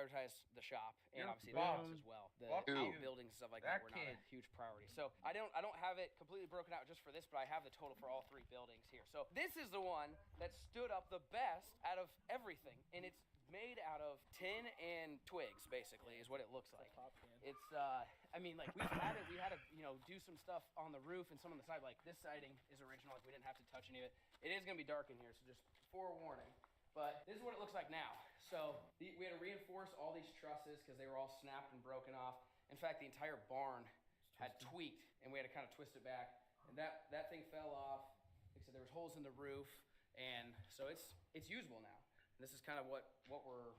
prioritize the shop and obviously the house as well. The outbuildings and stuff like that were not a huge priority. So I don't have it completely broken out just for this, but I have the total for all 3 buildings here. So this is the one that stood up the best out of everything, and it's made out of tin and twigs, basically, is what it looks like. It's I mean, like we had to do some stuff on the roof and some on the side. Like this siding is original, like we didn't have to touch any of it. It is gonna be dark in here, so just forewarning. But this is what it looks like now. So we had to reinforce all these trusses because they were all snapped and broken off. In fact, the entire barn had tweaked, and we had to kind of twist it back. And that thing fell off. Like I said, there was holes in the roof, and so it's usable now. And this is kind of what we're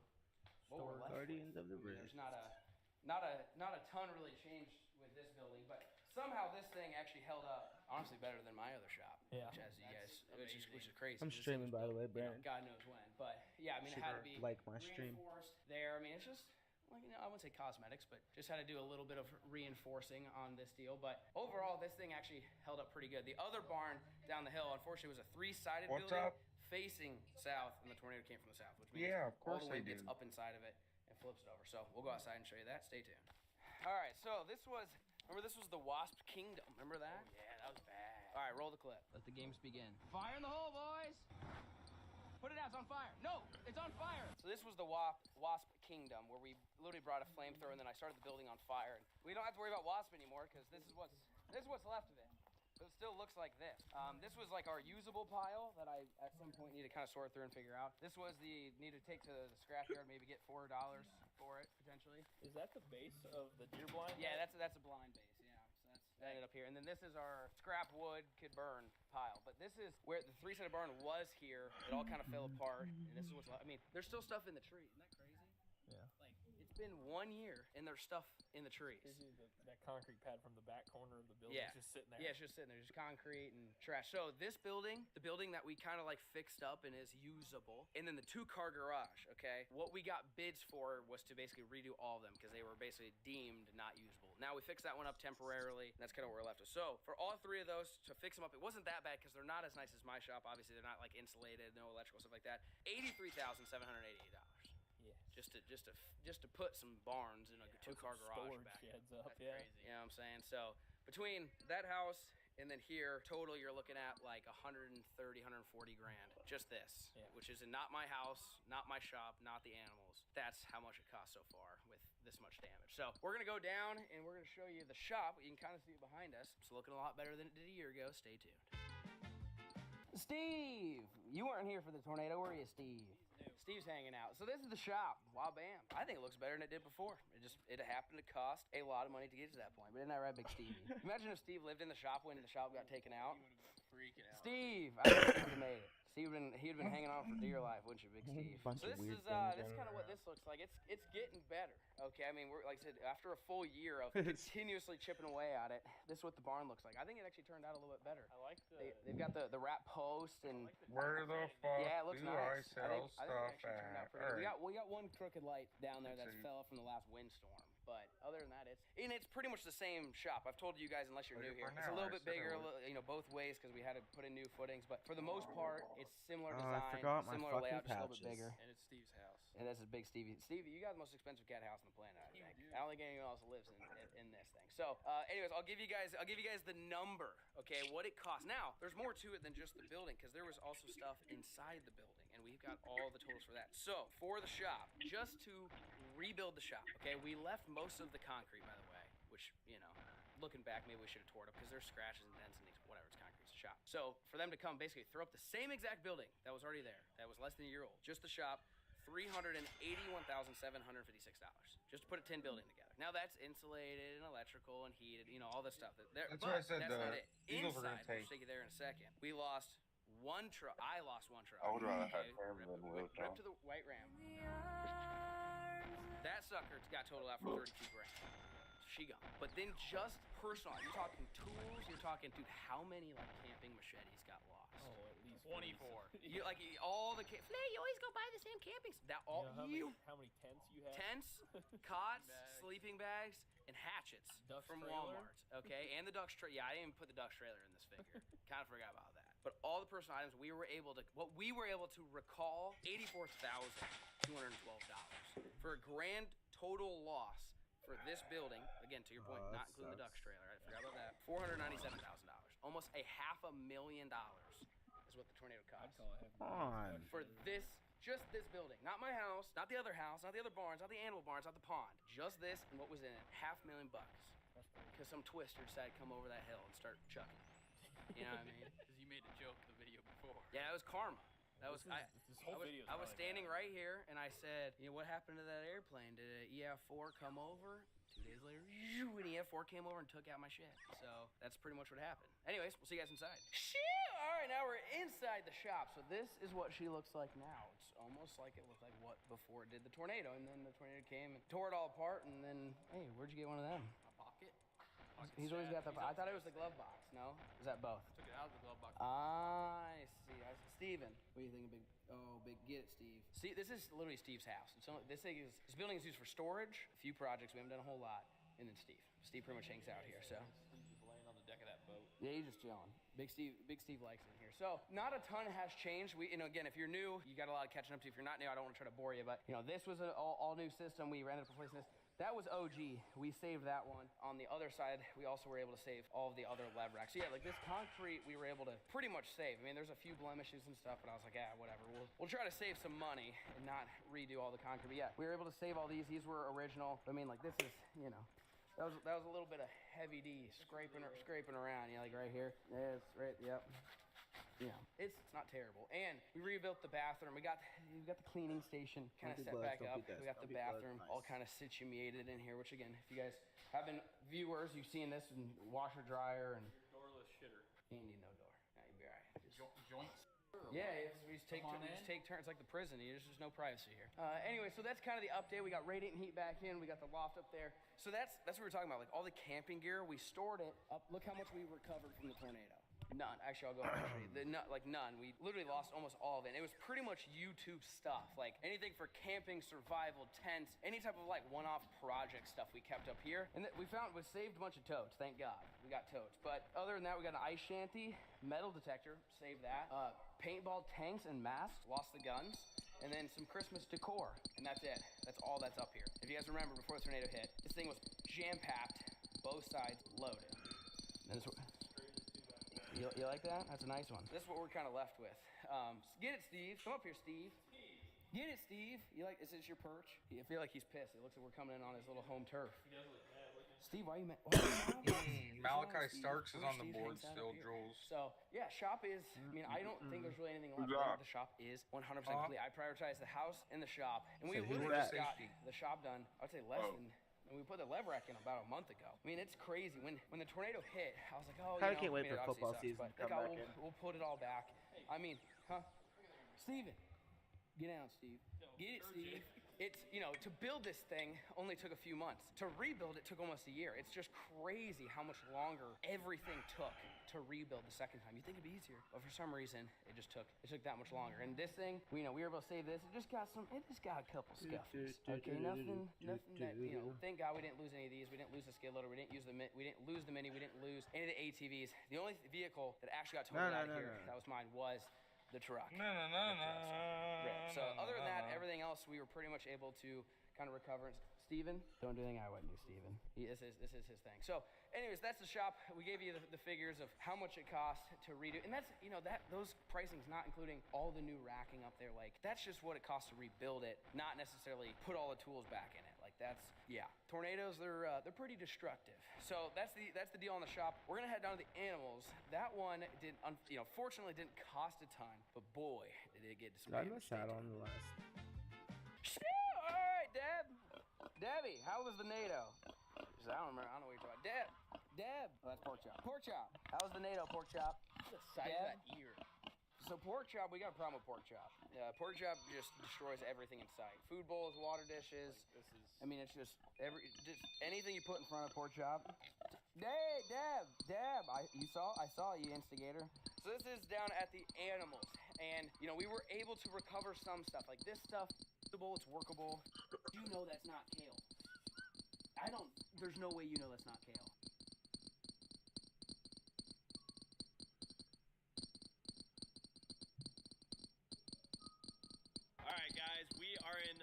left Guardians with. of the Roof. There's not a ton really changed with this building, but somehow this thing actually held up honestly better than my other shop. Yeah. Which, as you guys, which is crazy. I'm streaming, by the way, Brandon. God knows when, but yeah, I mean, it had to be like my stream reinforced there. I mean, it's just like, I wouldn't say cosmetics, but just had to do a little bit of reinforcing on this deal. But overall, this thing actually held up pretty good. The other barn down the hill, unfortunately, was a 3-sided building facing south, and the tornado came from the south, which means all the wind gets up inside of it and flips it over. So we'll go outside and show you that. Stay tuned. All right, so this was the Wasp Kingdom. Remember that? Oh, yeah, that was bad. All right, roll the clip. Let the games begin. Fire in the hole, boys. Put it out, it's on fire. No, it's on fire. So this was the Wasp Kingdom, where we literally brought a flamethrower, and then I started the building on fire. And we don't have to worry about wasp anymore, because this is what's left of it. So it still looks like this. This was like our usable pile that I at some point need to kind of sort through and figure out. This was need to take to the scrapyard, maybe get $4 for it potentially. Is that the base of the deer blind? Yeah, that's a blind base. Yeah, so that ended up here. And then this is our scrap wood could burn pile. But this is where the 3-sided barn was here. It all kind of fell apart, and this is what's left. I mean, there's still stuff in the tree. Isn't that crazy? Yeah. Like, it's been 1 year, and there's stuff in the trees. That concrete pad from the back corner of the building is just sitting there. Yeah, it's just sitting there. Just concrete and trash. So this building, the building that we kind of like fixed up and is usable, and then the 2-car garage, okay? What we got bids for was to basically redo all of them because they were basically deemed not usable. Now we fixed that one up temporarily, and that's kind of where we're left with. So for all 3 of those, to fix them up, it wasn't that bad because they're not as nice as my shop. Obviously, they're not like insulated, no electrical, stuff like that. $83,788. Yes. Just to put some barns in a 2-car garage back. Sheds up, That's crazy. You know what I'm saying? So between that house and then here, total you're looking at like 130, 140 grand. Just this, which is not my house, not my shop, not the animals. That's how much it cost so far with this much damage. So we're gonna go down and we're gonna show you the shop. You can kind of see it behind us. It's looking a lot better than it did a year ago. Stay tuned. Steve, you weren't here for the tornado, were you, Steve? Steve's hanging out. So this is the shop. Wow, bam. I think it looks better than it did before. It happened to cost a lot of money to get to that point. But isn't that right, Big Stevie? Imagine if Steve lived in the shop when the shop got taken out. He would have been freaking out. Steve, I think he would have made it. He'd have been hanging on for dear life, wouldn't you, Big Steve? So this is kind of what this looks like. It's getting better. Okay, I mean, we're like I said, after a full year of continuously chipping away at it, this is what the barn looks like. I think it actually turned out a little bit better. I like they've got the wrap post and where the fuck it looks do nice. I sell stuff at? We got one crooked light down there that fell off from the last windstorm. But other than that, it's pretty much the same shop. I've told you guys, unless you're new here, it's a little bit bigger, both ways because we had to put in new footings. But for the most part, it's similar design, similar layout, just a little bit bigger. And it's Steve's house. And this is Big Stevie. Stevie, you got the most expensive cat house on the planet, I think. I don't think anyone else lives in this thing. So, anyways, I'll give you guys the number, okay, what it costs. Now, there's more to it than just the building because there was also stuff inside the building, and we've got all the totals for that. So, for the shop, just to rebuild the shop, okay, we left most of the concrete, by the way, which, looking back, maybe we should have tore it up because there's scratches and dents and whatever, it's concrete, it's a shop. So for them to come basically throw up the same exact building that was already there, that was less than a year old, just the shop, $381,756, just to put a tin building together. Now that's insulated and electrical and heated, all this stuff. That's why I said that's not it. Eagles are Inside, we'll take you there in a second. We lost one truck. I lost one truck. I would rather have Ram than Ripped to the white Ram. That sucker got totaled out for 32 grand. She gone. But then just personal, you're talking tools, you're talking, dude, how many camping machetes got lost? Oh, at least 24. You all the Flay, you always go buy the same camping. That all how many tents you have? Tents, cots, sleeping bags, and hatchets from Walmart. Okay, and the Ducks trailer. Yeah, I didn't even put the Ducks trailer in this figure. Kind of forgot about that. But all the personal items we were able to recall 84,000. $212 for a grand total loss for this building. Again, to your point, not including the Ducks trailer. I forgot about that. $497,000. Almost $500,000 is what the tornado cost. For this, just this building. Not my house, not the other house, not the other barns, not the animal barns, not the pond. Just this and what was in it. $500,000 bucks. Because some twister decided to come over that hill and start chucking. You know what I mean? Because you made a joke in the video before. Yeah, it was karma. That was This whole video. I was standing right here and I said, you know, what happened to that airplane? Did an EF4 come over? 2 days later, an EF4 came over and took out my shit. So that's pretty much what happened. Anyways, we'll see you guys inside. Shit! All right, now we're inside the shop. So this is what she looks like now. It's almost like it looked like what before it did the tornado, and then the tornado came and tore it all apart. And then, hey, where'd you get one of them? A pocket. He's always got the. I thought it was the glove box. No, is that both? Took it out of the glove box. I see. Steven, what do you think of big? Oh, big. Get it, Steve. See, this is literally Steve's house. It's only, this building is used for storage. A few projects. We haven't done a whole lot. And then Steve. Steve pretty much hangs out here. So. He's just laying on the deck of that boat. Yeah, he's just chilling. Big Steve likes it here. So not a ton has changed. We, again, if you're new, you got a lot of catching up to. If you're not new, I don't want to try to bore you, but this was an all new system. We ended up replacing this. That was OG. We saved that one. On the other side, we also were able to save all of the other lever racks. So yeah, like this concrete, we were able to pretty much save. I mean, there's a few blemishes and stuff, but I was like, yeah, whatever. We'll try to save some money and not redo all the concrete. But yeah, we were able to save all these. These were original. I mean, like this is, that was a little bit of heavy D scraping around. Like right here. Yes, right. Yep. Yeah, it's not terrible. And we rebuilt the bathroom. We got the cleaning station kind of set back up. We got the bathroom all kind of situated in here, which again, if you guys have been viewers, you've seen this in washer, dryer, and Doorless shitter. you need no door. Nah, you'll be all right. Joints. Yeah, we just take turns. It's like the prison. There's just no privacy here. Anyway, so that's kind of the update. We got radiant heat back in. We got the loft up there. So that's what we were talking about. Like all the camping gear, we stored it up. Look how much we recovered from the tornado. None. Actually, I'll go ahead and show you. None. We literally lost almost all of it. And it was pretty much YouTube stuff. Like anything for camping, survival, tents, any type of like one-off project stuff we kept up here. And we saved a bunch of totes. Thank God. We got totes. But other than that, we got an ice shanty, metal detector, saved that. Paintball tanks and masks, lost the guns. And then some Christmas decor. And that's it. That's all that's up here. If you guys remember, before the tornado hit, this thing was jam-packed, both sides loaded. And this You like that? That's a nice one. This is what we're kind of left with. Get it, Steve. Come up here, Steve. Get it, Steve. You like? Is this your perch? I feel like he's pissed. It looks like we're coming in on his little home turf. He does look bad looking. Steve, why are you mad? Malachi Starks is on the board still, Jules. So, yeah, shop is, I don't think there's really anything left. I think the shop is 100% complete. I prioritize the house and the shop. And we literally just got the shop done, I'd say less than... And we put the lever rack in about a month ago. I mean, it's crazy. When the tornado hit, I was like, I can't wait for football season to come back in. We'll put it all back. I mean, Steven. Get down, Steve. Get it, Steve. It's, to build this thing only took a few months. To rebuild it took almost a year. It's just crazy how much longer everything took to rebuild the second time. You think it'd be easier, but for some reason, it took that much longer. And this thing, we were able to save this. It just got a couple scuffles. Okay, nothing that, thank God we didn't lose any of these. We didn't lose the skid loader. We didn't lose the Mini. We didn't lose any of the ATVs. The only vehicle that actually got totaled out of here, that was mine, was the truck. No. So other than that, everything else we were pretty much able to kind of recover. Steven, don't do anything I wouldn't do, Steven. This is his thing. So anyways, that's the shop. We gave you the figures of how much it cost to redo. And that's, those pricing's not including all the new racking up there. Like, that's just what it costs to rebuild it, not necessarily put all the tools back in it. Like, tornadoes, they're pretty destructive. So that's the deal on the shop. We're gonna head down to the animals. That one fortunately didn't cost a ton, but boy, did it get some damage. I on the last. All right, Debbie, how was the NATO? I don't remember. I don't know what you're talking about. Deb. Oh, that's pork chop. Pork chop. How was the NATO, pork chop? The size of that ear. So pork chop, we got a problem with pork chop. Pork chop just destroys everything in sight. Food bowls, water dishes. It's just anything you put in front of pork chop. Hey, Deb. I saw you, instigator. So this is down at the animals, and we were able to recover some stuff. Like this stuff, it's workable. You know that's not kale. There's no way you know that's not kale. All right, guys, we are in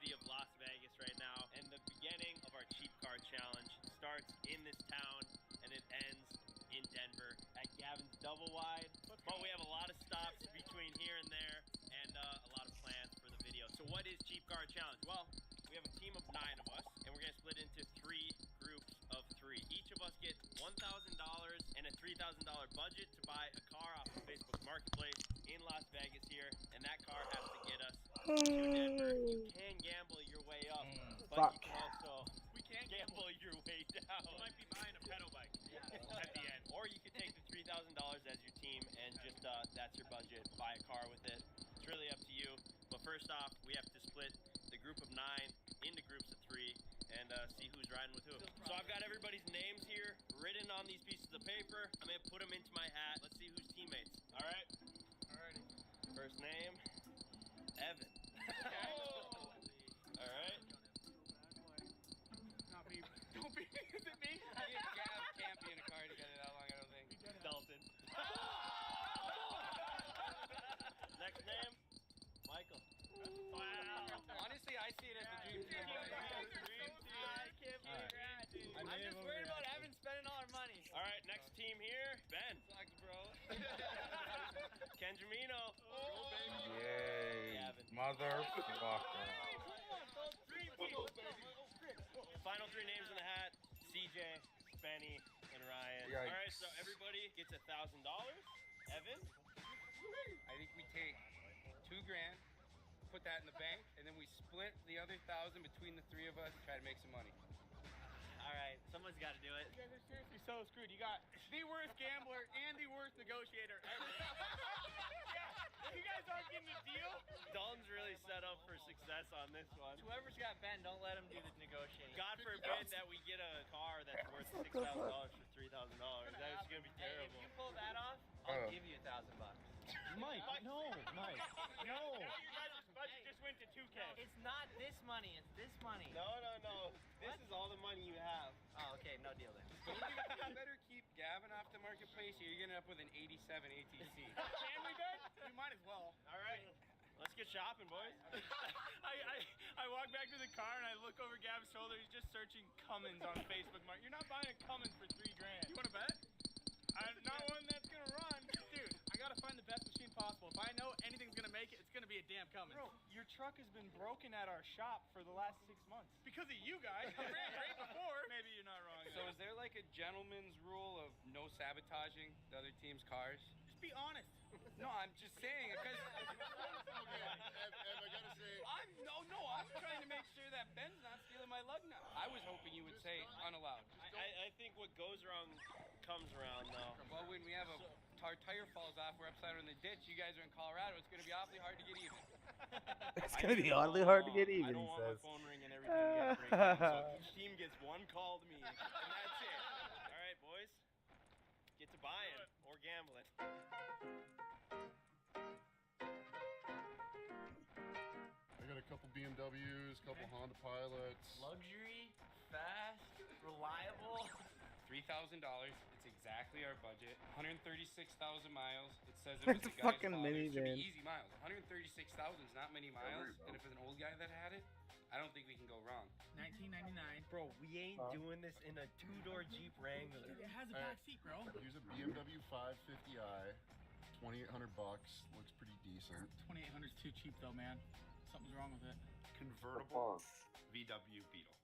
city of Las Vegas right now, and the beginning of our cheap car challenge starts in this town and it ends in Denver at Gavin's Double Wide. But we have a lot of stops between here and there and a lot of plans for the video. So what is cheap car challenge? Well, we have a team of 9 of us, and we're gonna split into 3 groups of 3. Each of us get $1,000 and a $3,000 budget to buy a car off of Facebook Marketplace in Las Vegas here, and that car has to get us to Denver. You can gamble your way up, but you can also gamble your way down. You might be buying a pedal bike at the end. Or you could take the $3,000 as your team and just, that's your budget, buy a car with it. It's really up to you. But first off, we have to split the group of 9 into groups of 3 and see who's riding with who. So I've got everybody's names here written on these pieces of paper. I'm gonna put them into my hat. Let's see who's teammates. All right? Alrighty. First name, Evan. All right. Don't be. Is it me? Gav can't be in a car together that long, I don't think. Dalton. Next name, Michael. Wow. Honestly, I see it as the dream team. I can't believe that, dude. I'm just worried about Evan spending all our money. All right, next team here, Ben. Sucks, bro. Ken Jamino. Yay. Gavin. Motherfucker. Final 3 names in the hat, CJ, Spenny, and Ryan. Yikes. All right, so everybody gets $1,000. Evan? I think we take $2 grand, put that in the bank, and then we split the other 1,000 between the 3 of us, try to make some money. All right, someone's got to do it. You guys are seriously so screwed. You got the worst gambler and the worst negotiator ever. You guys aren't getting a deal. Dalton's really set up for success on this one. Whoever's got Ben, don't let him do the negotiating. God forbid that we get a car that's worth $6,000 for $3,000. That is gonna be Hey, if terrible. you pull that off, I'll Oh. give you $1,000. Mike, no, Mike, no. Now your guys' budget just went to 2K. It's not this money, it's this money. No. This is all the money you have. Oh, okay, no deal then. You better keep Gavin off the marketplace, or you're gonna end up with an 87 ATC. Can we, Ben? We might as well. All right, let's get shopping, boys. I walk back to the car and I look over Gavin's shoulder. He's just searching Cummins on Facebook. Mark, you're not buying a Cummins for $3 grand. You want to bet? I'm not one that's gonna run, dude. I gotta find the best machine possible. If I know anything's gonna make it, it's gonna be a damn Cummins. Bro, your truck has been broken at our shop for the last 6 months because of you guys. I ran right before. Maybe you're not wrong. So is there like a gentleman's rule of no sabotaging the other team's cars? Just be honest. No, I'm just saying because I gotta say, I'm trying to make sure that Ben's not stealing my lug nut. I was hoping you would say unallowed. I think what goes around comes around, though. Well, when we have our tire falls off, we're upside down in the ditch. You guys are in Colorado. It's gonna be awfully hard to get even. It's gonna be oddly hard to get I even, don't he want says. my phone ringing every time you guys break down, so each team gets 1 call to me, and that's it. All right, boys, get to buying or gambling. I got a couple BMWs, a couple Honda Pilots. Luxury, fast, reliable. $3,000. It's exactly our budget. 136,000 miles. It says it That's was a the guy's fucking father. It should minivan. be easy miles. 136,000 is not many miles. And if it's an old guy that had it, I don't think we can go wrong. 1999. Bro, we ain't doing this in a 2-door Jeep Wrangler. It has a back seat, bro. Use a BMW 550i, $2,800. Looks pretty decent. 2,800 is too cheap, though, man. Something's wrong with it. Convertible VW Beetle.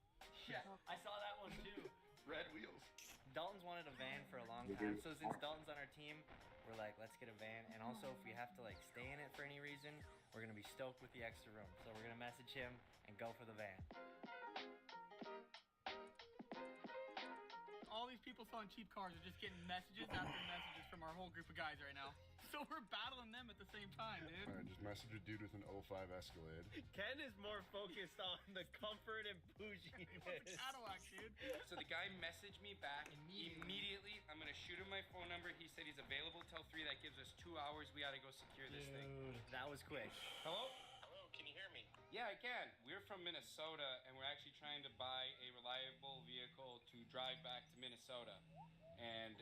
Yeah, I saw that one too. Red wheels. Dalton's wanted a van for a long time, so since Dalton's on our team, we're like, let's get a van. And also, if we have to like stay in it for any reason, we're gonna be stoked with the extra room. So we're gonna message him and go for the van. All these people selling cheap cars are just getting messages after messages from our whole group of guys right now. So we're battling them at the same time, dude. Alright, just message a dude with an 05 Escalade. Ken is more focused on the comfort and bouginess. Cadillac, dude. So the guy messaged me back immediately. I'm gonna shoot him my phone number. He said he's available till 3. That gives us 2 hours. We gotta go secure this thing. That was quick. Hello? Hello, can you hear me? Yeah, I can. We're from Minnesota, and we're actually trying to buy a reliable vehicle to drive back to Minnesota. And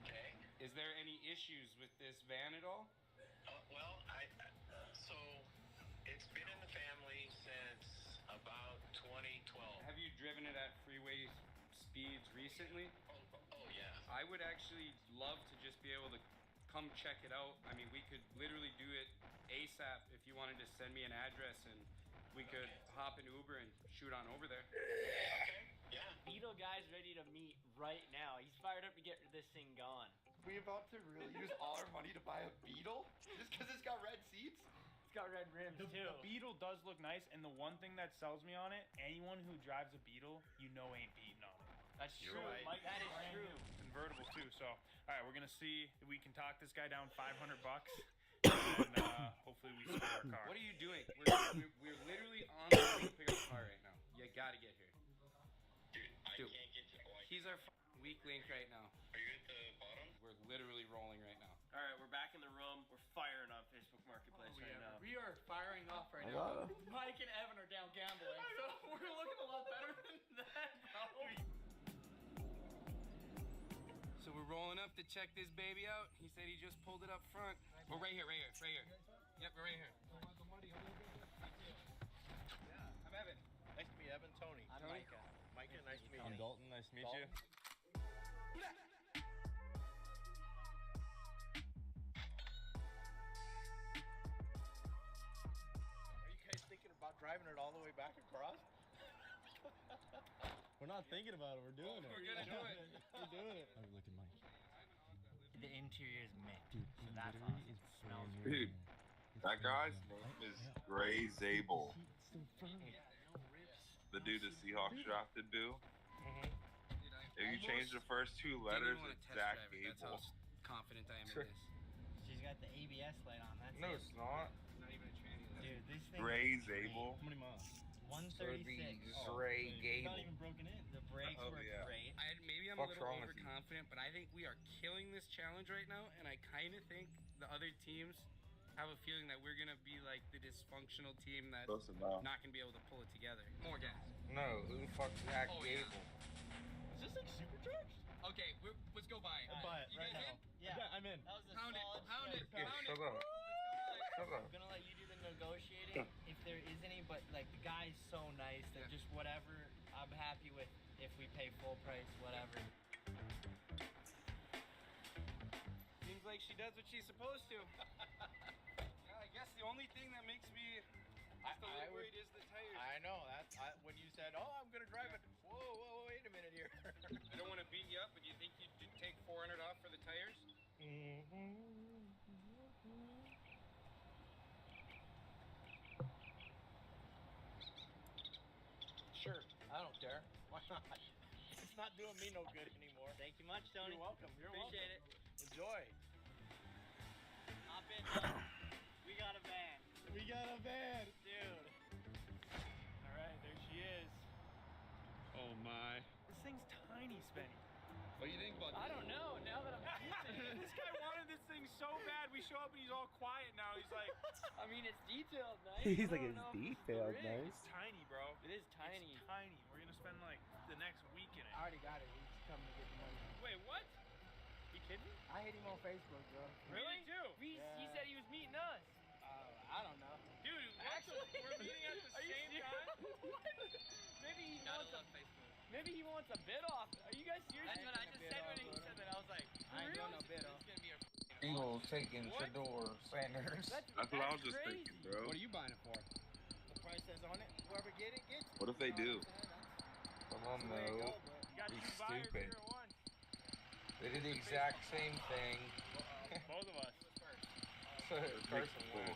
Okay. is there any issues with this van at all? Well, so it's been in the family speeds recently. Oh yeah. I would actually love to just be able to come check it out. I mean, we could literally do it ASAP if you wanted to send me an address and we could hop in Uber and shoot on over there. Okay. Yeah. Beetle guy's ready to meet right now. He's fired up to get this thing going. We about to really use all our money to buy a Beetle just because it's got red seats? It's got red rims too. The Beetle does look nice, and the one thing that sells me on it, anyone who drives a Beetle, you know ain't beating on it. That's You're true. right. Mike, that is true. Convertible too. So, all right, we're gonna see if we can talk this guy down $500, and hopefully we score our car. What are you doing? We're literally on the way to pick up a car right now. You gotta get here. Dude, I Dude, can't get to. Oh, he's our weak link right now. are you at the bottom? We're literally rolling right now. All right, we're back in the room. We're firing on Facebook Marketplace right now. We are firing off right I now. got it. Mike and Evan are down gambling, so we're looking a lot better than that, bro. So we're rolling up to check this baby out. He said he just pulled it up front. We're right here. Yep, we're right here. Yeah, I'm Evan. Nice to meet Evan. Tony. I'm Tony? Micah. Micah, nice to meet I'm you. Dalton. Nice to meet you. Are you guys thinking about driving it all the way back across? We're not thinking about it. We're doing it. We're gonna do it. We're doing it. Oh, look at Mike. The interior is mint. Dude, So that's awesome. It smells Dude, that guy's name is Gray Zabel. The dude the Seahawks drafted, Bill. If you change the first two letters, it's Zach That's how Gable. confident I am in this. She's got the ABS light on. That's No, it. it's not. Not even a tranny. Dude, this thing Gray is great. Zabel. How many miles? 136. Gray It's not Gable. even broken in. The brakes Oh, were yeah. great. Maybe I'm Fuck's a little wrong with you? overconfident, but I think we are killing this challenge right now, and I kind of think the other teams have a feeling that we're gonna be like the dysfunctional team that's Close enough. not gonna be able to pull it together. More gas. No, who the fuck's Zach Oh, yeah. Gable? Is this like supercharged? Okay, let's go buy it. I'll buy it You right guys now. in? Yeah, I'm in. that was a Pound it, solid pound it, start. pound Shut it. up. Shut up. I'm gonna let you do the negotiating if there is any, but like the guy's so nice that Yeah. just whatever I'm happy with if we pay full price, whatever. Seems like she does what she's supposed to. Yeah, I guess the only thing that makes me just a little worried is the tires. I know. When you said, "Oh, I'm gonna drive it." Whoa, wait a minute here. I don't want to beat you up, but do you think you'd take 400 off for the tires? Sure. I don't care. Why not? It's not doing me no good anymore. Thank you much, Tony. You're welcome. Appreciate it. Enjoy. Hop in, Tony. We got a van. We got a van. Dude. All right, there she is. Oh my. This thing's tiny, Spenny. What do you think about I don't know. Now that I'm using it, This guy wanted this thing so bad. We show up and he's all quiet now. He's like, I mean, it's detailed nice. He's I like, don't it's know if it's detailed the rig. nice. it's tiny, bro. It is tiny. It's tiny. We're gonna spend like the next week in it. I already got it. He's coming to get the money. Wait, what? You kidding me? I hit him on Facebook, bro. Really? Too. He Yeah. said he was meeting us. I don't know. Dude, Actually, we're meeting at the Are you same serious? time. Maybe he Gotta wants a, love Facebook. maybe he wants a bid off. Are you guys serious? That's what I just said when he said that. I was like, I ain't doing no bid off. It's gonna be a Eagles taking What? Shador Sanders. That's That's what I was just crazy. thinking, bro. What are you buying it for? the price that's on it. Whoever get it gets it. What if they do? That's Come on, the way it though. go, but You got He's two buyers stupid. here at once. They did the exact same thing. Both of us. Carson I will.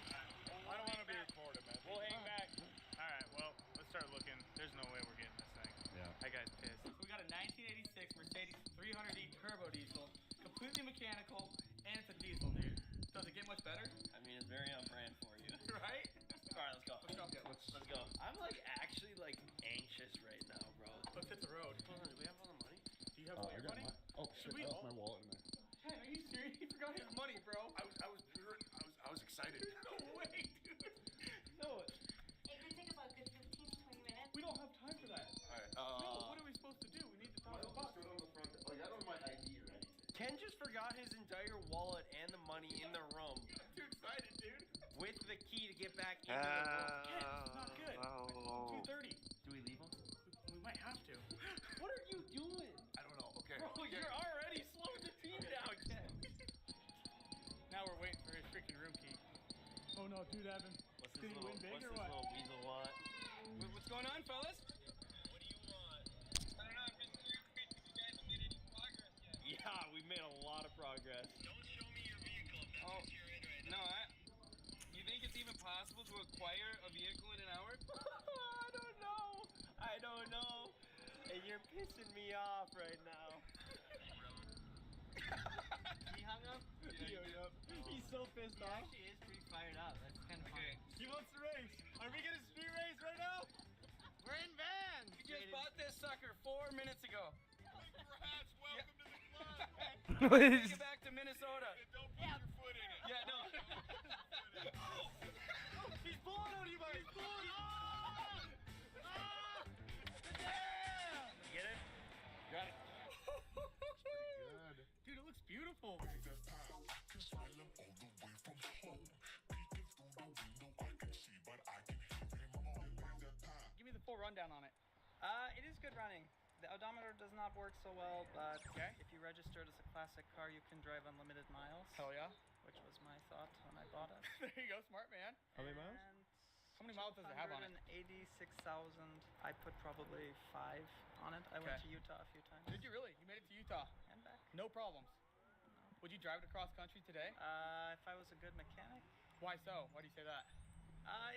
don't want to be recorded, man. We'll hang back. All right, well, let's start looking. There's no way we're getting this thing. Yeah. That guy's pissed. So we got a 1986 Mercedes 300e turbo diesel, completely mechanical, and it's a diesel, dude. Does it get much better? I mean, it's very on brand for you. Right? All right, let's go. Let's go. I'm like actually like anxious right now, bro. Let's hit the road. Hold on, do we have all the money? Do you have all I your got money? my. Oh shit! we I left all- my wallet in there. Hey, are you serious? You forgot his money, bro. I was excited. No way, dude. No, It could take about a good 15 to 20 minutes. we don't have time for that. Alright, No, what are we supposed to do? We need to talk about it. on the front. Like, I don't have my ID or anything. Ken just forgot his entire wallet and the money in the room I'm too excited, dude. with the key to get back into the room. Yeah, it's not good. 2:30. Do we leave him? We might have to. What are you doing? Oh, you're already slowing the team down, Ken. Now we're waiting for his freaking room key. Oh no, dude, Evan. What's Did he win big or what? little weasel want? What's going on, fellas? What do you want? I don't know. I'm just curious if you guys have made any progress yet. Yeah, we've made a lot of progress. Don't show me your vehicle if that's what you're in right No, now. you think it's even possible to acquire a vehicle in an hour? I don't know. I don't know. And you're pissing me off right now. He hung up? He's so pissed He off. actually is pretty fired up. That's kind of funny. He wants to race. Are we gonna street race right now? We're in vans! We just bought this sucker 4 minutes ago. Perhaps welcome to the club. Take it back to Minnesota. Don't put your foot in it. Yeah, no. He's pulling on you, buddy. He's pulling. Get it? Got it. Good. Dude, it looks beautiful. Give me the full rundown on it. It is good running. The odometer does not work so well, but if you register it as a classic car, you can drive unlimited miles. Hell yeah. Which was my thought when I bought it. There you go, smart man. How many miles? And How many miles does it have on it? 286,000. I put probably 5 on it. I went to Utah a few times. Did you really? You made it to Utah? And back. No problems. Would you drive it across country today? If I was a good mechanic. Why so? Why do you say that?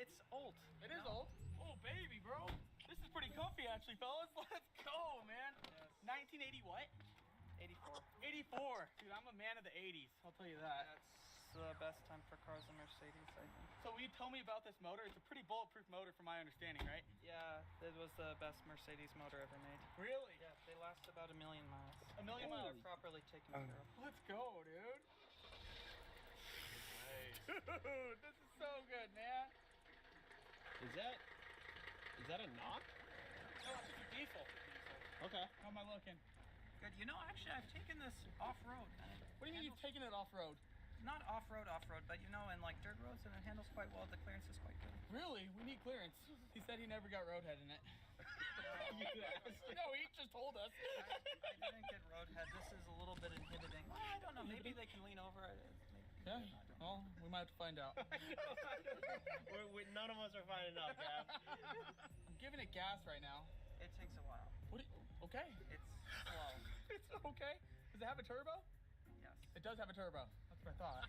It's old. It is old. Oh, baby, bro. This is pretty comfy, actually, fellas. Let's go, man. Yes. 1980 what? 84. 84. Dude, I'm a man of the 80s. I'll tell you that. That's the best time for cars in Mercedes, I think. So will you tell me about this motor? It's a pretty bulletproof motor from my understanding, right? Yeah, it was the best Mercedes motor ever made. Really? Yeah, they last about 1 million miles. 1 million If miles. they're properly taken care of. Let's go, dude. Nice. Dude, this is so good, man. Is that a knock? No, it's just a diesel. Okay. How am I looking? Good. You know, actually, I've taken this off-road. What do you mean you've taken it off-road? Not off-road, but you know, in like dirt roads, and it handles quite well. The clearance is quite good. Really? We need clearance. He said he never got roadhead in it. No, he just told us. I didn't get roadhead. This is a little bit inhibiting. Well, I don't know. Maybe they can lean over it. Yeah. Well, we might have to find out. None of us are finding out, Gab. I'm giving it gas right now. It takes a while. Okay. It's slow. It's okay. Does it have a turbo? Yes. It does have a turbo. That's what I thought.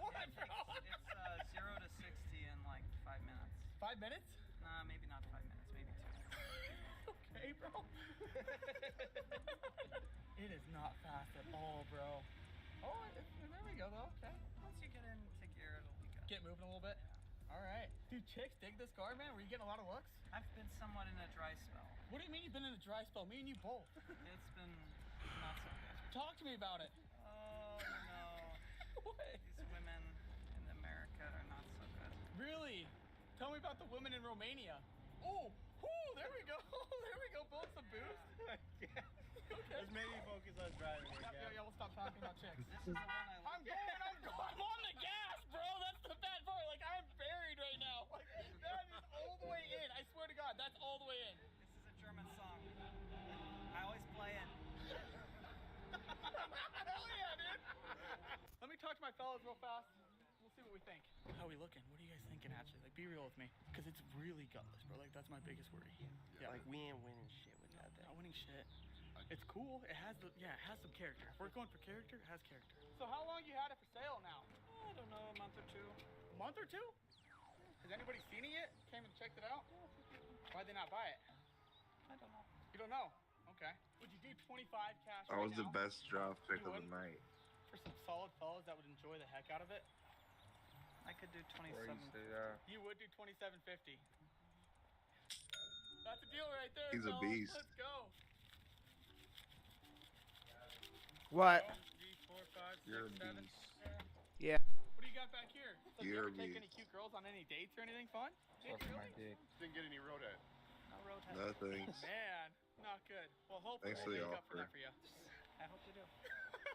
What, bro? It's 0 to 60 in like 5 minutes. 5 minutes? Nah, maybe not 5 minutes. Maybe 2. Okay, bro. It is not fast at all, bro. Oh, there we go, though. Okay. Once you get into gear, it'll be good. Get moving a little bit? Yeah. All right. Dude, chicks dig this car, man. Were you getting a lot of looks? I've been somewhat in a dry spell. What do you mean you've been in a dry spell? Me and you both. It's been not so good. Talk to me about it. Oh, no. What? These women in America are not so good. Really? Tell me about the women in Romania. Oh, whoo, there we go. There we go. Build some boost. Okay. Let's maybe focus on driving here, Gab. Yeah, we'll stop talking about chicks. This is the one I like. I'm on the gas, bro. That's the bad part. Like, I'm buried right now. Like, that is all the way in. I swear to God, that's all the way in. This is a German song. I always play it. Hell yeah, dude. Let me talk to my fellas real fast. We'll see what we think. How are we looking? What are you guys thinking, actually? Like, be real with me. Because it's really gutless, bro. Like, that's my biggest worry. Yeah. Like, we ain't winning shit with that thing. Not winning shit. It's cool. It has it has some character. If we're going for character, it has character. So how long you had it for sale now? I don't know, a month or two. A month or two? Has anybody seen it yet? Came and checked it out? Why'd they not buy it? I don't know. You don't know? Okay. Would you do 25 cash That right was the now best draft pick You of the wouldn't? night. for some solid fellas that would enjoy the heck out of it? I could do Where you 27. say that? You would do 27.50. That's a deal right there. He's a fellas. beast. Let's go. What? 3, 4, 5, 6, You're a 7. beast. Yeah. What do you got back here? So you You're ever a take beast. any cute girls on any dates or anything fun? Did you really? Didn't get any roadhead. No roadhead. No thanks. Man, not good. Well, hopefully Thanks for we'll the make up for offer. that for you. I hope you do.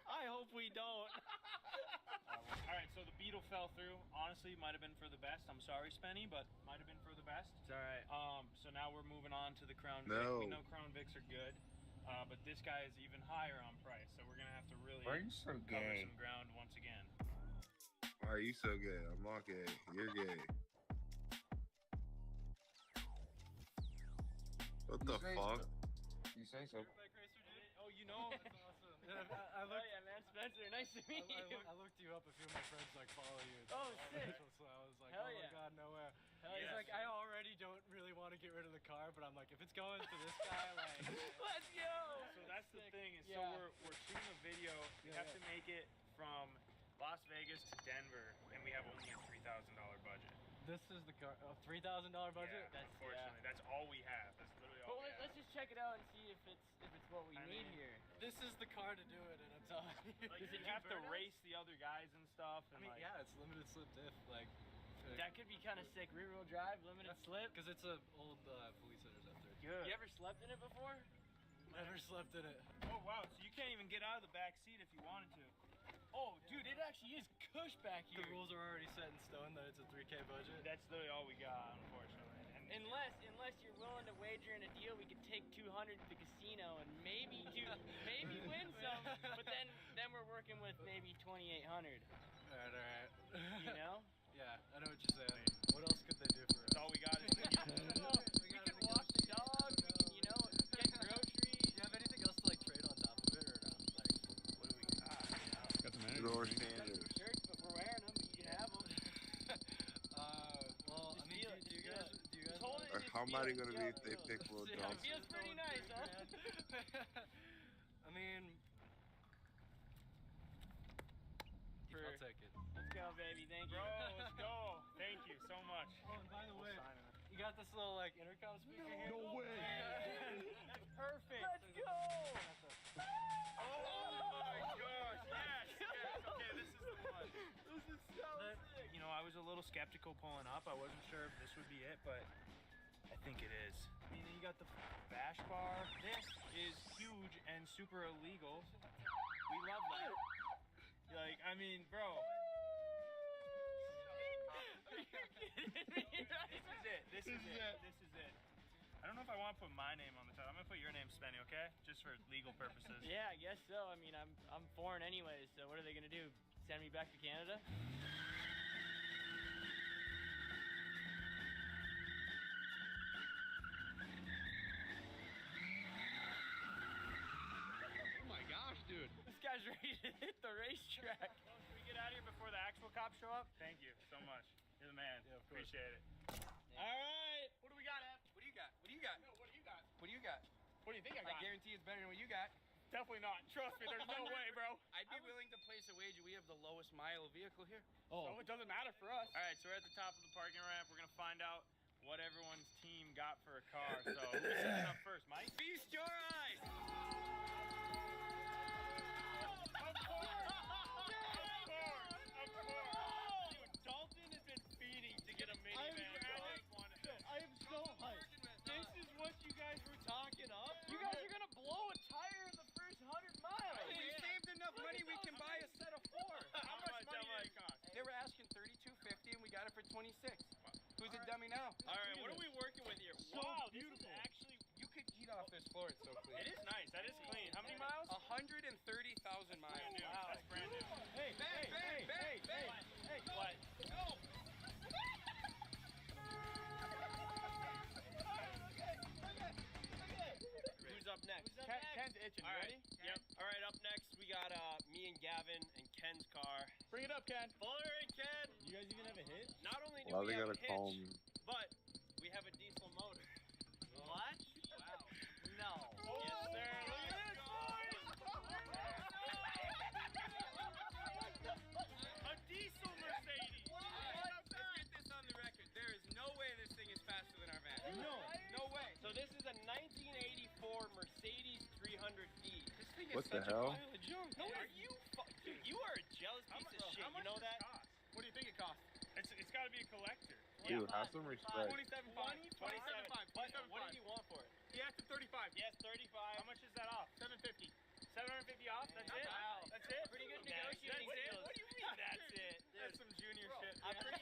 I hope we don't. All right, so the Beetle fell through. Honestly, might have been for the best. I'm sorry, Spenny, but might have been for the best. It's all right. So now we're moving on to the Crown Vic. No. We know Crown Vics are good. But this guy is even higher on price, so we're gonna have to really Why are you so cover gay? some ground once again. Why are you so gay? I'm not gay. You're gay. What the fuck? You say so. Oh, you know? That's awesome. I looked, yeah, man, Spencer, nice to meet you. I looked you up. A few of my friends like follow you. Oh, sick. So I was like, Hell oh my yeah. god, nowhere. Hell It's yeah. like I already don't really want to get rid of the car, but I'm like, if it's going to this guy, like, let's go. So that's the thing is, Yeah. so we're shooting a video. We have to make it from Las Vegas to Denver, and we have only a $3,000 budget. This is the car. $3,000 budget? That's, Unfortunately, that's all we have. That's literally all we have. Let's just check it out and see if it's what we need here. This is the car to do it, and I'm telling you. Like, you have to race the other guys and stuff. And yeah, it's limited slip diff. Like, That could be kind of sick. Rear wheel drive, limited slip. because it's an old police interceptor. You ever slept in it before? Never slept in it. Oh wow! So you can't even get out of the back seat if you wanted to. Oh, dude, it actually is cush back here. The rules are already set in stone that it's a $3K budget. That's literally all we got, unfortunately. And Unless you're willing to wager in a deal, we could take 200 to the casino and maybe win some. But then we're working with maybe 2,800. All right. You know? Yeah, I know what you're saying. What else could they do for us? All we got is we can walk the dog. We can, get groceries. Do you have anything else to like trade on top of it or not? Like, what do we got? Got some energy. Door standards. Shirts, but we're wearing them. But you can have them. Well, I mean, do you guys? How mad are you gonna be if they pick little It dogs? feels pretty nice, huh? I mean, I'll take it. Let's go, baby. Thank you. Bro, let's go. Thank you so much. Oh, and by the way, you got this little like intercom speaker here? No way. That's perfect. Let's go. Oh my gosh! Yes. Okay, this is the one. This is so sick. You know, I was a little skeptical pulling up. I wasn't sure if this would be it, but I think it is. I mean, you got the bash bar. This is huge and super illegal. We love that. Like, I mean, bro. Are you kidding me? This is it. I don't know if I want to put my name on the title. I'm gonna put your name, Spenny, okay? Just for legal purposes. Yeah, I guess so. I mean, I'm foreign anyways, so what are they gonna do? Send me back to Canada? Oh my gosh, dude. This guy's ready to hit the racetrack. Can we get out of here before the actual cops show up? Thank you so much. You're the man. Yeah, of course. Appreciate it. All right. What do we got, Ab? What do you got? What do you got? No, what do you got? What do you got? What do you think I I got? guarantee it's better than what you got. Definitely not. Trust me, there's no way, bro. I'd be willing to place a wager. We have the lowest mile vehicle here. So it doesn't matter for us. All right, so we're at the top of the parking ramp. We're gonna find out what everyone's team got for a car. So who's setting up first, Mike? Feast your eyes. Dalton has been feeding to get a minivan. I am so hyped. This is what you guys were talking up? You guys are gonna blow a tire in the first 100 miles. We saved enough money. We can buy a set of 4. How much money did it cost? They were asking $32.50 and we got it for $26. Who's a dummy now? All right, what are we working with here? So wow, beautiful. this is actually. You could eat off this floor. It's so clean. It is nice. That is clean. How many miles? 130,000 miles. Brand new. That's brand new. Hey, What? Who's up next? Ken's itching. All right. Ready? Yep. All right. Up next, we got me and Gavin and Ken's car. Bring it up, Ken. Fuller and Ken. You guys even have a hitch? Not only do Why we they have a gotta call hitch, me? but we have a diesel motor. What? Wow. No. Yes, sir. Look at this, boys. A diesel Mercedes. Let's get this on the record. There is no way this thing is faster than our van. No way. So this is a 1984 Mercedes 300D. This thing is What the such hell? a pile of junk. No, are you? Dude, you are a jealous piece of shit. You know that? What do you think it costs? It's got to be a collector. Dude, have some respect. 27.5. 27.5. What did you want for it? He asked for 35. Yes, 35. How much is that off? 750. 750 off? That's it? Wow. That's it? Pretty good That's negotiating it. skills. What do you mean that's it? That's some junior shit. I'm pretty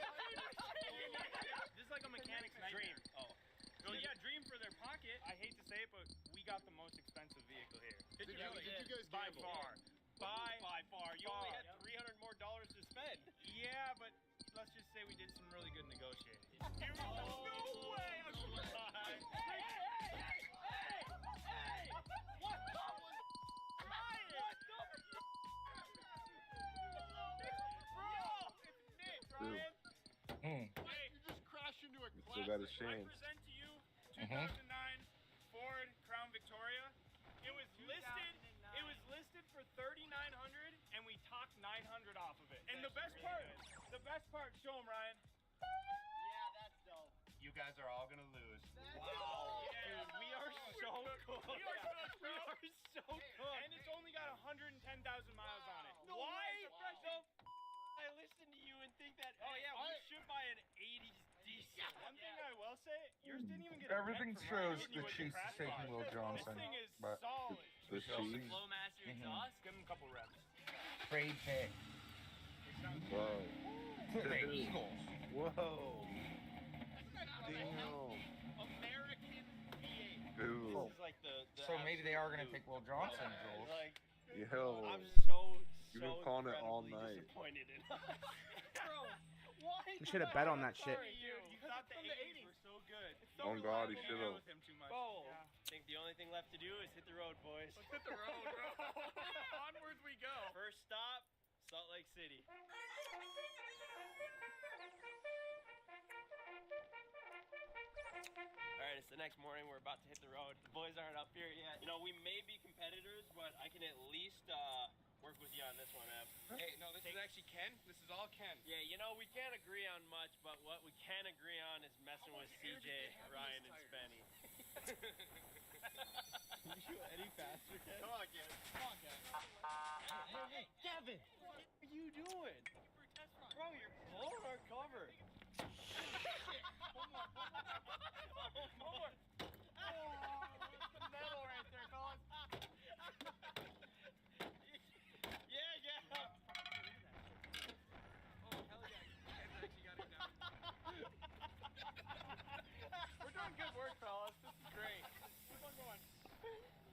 This is like a mechanic's Dream. nightmare. Oh. Well, yeah, dream for their pocket. I hate to say it, but we got the most expensive vehicle Did you guys by gamble? far. By far. You only had $300 more to spend. Yeah, but let's just say we did some really good negotiating. No way! You just crashed into a Still got his I change. present to you 2009 Ford Crown Victoria. It was listed for $3,900 and we talked $900 off of it. And the best part, show him, Ryan. Yeah, that's dope. You guys are all gonna lose. Wow. Dude, we are so cooked. We are cooked, bro. We are so cooked. And it's only got 110,000 miles on it. Why the I listen to you and think that, oh yeah, we should buy an 80s diesel. One thing I will say, yours didn't even get Everything a dent from shows Ryan. the Chiefs is taking Will Johnson, This thing is but solid. The cheese. Flowmaster exhaust. Give him a couple reps. trade pick. Whoa. The Eagles. Whoa. American V8. Ooh. This is like the So maybe they are going to absolute pick Will Johnson, Jules. Like, Yo. I'm so You've been calling it all incredibly night. disappointed in us. Bro, why? You should have bet on that shit. Sorry, dude. You thought the 80s were so good. Oh God, he should have. With him too much. Bro, I think the only thing left to do is hit the road, boys. Let's hit the road, bro. Onwards we go. First stop, Salt Lake City. Alright, it's the next morning. We're about to hit the road. The boys aren't up here yet. You know, we may be competitors, but I can at least work with you on this one, Ev. Hey, no, this is actually Ken. This is all Ken. Yeah, you know, we can't agree on much, but what we can agree on is messing with CJ, Ryan, and Spenny. Can you go any faster, Ken? Come on, Ken. Hey, Gavin! What are you doing? Bro, you're blowing our cover. One more. Oh, the metal right there, fellas. Yeah. Oh, hell yeah. Ken's actually got it down. We're doing good work, fellas. This is great. Keep on going.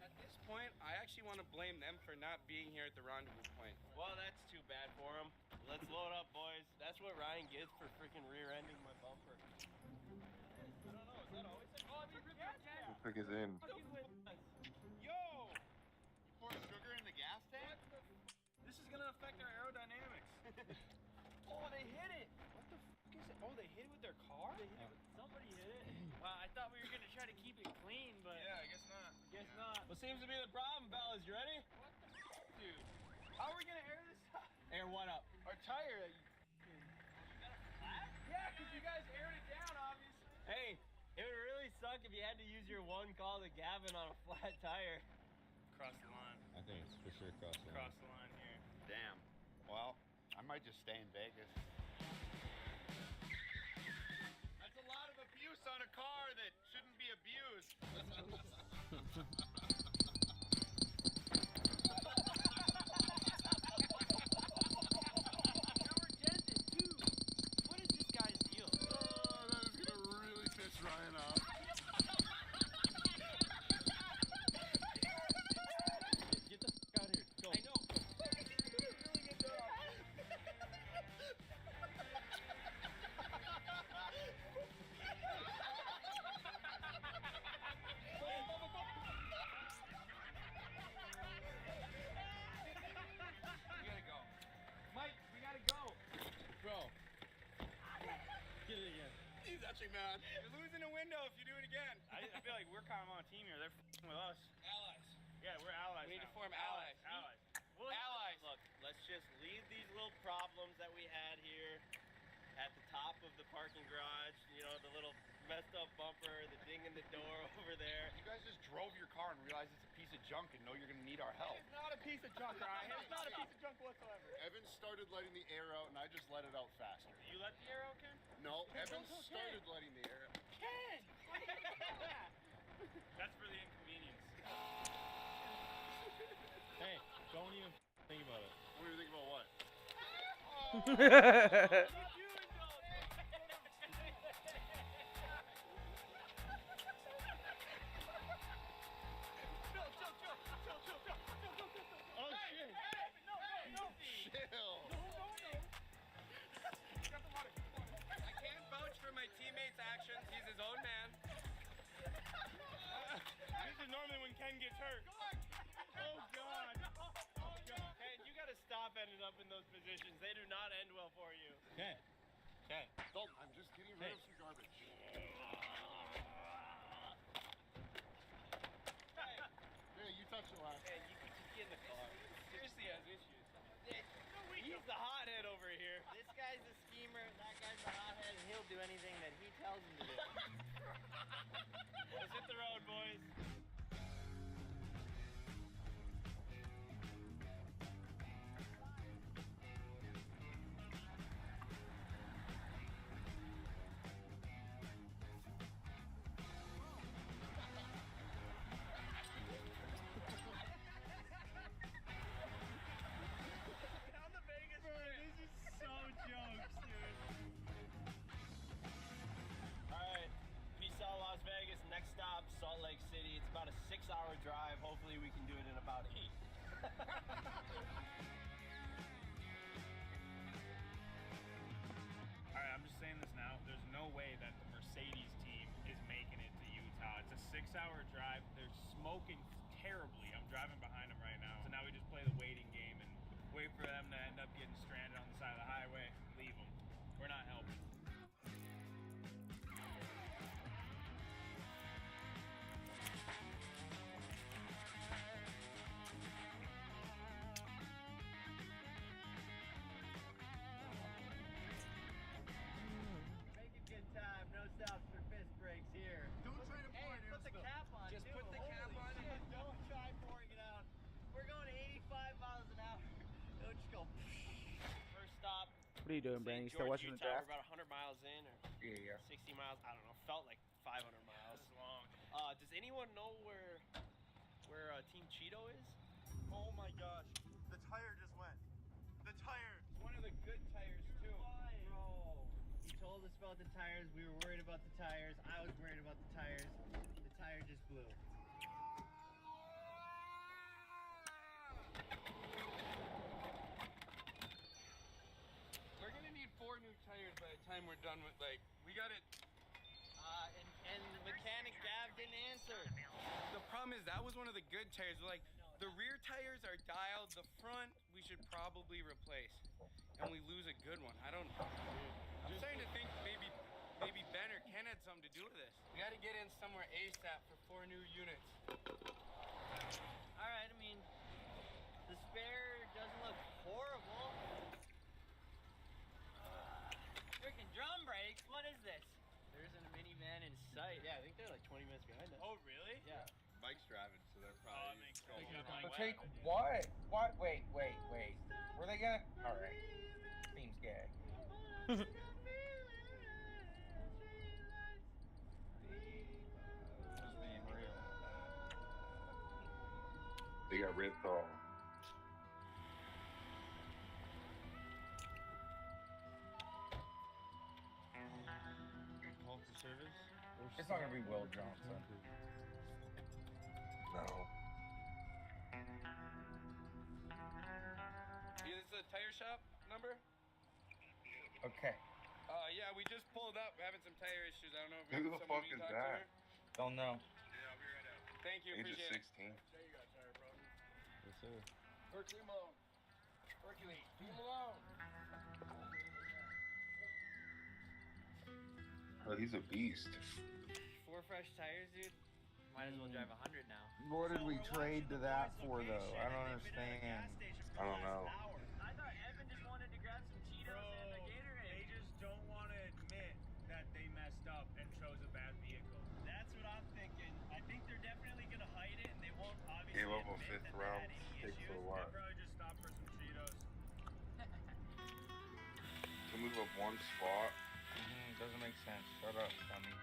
At this point, I actually want to blame them for not being here at the rendezvous point. Well, that's too bad for him. Let's load up, boys. That's what Ryan gets for freaking rear-ending my bumper. I don't know. Is that always it? Oh, I mean, The pick is in. Yo! You poured sugar in the gas tank? This is gonna affect our aerodynamics. Oh, they hit it! What the fuck is it? Oh, they hit it with their car? Somebody hit it. Wow, I thought we were gonna try to keep it clean, but Yeah, I guess not. guess not. What seems to be the problem, Bellas? You ready? Dude, how are we gonna air this up? Air what up? Our tire. Yeah, because you guys aired it down, obviously. Hey, it would really suck if you had to use your one call to Gavin on a flat tire. Cross the line. I think it's for sure cross the line. Cross the line here. Damn. Well, I might just stay in Vegas. That's a lot of abuse on a car that shouldn't be abused. Now we're dented, too. What is this guy's deal? Oh, that is gonna really piss Ryan off. Get the fuck out of here. Go. I know. We gotta go. Mike, we gotta go. Bro. Get it again. He's actually mad. You're losing a window if you do it again. I feel like we're kind of on a team here. They're f***ing with us. Allies. Yeah, we're allies. We need to now. form allies. Allies. Allies. Look, let's just leave these little problems that we had here at the top of the parking garage. You know, the little messed up bumper, the ding in the door over there. You guys just drove your car and realized it's a piece of junk and know you're gonna need our help. It's not a piece of junk, Ryan. It's not a piece of junk whatsoever. Evan started letting the air out, and I just let it out faster. You let the air out, Ken? No, Ken, Evan don't tell started letting the air out. Ken! That's for the inconvenience. Hey, don't even think about it. What do you think about what? Chill. in those positions. They do not end well for you. Okay. Okay. Dalton, I'm just getting rid of some garbage. Hey, you touched it last. Hey, you can get in the car. Seriously has issues. He's the hothead over here. This guy's a schemer, that guy's a hothead, and he'll do anything that he tells him to do. Let's hit the road, boys. Down the Vegas Strip. This is so jokes, dude. Alright, peace out Las Vegas. Next stop, Salt Lake City. It's about a 6-hour drive. Hopefully we can do it in about 8. Alright, I'm just saying this now. There's no way that the Mercedes team is making it to Utah. It's a 6-hour drive. They're smoking terribly. I'm driving behind them right now. So now we just play the waiting game and wait for them to end up getting stranded on the side of the highway. Leave them. We're not helping. Make a good time, no stops for fist breaks here. Don't try to pour it Hey, put the cap on. Just too. put the cap Holy on. shit, don't try pouring it out. We're going 85 miles an hour. It'll just go. First stop, What are you doing, Brandon? You still George, watching the Utah. draft? We're about 100 miles in, or Yeah. 60 miles. I don't know. Felt like 500 miles. This is long. Does anyone know where Team Cheeto is? Oh my gosh. The tire just went. The tire. One of the good tires too. Bro, he told us about the tires. We were worried about the tires. I was worried about the tires. The tire just blew. We're gonna need 4 new tires by the time we're done with, like, we got it. And the mechanic Gav didn't answer. The problem is that was one of the good tires. Like, the rear tires are dialed. The front we should probably replace, and we lose a good one. I don't. I'm starting to think maybe Ben or Ken had something to do with this. We got to get in somewhere ASAP for 4 new units. All right, I mean, the spare doesn't look horrible. Freaking drum brakes, what is this? There isn't a minivan in sight. Yeah, I think they're like 20 minutes behind us. Oh, really? Yeah. Mike's driving, so they're Oh, that makes sense. Picking up But on take what? What? Wait. Were they gonna? All right. Seems gay. Just being real. They got red thaw. Call to service. It's not gonna be Will Johnson. No. Is this the tire shop number? Okay. Yeah, we just pulled up. We're having some tire issues. I don't know if Who the someone fuck we is can talk that? to. Don't know. Yeah, I'll be right out. Thank you. Age of Appreciate it. 16. There you go, tire problem. Yes, sir. Leave him alone. Hercules, leave him alone. Oh, he's a beast. 4 fresh tires, dude. Might as well drive 100 now. What did we trade to that for, though? I don't understand. I don't know. I thought Evan just wanted to grab some Cheetos and a Gatorade. They just don't want to admit that they messed up and chose a bad vehicle. That's what I'm thinking. I think they're definitely going to hide it, and they won't obviously Gave up on admit 5th that they round had any pick issues. for They what? probably just stopped for some Cheetos. To move up 1 spot. Doesn't make sense. Shut up, dummy.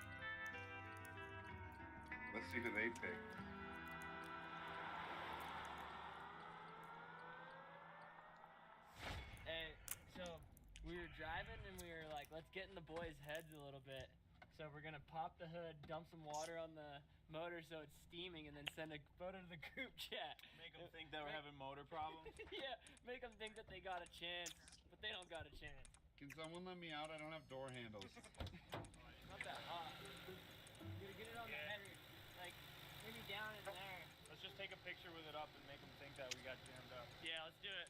Let's see who they pick. Hey, so we were driving and we were like, let's get in the boys' heads a little bit. So we're gonna pop the hood, dump some water on the motor so it's steaming, and then send a photo to the group chat. Make them think that we're having motor problems. Yeah, make them think that they got a chance, but they don't got a chance. Can someone let me out? I don't have door handles. Not that hot. You gotta get it on the header, like maybe down in there. Let's just take a picture with it up and make them think that we got jammed up. Yeah, let's do it.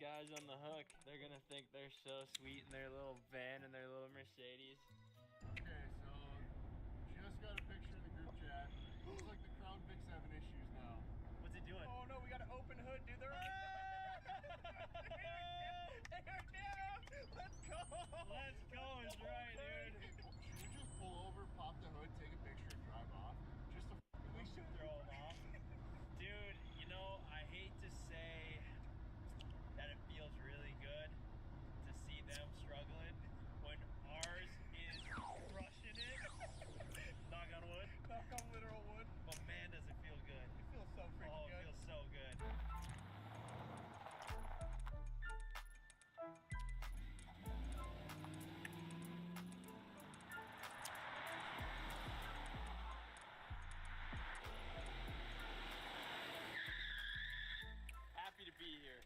guys on the hook. They're gonna think they're so sweet in their little van and their little Mercedes. Okay, so just got a picture in the group chat. Looks like the Crown Vic's having issues now. What's it doing? Oh no, we got an open hood, dude. They're Let's go! Let's go is right, dude. Should we just pull over, pop the hood, take a picture, and drive off? Just to We should throw them off. Dude, you know, I hate to say that it feels really good to see them struggling when ours is crushing it. Knock on wood. Knock on literal wood. But man, does it feel good. It feels so freaking It good. feels so good. Happy to be here.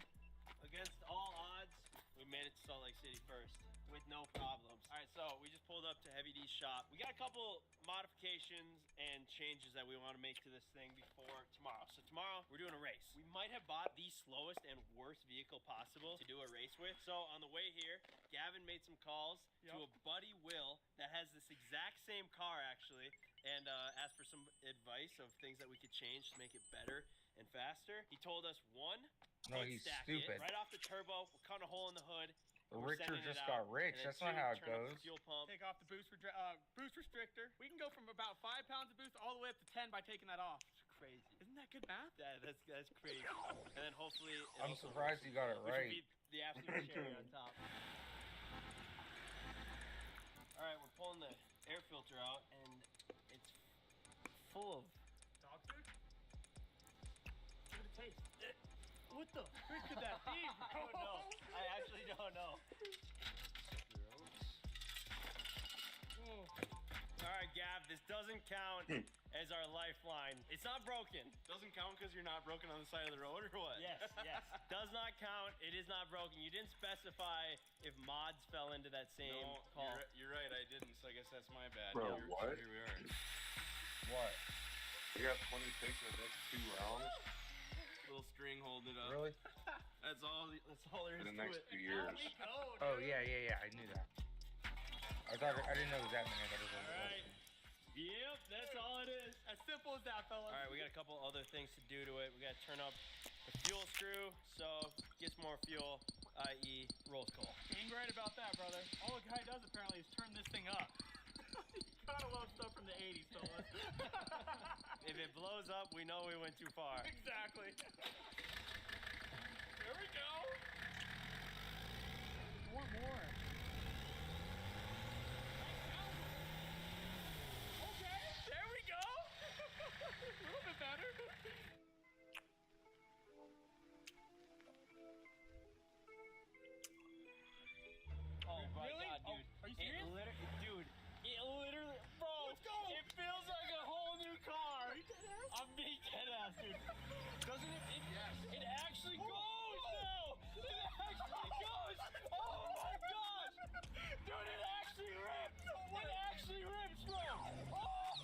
Against all odds, we made it to Salt Lake City first with no problems. All right, so we just pulled up to Heavy D's shop. We got a couple modifications and changes that we want to make to this thing before tomorrow. So tomorrow, we're doing a race. We might have bought the slowest and worst vehicle possible to do a race with. So on the way here, Gavin made some calls to a buddy, Will, that has this exact same car, actually, and asked for some advice of things that we could change to make it better and faster. He told us, one, No, head he's stack stupid. it right off the turbo. We'll cut a hole in the hood. The We're richer sending it just out. got rich. And then That's not two, how it turn up the goes. fuel pump. Take off the boost restrictor. We can go from about 5 pounds of boost all the way up to 10 by taking that off. It's crazy. Isn't that good math? That's crazy. And then hopefully it I'm also surprised works, you got it which right. would be the absolute cherry on top. All right, we're pulling the air filter out, and it's full of Dog food? Look at the taste. What the frick could that be? I don't know. I actually don't know. All right, Gav, this doesn't count as our lifeline. It's not broken. Doesn't count because you're not broken on the side of the road, or what? Yes. Does not count. It is not broken. You didn't specify if mods fell into that same No, call. you're right, I didn't, so I guess that's my bad. Bro, Here- what? Here we are. What? You got 26 in the next 2 rounds Little string holding it up. Really? That's all there is in the to next it. 2 years. Oh, yeah, I knew that. I didn't know it was that many. I thought it was All right. Yep, that's all it is. As simple as that, fellas. All right, we got a couple other things to do to it. We got to turn up the fuel screw so it gets more fuel, i.e. rolls coal. Being right about that, brother. All a guy does apparently is turn this thing up. You gotta love stuff from the 80s, fellas. If it blows up, we know we went too far. Exactly. There we go. More. Okay, there we go. A little bit better. Oh my Really? god, dude. Oh, are you serious? It literally, bro, Let's go. it feels like a whole new car. I'm being dead ass, dude. Doesn't it? It actually goes now. It actually goes. Oh my gosh. Dude, it actually rips. It actually rips, bro. Oh.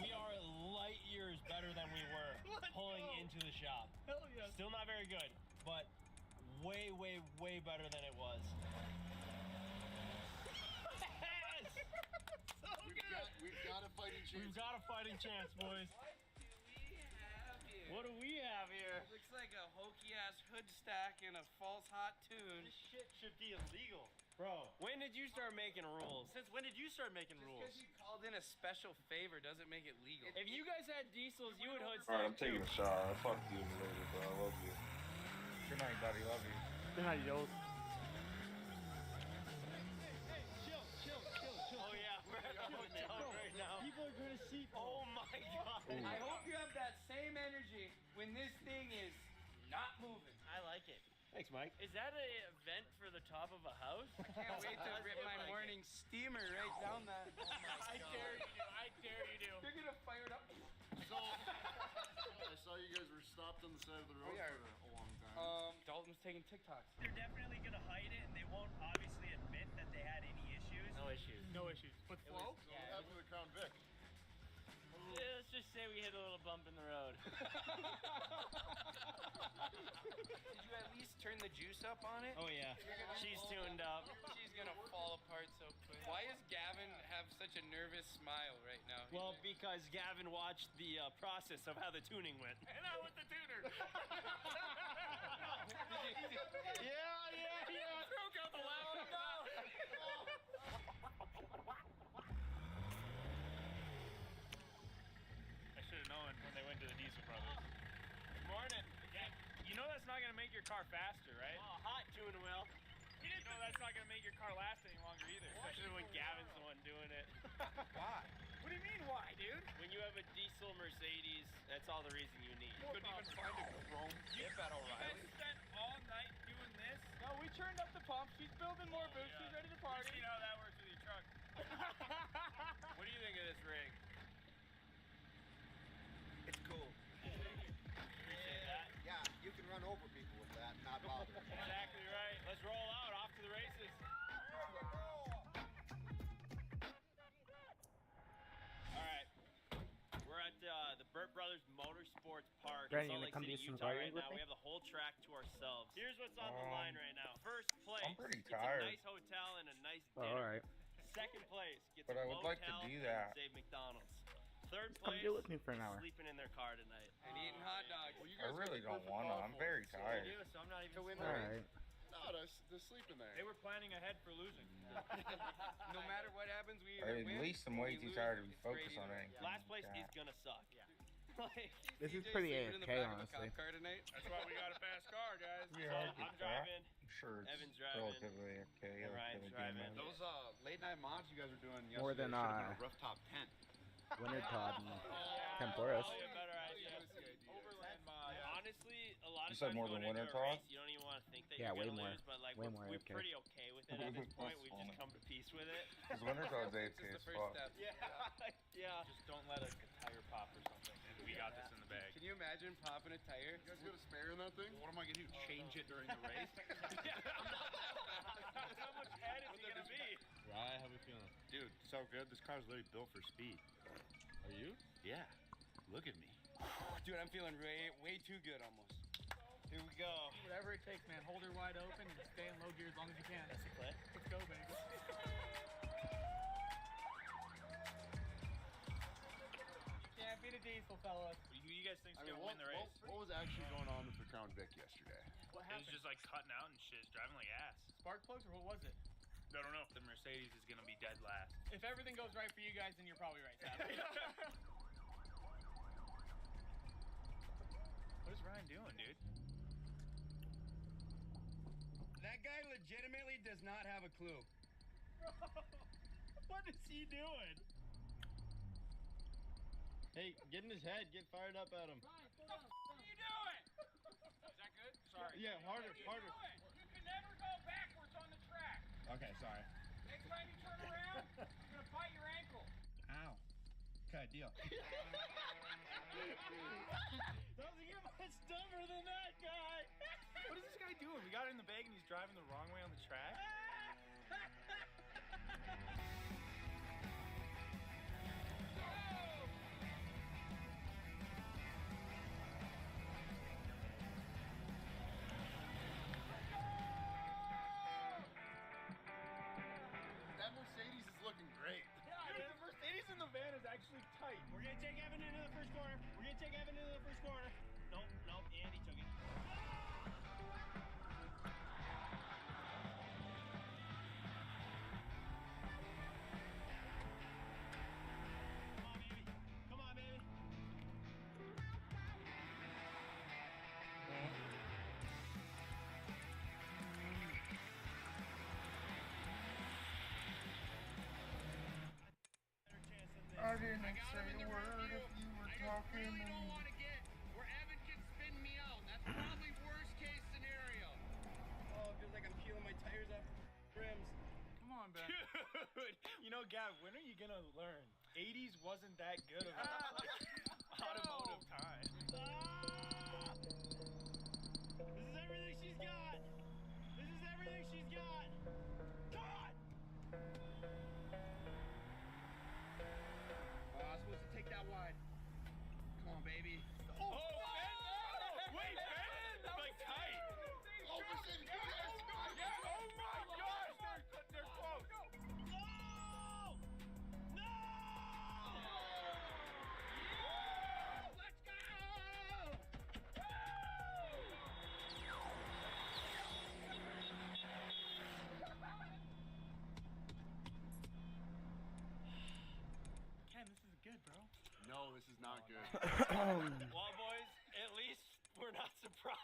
We are light years better than we were pulling into the shop. Hell yes. Still not very good, but way better than it was. We've got a fighting chance. We've got a fighting chance, boys. What do we have here? Looks like a hokey ass hood stack and a false hot tune. This shit should be illegal. Bro, when did you start making rules? Since when did you start making rules? Because you called in a special favor doesn't make it legal. If you guys had diesels, you would hood Alright, I'm stack taking too. a shower. Fuck you later, bro. I love you. Good night, buddy. Love you. Good night, yo. Oh yeah, we're at the hotel right now. People are gonna see. Oh my god. I hope you have that same energy when this thing is not moving. I like it. Thanks, Mike. Is that an event for the top of a house? Can't wait to rip my morning steamer right down that. I dare you do. I dare you do. You're gonna fire it up. So, I saw you guys were stopped on the side of the road We are. for a long time. Dalton's taking TikToks. They're definitely gonna hide it, and they won't obviously admit that they had any issues. No issues. No issues. With flow? So what happened to the Crown Vic? Yeah, let's just say we hit a little bump in the road. Did you at least turn the juice up on it? Oh yeah, she's tuned up. She's gonna fall apart so quick. Why does Gavin have such a nervous smile right now? Well, because Gavin watched the process of how the tuning went. And I was the tuner. Yeah. Broke out the laptop. I should have known when they went to the Diesel Brothers. Good morning. You know that's not gonna make your car faster, right? Oh, hot tuning wheel. You know that's not gonna make your car last any longer either. Especially when Gavin's the one doing it. Why? What do you mean, why, dude? When you have a diesel Mercedes, that's all the reason you need. Couldn't even find a chrome tip at Oh, O'Reilly. You guys spent all night doing this? No, we turned up the pump. She's building more boots. She's ready to party. You know how that works with your truck. What do you think of this rig? It's cool. Appreciate that. Yeah, you can run over people with that and not bother. Exactly right. Let's roll out. Off to the races. All right. We're at the Burt Brothers Motorsports Park Brandon, in you Salt Lake gonna come City, do some Utah right gardening with now. me? We have the whole track to ourselves. Here's what's on the line right now. First place. I'm pretty It's tired. a nice hotel and a nice Oh, dinner. all right. Second place gets But a I would like to motel do and that. save McDonald's. Third Come place, do it with me for an hour. sleeping in their car tonight. And eating hot dogs. I really don't want to. I'm very tired. I do, so I'm not even To win All the right. No, they're sleeping there. They were planning ahead for losing. No matter what happens, we At either win. least I'm or way we too lose. tired to be It's great focused on either way. anything. Last place Yeah. is gonna suck. Like, This is CJ's pretty sleeping in the AFK, back of a honestly. cop car tonight. That's why we got a fast car, guys. Yeah, so I get I'm that. driving. I'm sure it's Evan's driving. relatively okay. And Ryan's driving. Those late night mods you guys were doing yesterday More than, should have been a rooftop tent. Winter Todd and Temporis. Probably a better idea. Overland mod. Honestly, a lot of You said times more going than into Winter a Todd? race, you don't even want to think that Yeah, you're way gonna more. lose, but like Way we're, more we're AFK. pretty okay with it at this point. We've just That's come to peace with it. Because Winter Todd's It's just AFK the as first fuck. step. Yeah. Just don't let a tire pop or something. We got this in the bag. Can you imagine popping a tire? You guys got a spare in that thing? What am I gonna do? Change it during the race? How much head is he gonna be? Rye, how we feeling? Dude, so good. This car's literally built for speed. Are you? Yeah. Look at me. Dude, I'm feeling way too good almost. Here we go. Whatever it takes, man. Hold her wide open and stay in low gear as long as you can. That's the play. Let's go, baby. Can't beat a diesel, fellas. Who you guys think's I mean, gonna win the race? what was actually going on with the Crown Vic yesterday? What happened? It was just like cutting out and shit, driving like ass. Spark plugs or what was it? I don't know. The Mercedes is gonna be dead last. If everything goes right for you guys, then you're probably right, Sab. What is Ryan doing, dude? That guy legitimately does not have a clue. What is he doing? Hey, get in his head. Get fired up at him. What are you doing? Is that good? Sorry. Yeah, harder, harder. You can never go backwards on the track. Okay, sorry. Next time you turn around, you're gonna bite your ankle. Ow. Okay, deal. Doesn't get much dumber than that guy. What is this guy doing? We got in the bag and he's driving the wrong way on the track. That Mercedes is looking great. Yeah, dude, the Mercedes in the van is actually tight. We're gonna take Evan into the first corner. We're gonna take Evan into the first corner. Nope, Andy took it. Come on, baby. I didn't say a word if you were talking. want to get where Evan can spin me out. That's probably worst case scenario. Oh, it feels like I'm peeling my tires off rims. Come on, Ben. Dude, you know, Gav, when are you gonna learn? 80s wasn't that good of a automotive time. This is everything she's got. This is everything she's got. Come on. I was supposed to take that wide. Come on, baby. Oh, Ben! Wait, Ben! Well, boys, at least we're not surprised.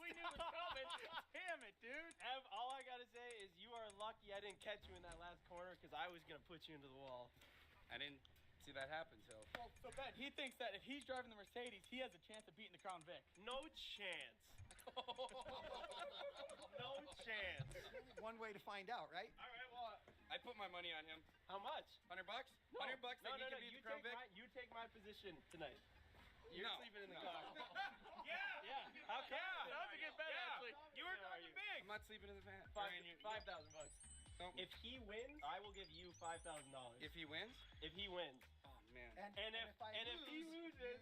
We knew it was coming. Damn it, dude. Ev, all I gotta say is you are lucky I didn't catch you in that last corner because I was gonna put you into the wall. I didn't see that happen, so. Well, so Ben, he thinks that if he's driving the Mercedes, he has a chance of beating the Crown Vic. No chance. No chance. One way to find out, right? All right, well, I put my money on him. How much? $100? No. $100 that No, he no, can no. beat the Crown Vic? You take my position tonight. You're No, sleeping in the no. car. Yeah. How come? Yeah, that was a good bet, actually. You were talking big. I'm not sleeping in the van. $5,000. Don't. If he wins, I will give you $5,000. If he wins? If he wins. Oh, man. And if he loses,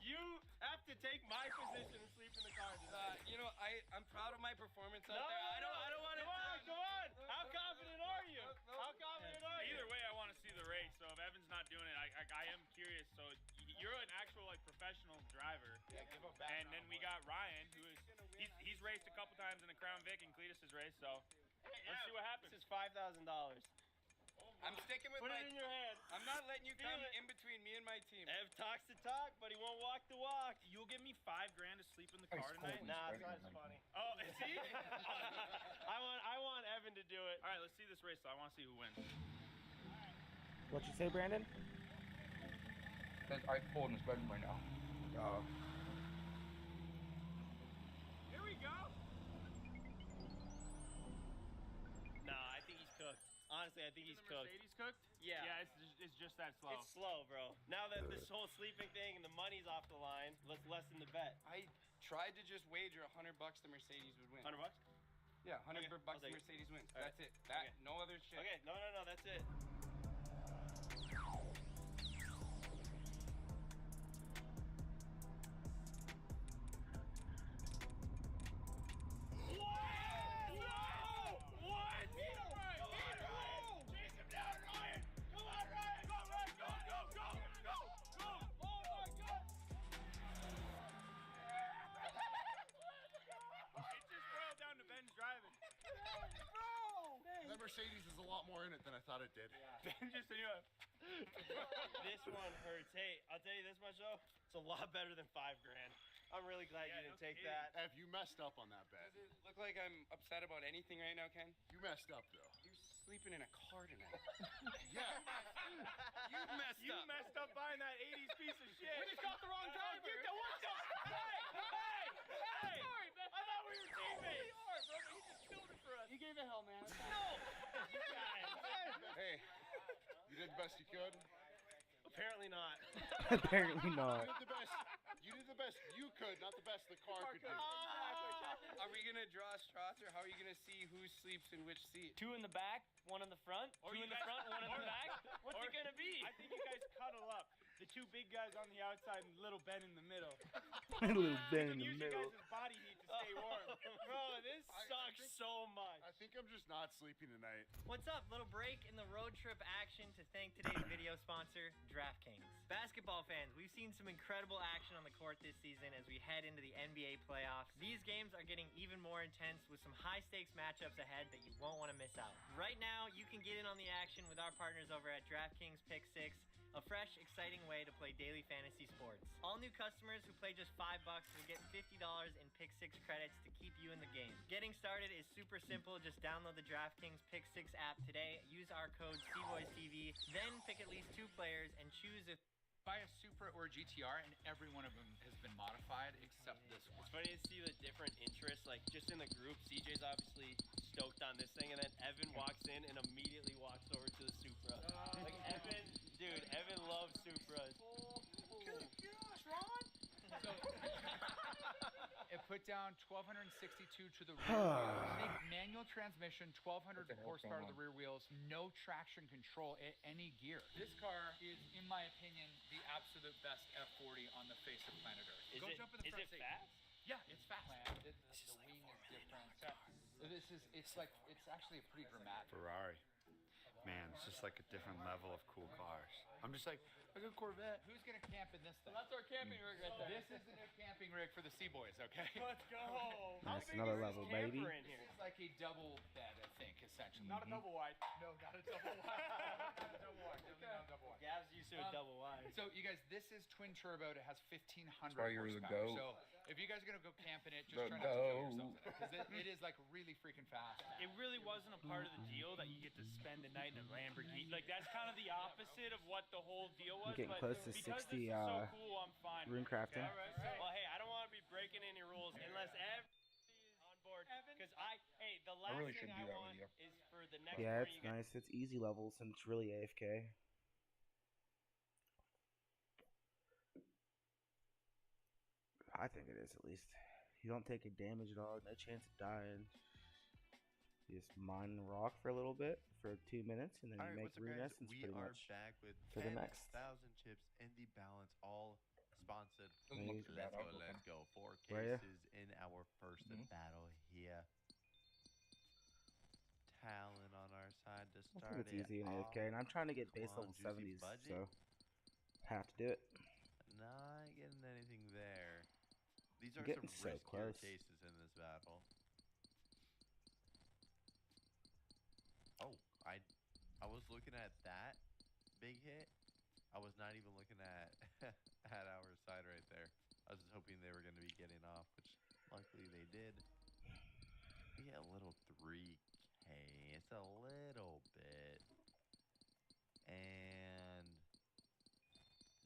you have to take my position and sleep in the car tonight. You know, I'm proud of my performance out No, there. I don't want to. Come on. How confident are you? How confident are you? Either way, I want to see the race. So if Evan's not doing it, I am curious. So you're an actual like professional driver. Yeah, give him back. And then we got Ryan, who is he's raced a couple times in the Crown Vic, and Cletus has raced. So let's see what happens. This is $5,000. I'm sticking with Put my. it in your hand. I'm not letting you come Feel it. in between me and my team. Ev talks the talk, but he won't walk the walk. You'll give me $5,000 to sleep in the car tonight. Nah, it's not as funny. Oh, see? I want Evan to do it. All right, let's see this race. So I want to see who wins. What you say, Brandon? I pulled his bedroom right now. Here we go. Nah, I think he's cooked. Honestly, I think he's cooked. Mercedes cooked? Yeah. Yeah, it's just that slow. It's slow, bro. Now that this whole sleeping thing and the money's off the line, let's lessen the bet. I tried to just wager $100 the Mercedes would win. $100? Yeah, $100 Okay, bucks I'll the take it. Mercedes wins. All right. That's it. That Okay. no other shit. Okay, no, that's it. That Mercedes is a lot more in it than I thought it did. Ben just knew it. This one hurts. Hey, I'll tell you this much though, it's a lot better than $5,000. I'm really glad you didn't take that. Ev, you messed up on that bet. Does it look like I'm upset about anything right now, Ken? You messed up though. You're sleeping in a car tonight. Yeah. You messed up buying that 80s piece of shit. We just got the wrong driver. Hey! Sorry, man. I thought we were teammates. We are, bro. He just killed it for us. You gave it hell, man. No! You guys. Hey, you did the best you could. Apparently not. Apparently not. You did the best you could, not the best the car could do. Are we gonna draw straws, or how are you gonna see who sleeps in which seat? 2 in the back, 1 in the front. Or 2 you in the guys- front, 1 in the back. What's or- it gonna be? I think you guys cuddle up. The two big guys on the outside and little Ben in the middle. Little Ben in the Use middle. your guys' body heat to stay warm. Bro, this sucks so much. I think I'm just not sleeping tonight. What's up? Little break in the road trip action to thank today's video sponsor, DraftKings. Basketball fans, we've seen some incredible action on the court this season as we head into the NBA playoffs. These games are getting even more intense with some high-stakes matchups ahead that you won't want to miss out. Right now, you can get in on the action with our partners over at DraftKings Pick 6, a fresh, exciting way to play daily fantasy sports. All new customers who play just $5 will get $50 in Pick 6 credits to keep you in the game. Getting started is super simple. Just download the DraftKings Pick 6 app today, use our code CVoiceTV, then pick at least 2 players and choose if Buy a Supra or a GTR, and every one of them has been modified except this one. It's funny to see the different interests, like just in the group. CJ's obviously stoked on this thing, and then Evan walks in and immediately walks over to the Supra. Like Evan loves Supras. It put down 1,262 to the rear wheels. Manual transmission, 1,200 horsepower to the rear wheels. No traction control at any gear. This car is, in my opinion, the absolute best F40 on the face of planet Earth. Go jump in the front seat. Fast? Yeah, it's fast. The wing is different. It's actually a pretty dramatic. Ferrari. Man, it's just like a different level of cool cars. I'm just like, I got a Corvette. Who's gonna camp in this thing? Well, that's our camping rig right there. This is the new camping rig for the Sea-Boys, okay? Let's go. That's another level, baby. This is like a double bed, I think, is essentially. Not a double wide. No, not a double wide. Not a double wide. Definitely not a double wide. Gav's used to a double wide. So you guys, this is twin turboed. It has 1,500 why you're the horsepower. goat. So if you guys are gonna go camping it, just The try not to kill goat. yourself because it is like really freaking fast. It really wasn't a part of the deal that you get to spend the night in a Lamborghini. Like that's kind of the opposite of what the whole deal was. I'm getting but close to because 60 this is so cool, I'm fine. rune crafting. All right. Well, hey, I don't want to be breaking any rules unless everybody is on board. Because the last really thing should I do that want with you. is for the next Yeah, morning it's you guys. nice. It's easy levels and it's really AFK. I think it is at least. You don't take a damage at all, no chance of dying. You just mine rock for a little bit for 2 minutes, and then All you right, make what's up, rune guys? essence We pretty are much back with for the 10,000 next. chips in the balance, all sponsored. Doesn't look too Let's bad. go, let's go. 4 Where ya? cases in our first battle here. Talon on our side to I start think it's easy in it AFK, and I'm trying to get base Come on, level Juicy 70s, Budget. so have to do it. Not getting anything there. These are Getting some so riskier close. cases in this battle. Oh, I was looking at that big hit. I was not even looking at at our side right there. I was just hoping they were going to be getting off, which luckily they did. We get a little 3K. It's a little bit. And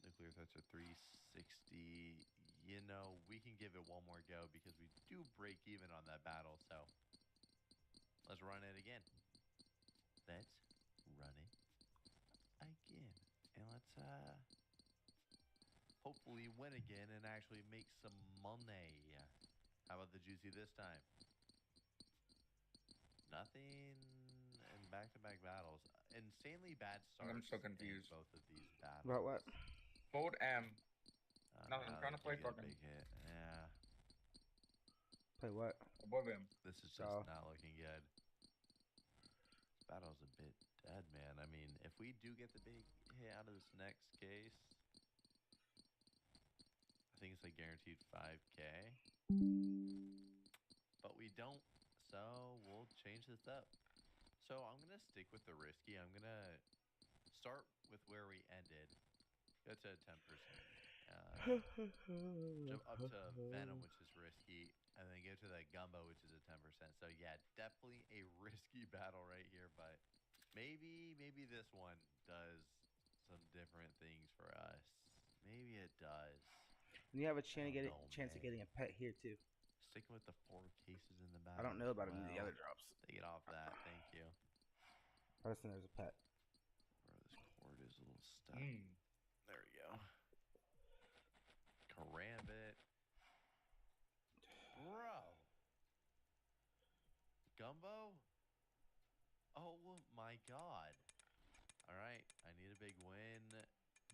nuclear threats are 360. You know, we can give it one more go because we do break even on that battle. So let's run it again. Let's run it again. And let's hopefully win again and actually make some money. How about the Juicy this time? Nothing in back-to-back battles. Insanely bad starts. I'm so confused. In both of these battles. About what? Hold M. Nothing. I'm now trying to they play get a fucking big hit. Yeah. Play what? above him. This is just Oh. not looking good. Battle's a bit dead, man. I mean, if we do get the big hit out of this next case, I think it's like guaranteed 5K. But we don't, so we'll change this up. So I'm going to stick with the risky. I'm going to start with where we ended. Go to 10%. Jump up to Venom, which is risky, and then go to that Gumbo, which is a 10%. So yeah, definitely a risky battle right here, but maybe this one does some different things for us. Maybe it does. And you have a chance of man. getting a pet here too. Sticking with the 4 cases in the battle. I don't know about as any of the well. other drops. Take it off that. Thank you. I just think there's a pet. Bro, this cord is a little stuck. There we go. Karambit. Bro. Gumbo? Oh my god. Alright, I need a big win,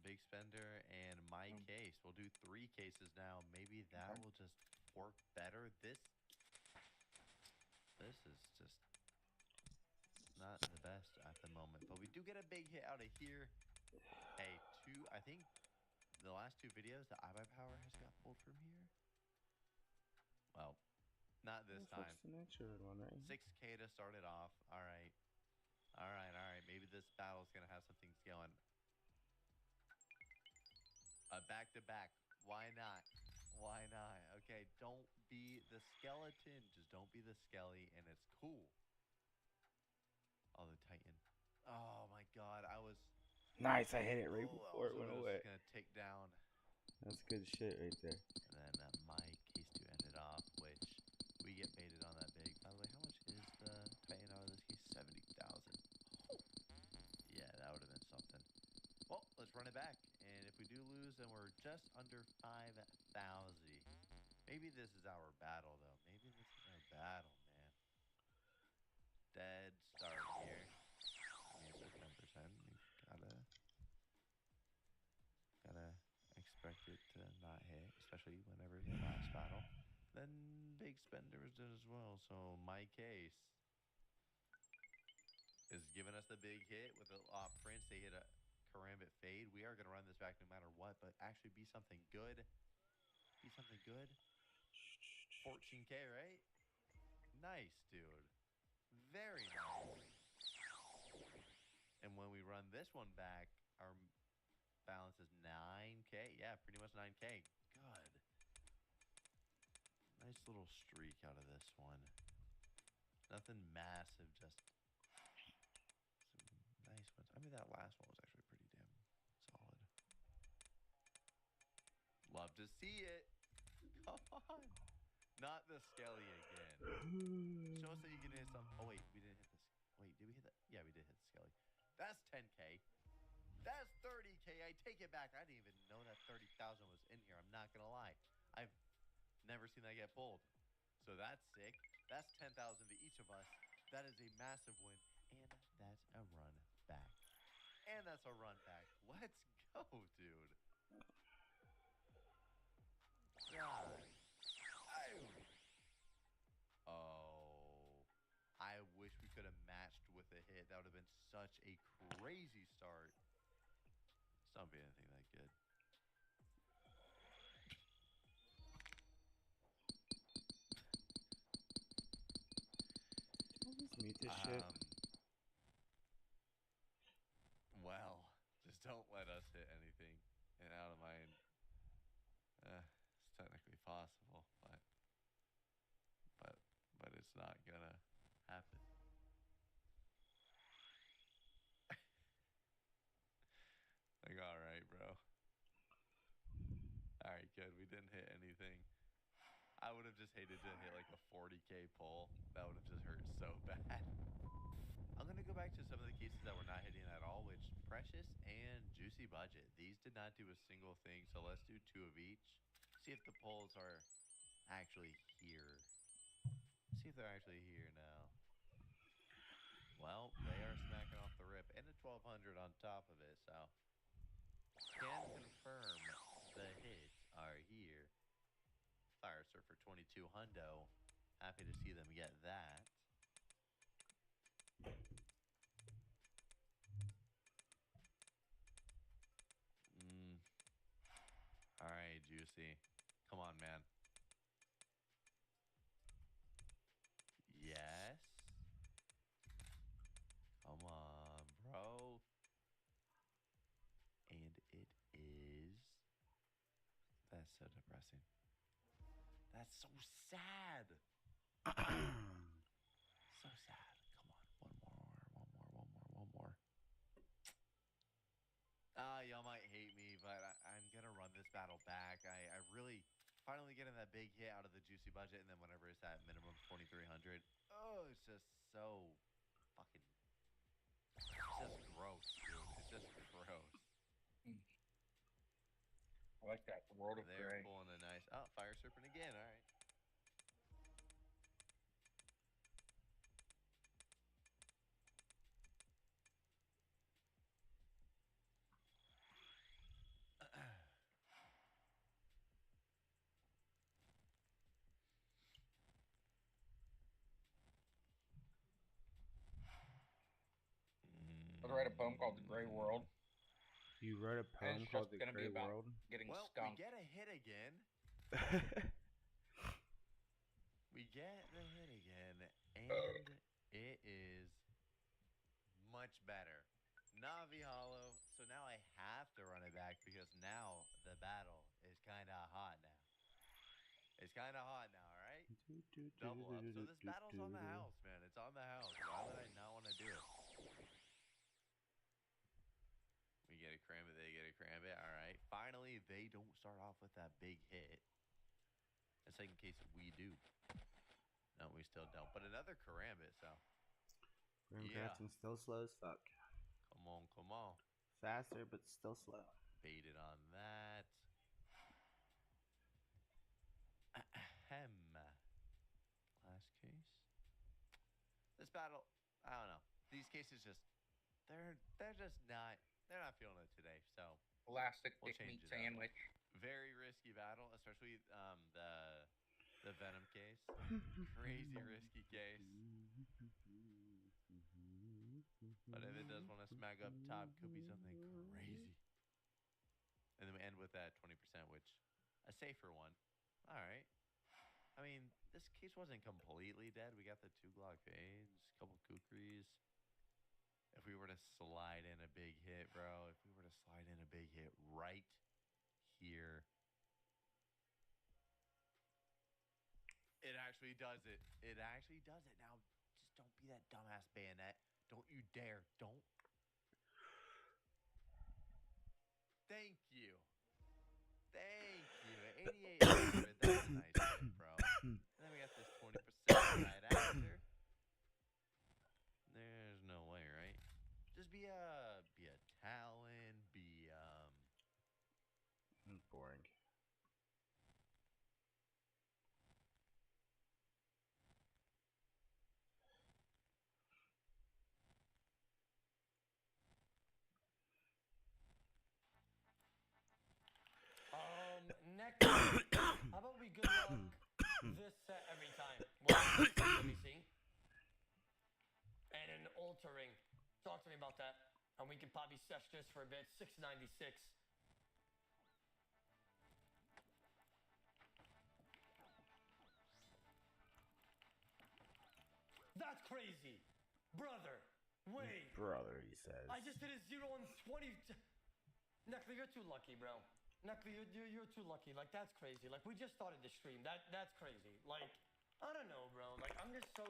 big spender, and my case. We'll do 3 cases now. Maybe that will just work better. This is just not the best at the moment. But we do get a big hit out of here. Hey, I think the last 2 videos, the iBuyPower has got pulled from here. Well, not this time. What's the nature of one, right? 6K to start it off. All right. Maybe this battle's going to have some things going. Back-to-back. Why not? Okay, don't be the skeleton. Just don't be the skelly, and it's cool. Oh, the Titan. Oh, my God. I was... Nice, I hit it right before it went away. Going to take down... That's good shit right there. And then my case 2 ended off, which we get baited on that big. By the way, how much is the Titan out of this case? 70,000. Yeah, that would have been something. Well, let's run it back. And if we do lose, then we're just under 5,000. Maybe this is our battle, though. Maybe this is our battle, man. Dead start here. I mean, for 10%, you gotta expect it to not hit, especially whenever it hit last battle. Then big spenders did as well. So my case is giving us the big hit with a Prince. They hit a Karambit fade. We are gonna run this back no matter what, but actually be something good. 14K, right? Nice, dude. Very nice. run this one back, our balance is 9K. Yeah, pretty much 9K. Good. Nice little streak out of this one. Nothing massive, just some nice ones. I mean, that last one was actually pretty damn solid. Love to see it. Come on. Not the skelly again. Show us that you can hit some. Oh, wait, we didn't hit this. Wait, did we hit that? Yeah, we did hit the skelly. That's 10K. That's 30K. I take it back. I didn't even know that 30,000 was in here. I'm not going to lie. I've never seen that get pulled. So that's sick. That's 10,000 to each of us. That is a massive win. And that's a run back. And that's a run back. Let's go, dude. God. Oh. I wish we could have matched with a hit. That would have been such a crazy start. It's not being anything that good. Just mute this shit. Well, just don't let us hit anything. And out of mine, it's technically possible, but it's not gonna happen. Like, all right, bro. All right, good. We didn't hit anything. I would have just hated to hit like a 40K pull. That would have just hurt so bad. I'm going to go back to some of the cases that we're not hitting at all, which Precious and Juicy Budget. These did not do a single thing, so let's do 2 of each. See if the pulls are actually here. See if they're actually here now. Well, they are smacking off the rip, and a 1200 on top of it, so can confirm the hits are here. Fire Surfer 22 hundo. Happy to see them get that. All right, Juicy. Come on, man. Yes. Come on, bro. And it is... That's so depressing. That's so sad. So sad. Come on. One more. Y'all might hate me, but I'm going to run this battle back. I really finally getting that big hit out of the Juicy Budget, and then whenever it's at minimum 2,300, oh, it's just so fucking... It's just gross, dude. It's just gross. I like that world of They're gray. pulling a nice... Oh, Fire Serpent again. All right. I write a poem called The Gray World. You wrote a poem it's called just The gonna Gray be about World? getting Well, skunked. we get a hit again. We get the hit again, and it is much better. Navi Hollow, so now I have to run it back because now the battle is kind of hot now. It's kind of hot now, all right? Double up. So this battle's on the house, man. It's on the house. Why would I not want to do it? We get a Karambit, they get a Karambit. All right. Finally, they don't start off with that big hit. The second case, we do. No, we still don't. But another Karambit, so. Grimcrafting still slow as fuck. Come on, come on. Faster, but still slow. Baited on that. Ahem. Last case. This battle, I don't know. These cases just, they're just not, they're not feeling it today. So Elastic we'll dick change meat it up. sandwich. Very risky battle, especially the Venom case. Crazy risky case. But if it does want to smack up top, could be something crazy. And then we end with that 20%, which a safer one. All right. I mean, this case wasn't completely dead. We got the 2 Glock fades, a couple kukris. If if we were to slide in a big hit, bro, if we were to slide in a big hit right here, it actually does it. It actually does it. Now, just don't be that dumbass bayonet. Don't you dare. Don't. Thank you. Thank you. 8800. That's a nice hit, bro. And then we got this 20% right after. There's no way, right? Just be a Talon, boring. Next, how about we good luck this set every time? Let me see. And an altering. Talk to me about that. And we can probably sesh this for a bit. 696. That's crazy. Brother, wait. Brother, he says. I just did a 0 on 20. Neckley, you're too lucky, bro. Neckley, you're too lucky. Like, that's crazy. Like, we just started the stream. That's crazy. Like, I don't know, bro. Like, I'm just so...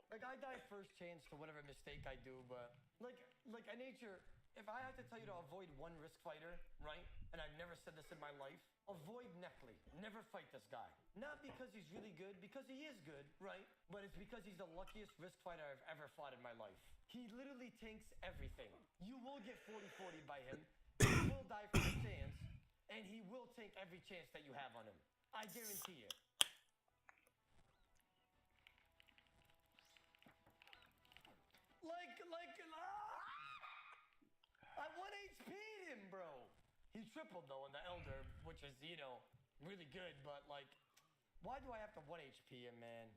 Like, I die first chance to whatever mistake I do, but... Like a nature... If I had to tell you to avoid one risk fighter, right? And I've never said this in my life. Avoid Neckley. Never fight this guy. Not because he's really good, because he is good, right? But it's because he's the luckiest risk fighter I've ever fought in my life. He literally tanks everything. You will get 40-40 by him. He will die first chance. And he will take every chance that you have on him. I guarantee it. I 1 HP'd him, bro. He tripled, though, in the Elder, which is, you know, really good. But, like, why do I have to 1 HP him, man?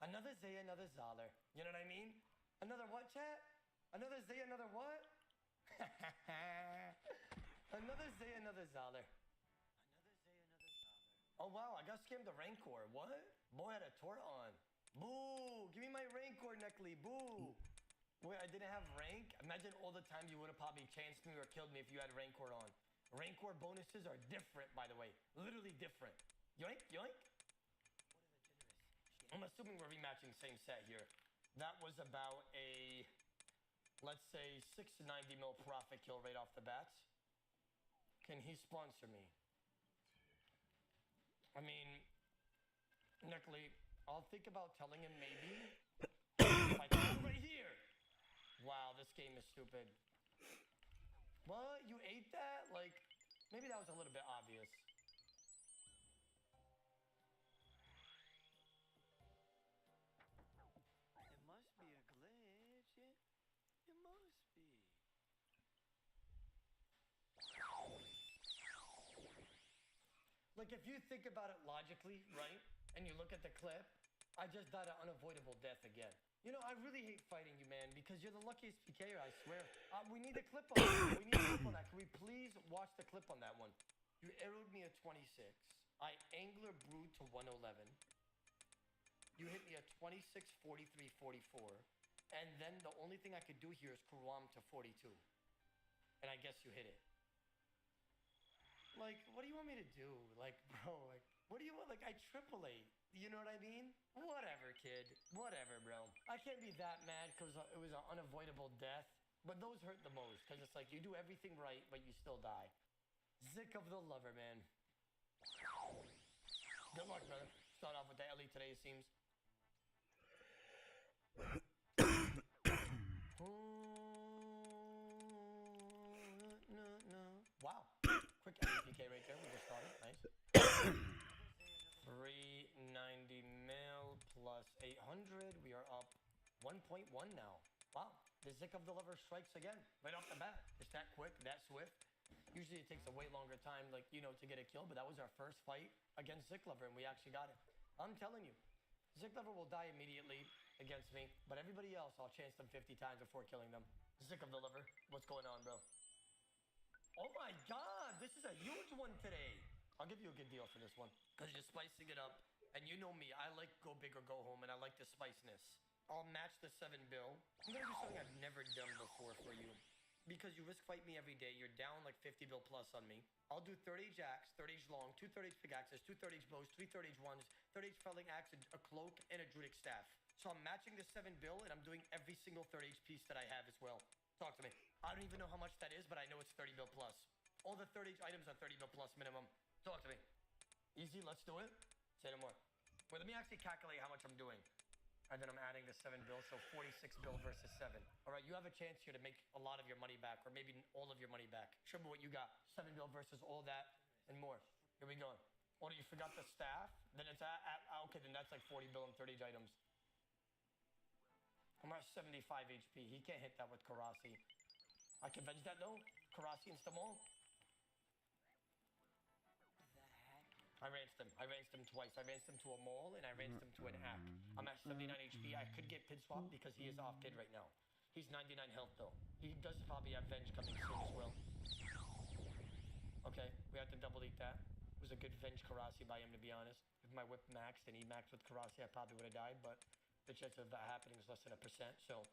Another Zay, another Zoller. You know what I mean? Another what, chat? Another Zay, another what? Another Zay, another Zoller. Oh, wow, I got scammed the Rancor. What? Boy had a Tor on. Boo! Give me my Rancor, Neckley. Boo! Wait, I didn't have rank? Imagine all the times you would have probably chanced me or killed me if you had Rancor on. Rancor bonuses are different, by the way. Literally different. Yoink, yoink. I'm assuming we're rematching same set here. That was about a, let's say, 690 mil profit kill right off the bats. Can he sponsor me? I mean, Neckley, I'll think about telling him maybe. Like, right here. Wow, this game is stupid. What? You ate that? Like, maybe that was a little bit obvious. Like, if you think about it logically, right, and you look at the clip, I just died an unavoidable death again. You know, I really hate fighting you, man, because you're the luckiest PKer, I swear. We need a clip on that. We need a clip on that. Can we please watch the clip on that one? You arrowed me at 26. I angler brewed to 111. You hit me at 26, 43, 44. And then the only thing I could do here is Kuram to 42. And I guess you hit it. Like, what do you want me to do? Like, bro, like, what do you want? Like, I triple eight. You know what I mean? Whatever, kid. Whatever, bro. I can't be that mad because it was an unavoidable death. But those hurt the most because it's like you do everything right, but you still die. Zick of the lover, man. Good luck, brother. Start off with the Ellie today, it seems. Wow. Quick LPK right there. We just started. Nice. 390 mil plus 800. We are up 1.1 now. Wow. The Zick of the Lover strikes again. Right off the bat. It's that quick, that swift. Usually it takes a way longer time, like, you know, to get a kill, but that was our first fight against Zick Lover, and we actually got it. I'm telling you, Zick Lover will die immediately. against me, but everybody else, I'll chance them 50 times before killing them. Sick of the liver. What's going on, bro? Oh my God, this is a huge one today. I'll give you a good deal for this one because you're spicing it up. And you know me, I like go big or go home, and I like the spiciness. I'll match the 7 bill. I'm gonna do something I've never done before for you. Because you risk fight me every day, you're down like 50 bill plus on me. I'll do 30 jacks, 30 long, 2 30 pickaxes, 2 30 bows, 3 30 ones, 30 felling axe, a cloak, and a druidic staff. So I'm matching the 7 bill, and I'm doing every single 30 piece that I have as well. Talk to me. I don't even know how much that is, but I know it's 30 bill plus. All the 30 items are 30 bill plus minimum. Talk to me. Easy, let's do it. Say no more. Wait, let me actually calculate how much I'm doing. And then I'm adding the 7 bill, so 46 bill versus 7. All right, you have a chance here to make a lot of your money back, or maybe all of your money back. Show me what you got. 7 bill versus all that and more. Here we go. Oh, you forgot the staff? Then it's okay, then that's like 40 bill and 30 items. I'm at 75 HP. He can't hit that with Karasi. I can venge that though. Karasi insta-mall. I ranced him. I ranced him twice. I ranced him to a mall, and I ranced him to an act. I'm at 79 HP. I could get pid swap because he is off pid right now. He's 99 health, though. He does probably have venge coming soon as well. Okay, we have to double eat that. It was a good venge Karasi by him, to be honest. If my whip maxed and he maxed with Karasi, I probably would have died, but the chance of that happening is less than 1%, so...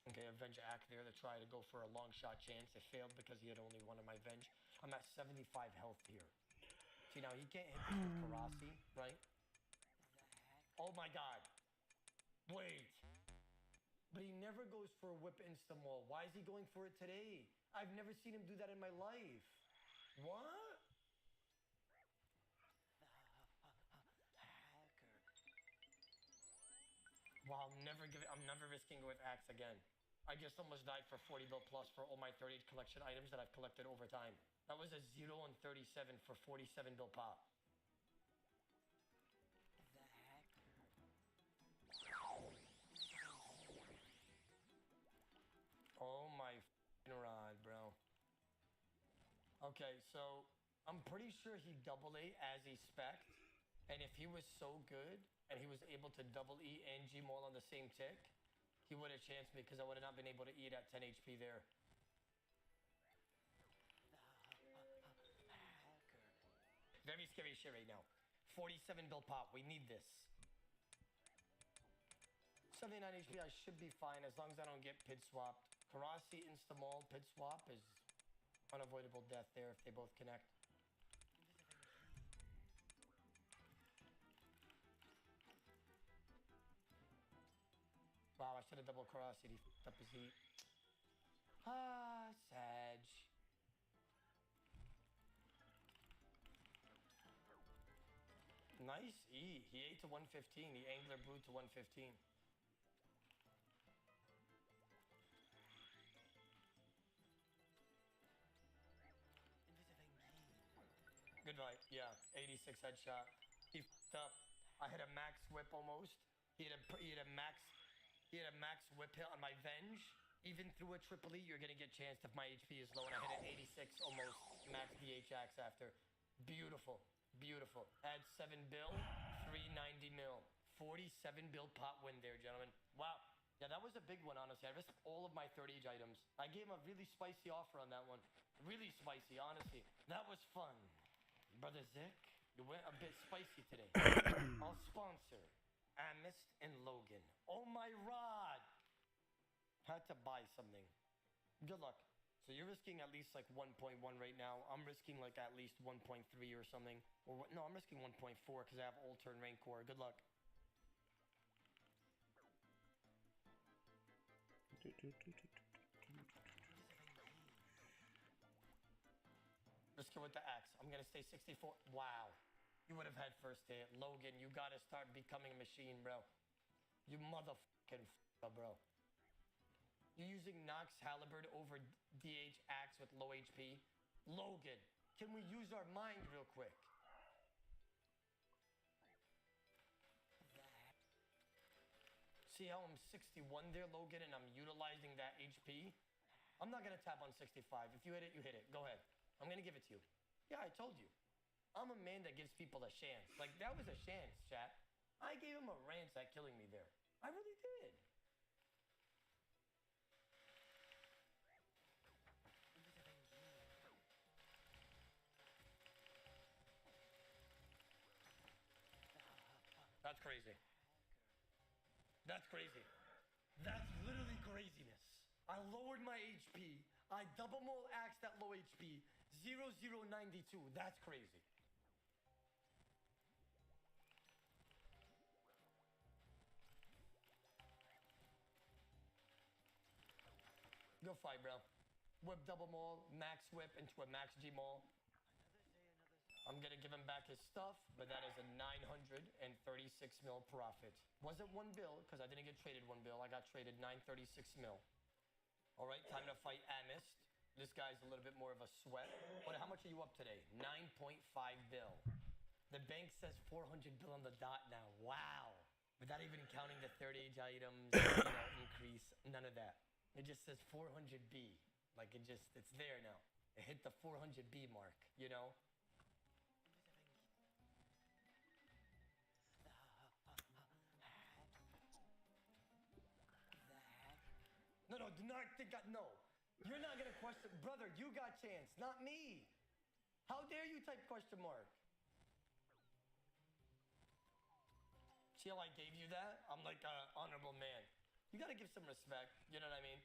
Okay, a venge act there to try to go for a long shot chance. It failed because he had only one of my venge. I'm at 75 health here. See, now he can't hit me with Karasi, right? Oh my God. Wait. But he never goes for a whip insta-mall. Why is he going for it today? I've never seen him do that in my life. What? Wow, I'm never risking it with axe again. I just almost died for 40 bill plus for all my 30 collection items that I've collected over time. That was a 0 and 37 for 47 bill pop. Oh my rod, bro. Okay, so I'm pretty sure he double ate as he spec'd. And if he was so good and he was able to double E and G all on the same tick, he would have chanced me because I would have not been able to eat at 10 HP there. Very scary shit right now. 47 bill pop. We need this. 79 HP. I should be fine as long as I don't get pid swapped. Karasi insta-mall pid swap is unavoidable death there if they both connect. Wow, I should have double Karasi. He f***ed up his heat. Ah, Sag. Nice E. He ate to 115. The angler brewed to 115. Good fight. Yeah, 86 headshot. He f***ed up. I hit a max whip almost. He had a max whip hit on my venge. Even through a triple E, you're gonna get chanced if my HP is low, and I hit an 86 almost max DH axe after. Beautiful, beautiful. Add 7 bill, 390 mil. 47 bill pot win there, gentlemen. Wow. Yeah, that was a big one, honestly. I risked all of my 30 items. I gave him a really spicy offer on that one. Really spicy, honestly. That was fun. Brother Zick, you went a bit spicy today. I'll sponsor Amist and Logan. Oh my rod! Had to buy something. Good luck. So you're risking at least like 1.1 right now. I'm risking like at least 1.3 or something. Or no, I'm risking 1.4 because I have Alter and Rancor. Good luck. Risk it with the axe. I'm gonna stay 64. Wow. You would have had first hit. Logan, you gotta start becoming a machine, bro. You motherfucking bro. You're using Nox Halberd over DH Axe with low HP. Logan, can we use our mind real quick? See how I'm 61 there, Logan, and I'm utilizing that HP? I'm not gonna tap on 65. If you hit it, you hit it. Go ahead. I'm gonna give it to you. Yeah, I told you. I'm a man that gives people a chance. Like, that was a chance, chat. I gave him a rant at killing me there. I really did. That's crazy. That's crazy. That's literally craziness. I lowered my HP. I double mole axed at low HP. 0092. That's crazy. Go fight, bro. Whip double maul, max whip into a max G maul. I'm gonna give him back his stuff, but that is a 936 mil profit. Wasn't 1 bill, because I didn't get traded 1 bill. I got traded 936 mil. All right, time to fight Amist. This guy's a little bit more of a sweat. But how much are you up today? 9.5 bill. The bank says 400 bill on the dot now. Wow. Without even counting the third age items, increase, none of that. It just says 400B. Like it's there now. It hit the 400B mark, you know? No, do not think no. You're not gonna question, brother, you got chance, not me. How dare you type question mark? See how I gave you that? I'm like an honorable man. You gotta give some respect, you know what I mean?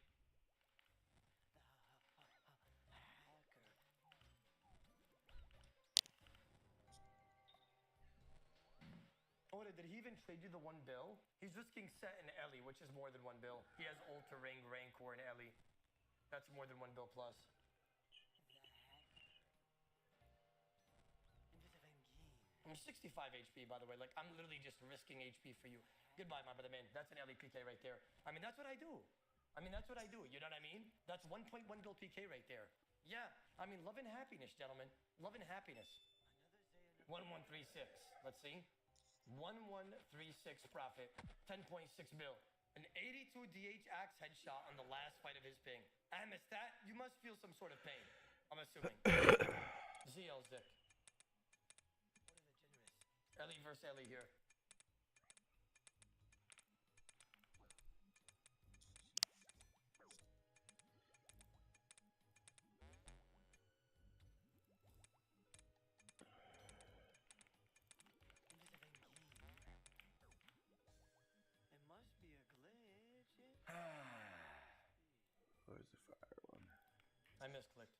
Oda, did he even trade you the 1 bill? He's risking Set and Ellie, which is more than 1 bill. He has Ultra Ring, Rancor, and Ellie. That's more than 1 bill plus. I'm 65 HP, by the way. Like, I'm literally just risking HP for you. Goodbye, my brother, man. That's an Ellie PK right there. I mean, that's what I do. That's what I do. You know what I mean? That's 1.1 bill PK right there. Yeah. I mean, love and happiness, gentlemen. Love and happiness. 1136. Let's see. 1136 profit, 10.6 bill. An 82 DH axe headshot on the last fight of his ping. Amist, that you must feel some sort of pain. I'm assuming. ZL Zick. Ellie versus Ellie here. Where's the fire one? I misclicked.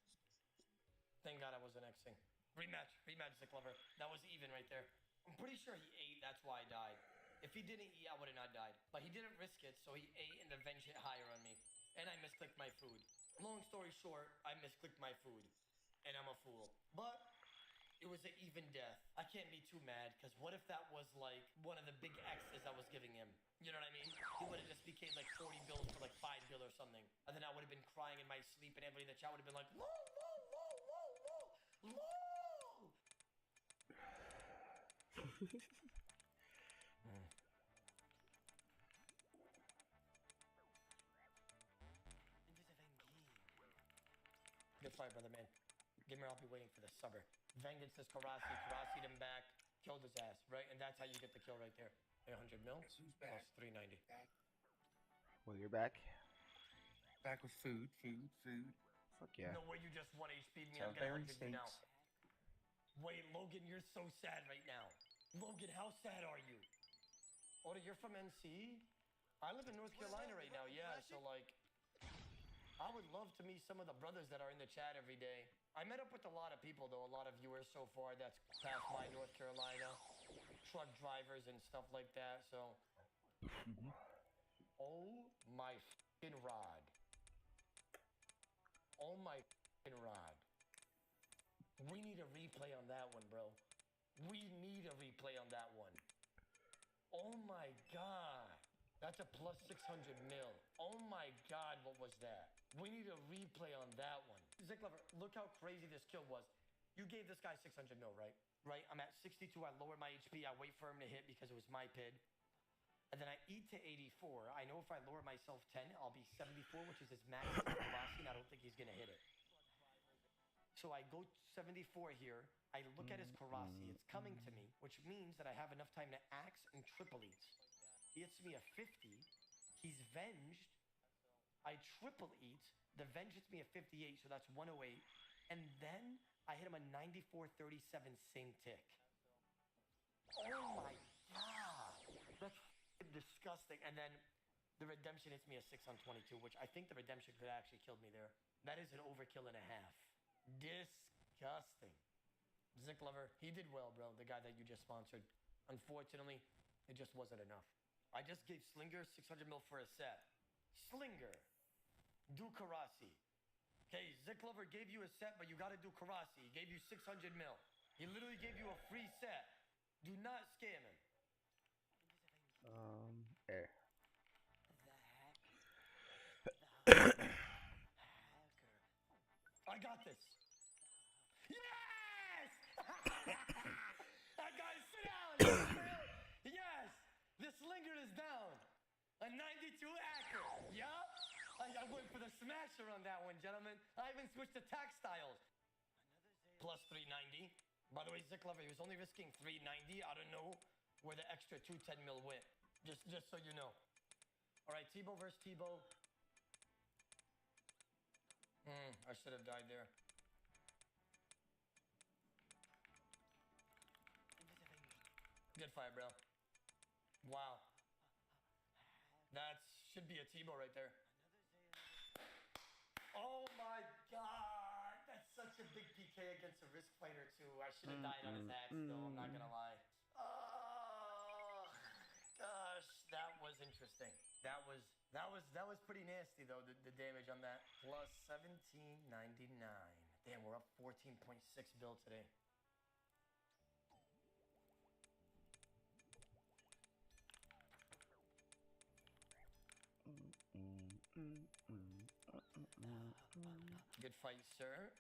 Thank God I wasn't Xing. Rematch, Zick Lover. That was even right there. I'm pretty sure he ate, that's why I died. If he didn't eat, I would have not died. But he didn't risk it, so he ate and the venge hit higher on me. And I misclicked my food. Long story short, I misclicked my food. And I'm a fool. But it was an even death. I can't be too mad, because what if that was like one of the big X's I was giving him? You know what I mean? He would have just became like 40 bills for like 5 bill or something. And then I would have been crying in my sleep and everybody in the chat would have been like, LOL, LOL, LOL, LOL, LOL, LOL. Good fight, brother, man. Gamer, I'll be waiting for the subber. Vengeance says Karasi. Karasi him back, killed his ass, right? And that's how you get the kill right there. 100 mil plus 390. Well, you're back. Back with food. Fuck yeah. No way you just 1 HP'd me. I'm gonna 100 you now. Wait, Logan, you're so sad right now. Logan, how sad are you? Oda, you're from NC? I live in North Carolina right now, yeah, so like, I would love to meet some of the brothers that are in the chat every day. I met up with a lot of people, though, a lot of viewers so far that's passed by North Carolina. Truck drivers and stuff like that, so. Oh my f***ing rod. Oh my f***ing rod. We need a replay on that one, bro. We need a replay on that one. Oh my god. That's a plus 600 mil. Oh my god, what was that? We need a replay on that one. Zick Lover, look how crazy this kill was. You gave this guy 600 mil, right? Right, I'm at 62, I lower my HP, I wait for him to hit because it was my PID. And then I eat to 84. I know if I lower myself 10, I'll be 74, which is his max velocity, and I don't think he's gonna hit it. So I go 74 here, I look at his karasi, it's coming to me, which means that I have enough time to axe and triple eat. He hits me a 50, he's venged, I triple eat, the venge hits me a 58, so that's 108, and then I hit him a 94-37 same tick. Oh my god, that's disgusting. And then the redemption hits me a 6 on 22, which I think the redemption could have actually killed me there. That is an overkill and a half. Disgusting. Zick Lover, he did well, bro, the guy that you just sponsored. Unfortunately, it just wasn't enough. I just gave Slinger 600 mil for a set. Slinger, do Karasi. Okay, Zick Lover gave you a set, but you gotta do Karasi. He gave you 600 mil. He literally gave you a free set. Do not scam him. Air. I got this. Yes! I got it. Sit down. Yes! The Slinger is down. A 92 Acker. Yup. I went for the smasher on that one, gentlemen. I even switched attack styles. Plus 390. By the way, Zick Lover, he was only risking 390. I don't know where the extra 210 mil went. Just so you know. All right, Tebow versus Tebow. I should have died there. Good fight, bro. Wow. That should be a Tebow right there. Oh my god. That's such a big PK against a risk fighter too. I should have died on his axe though, I'm not gonna lie. Oh gosh, that was interesting. That was pretty nasty though, the damage on that. Plus 1799. Damn, we're up 14.6 bill today. Good fight, sir.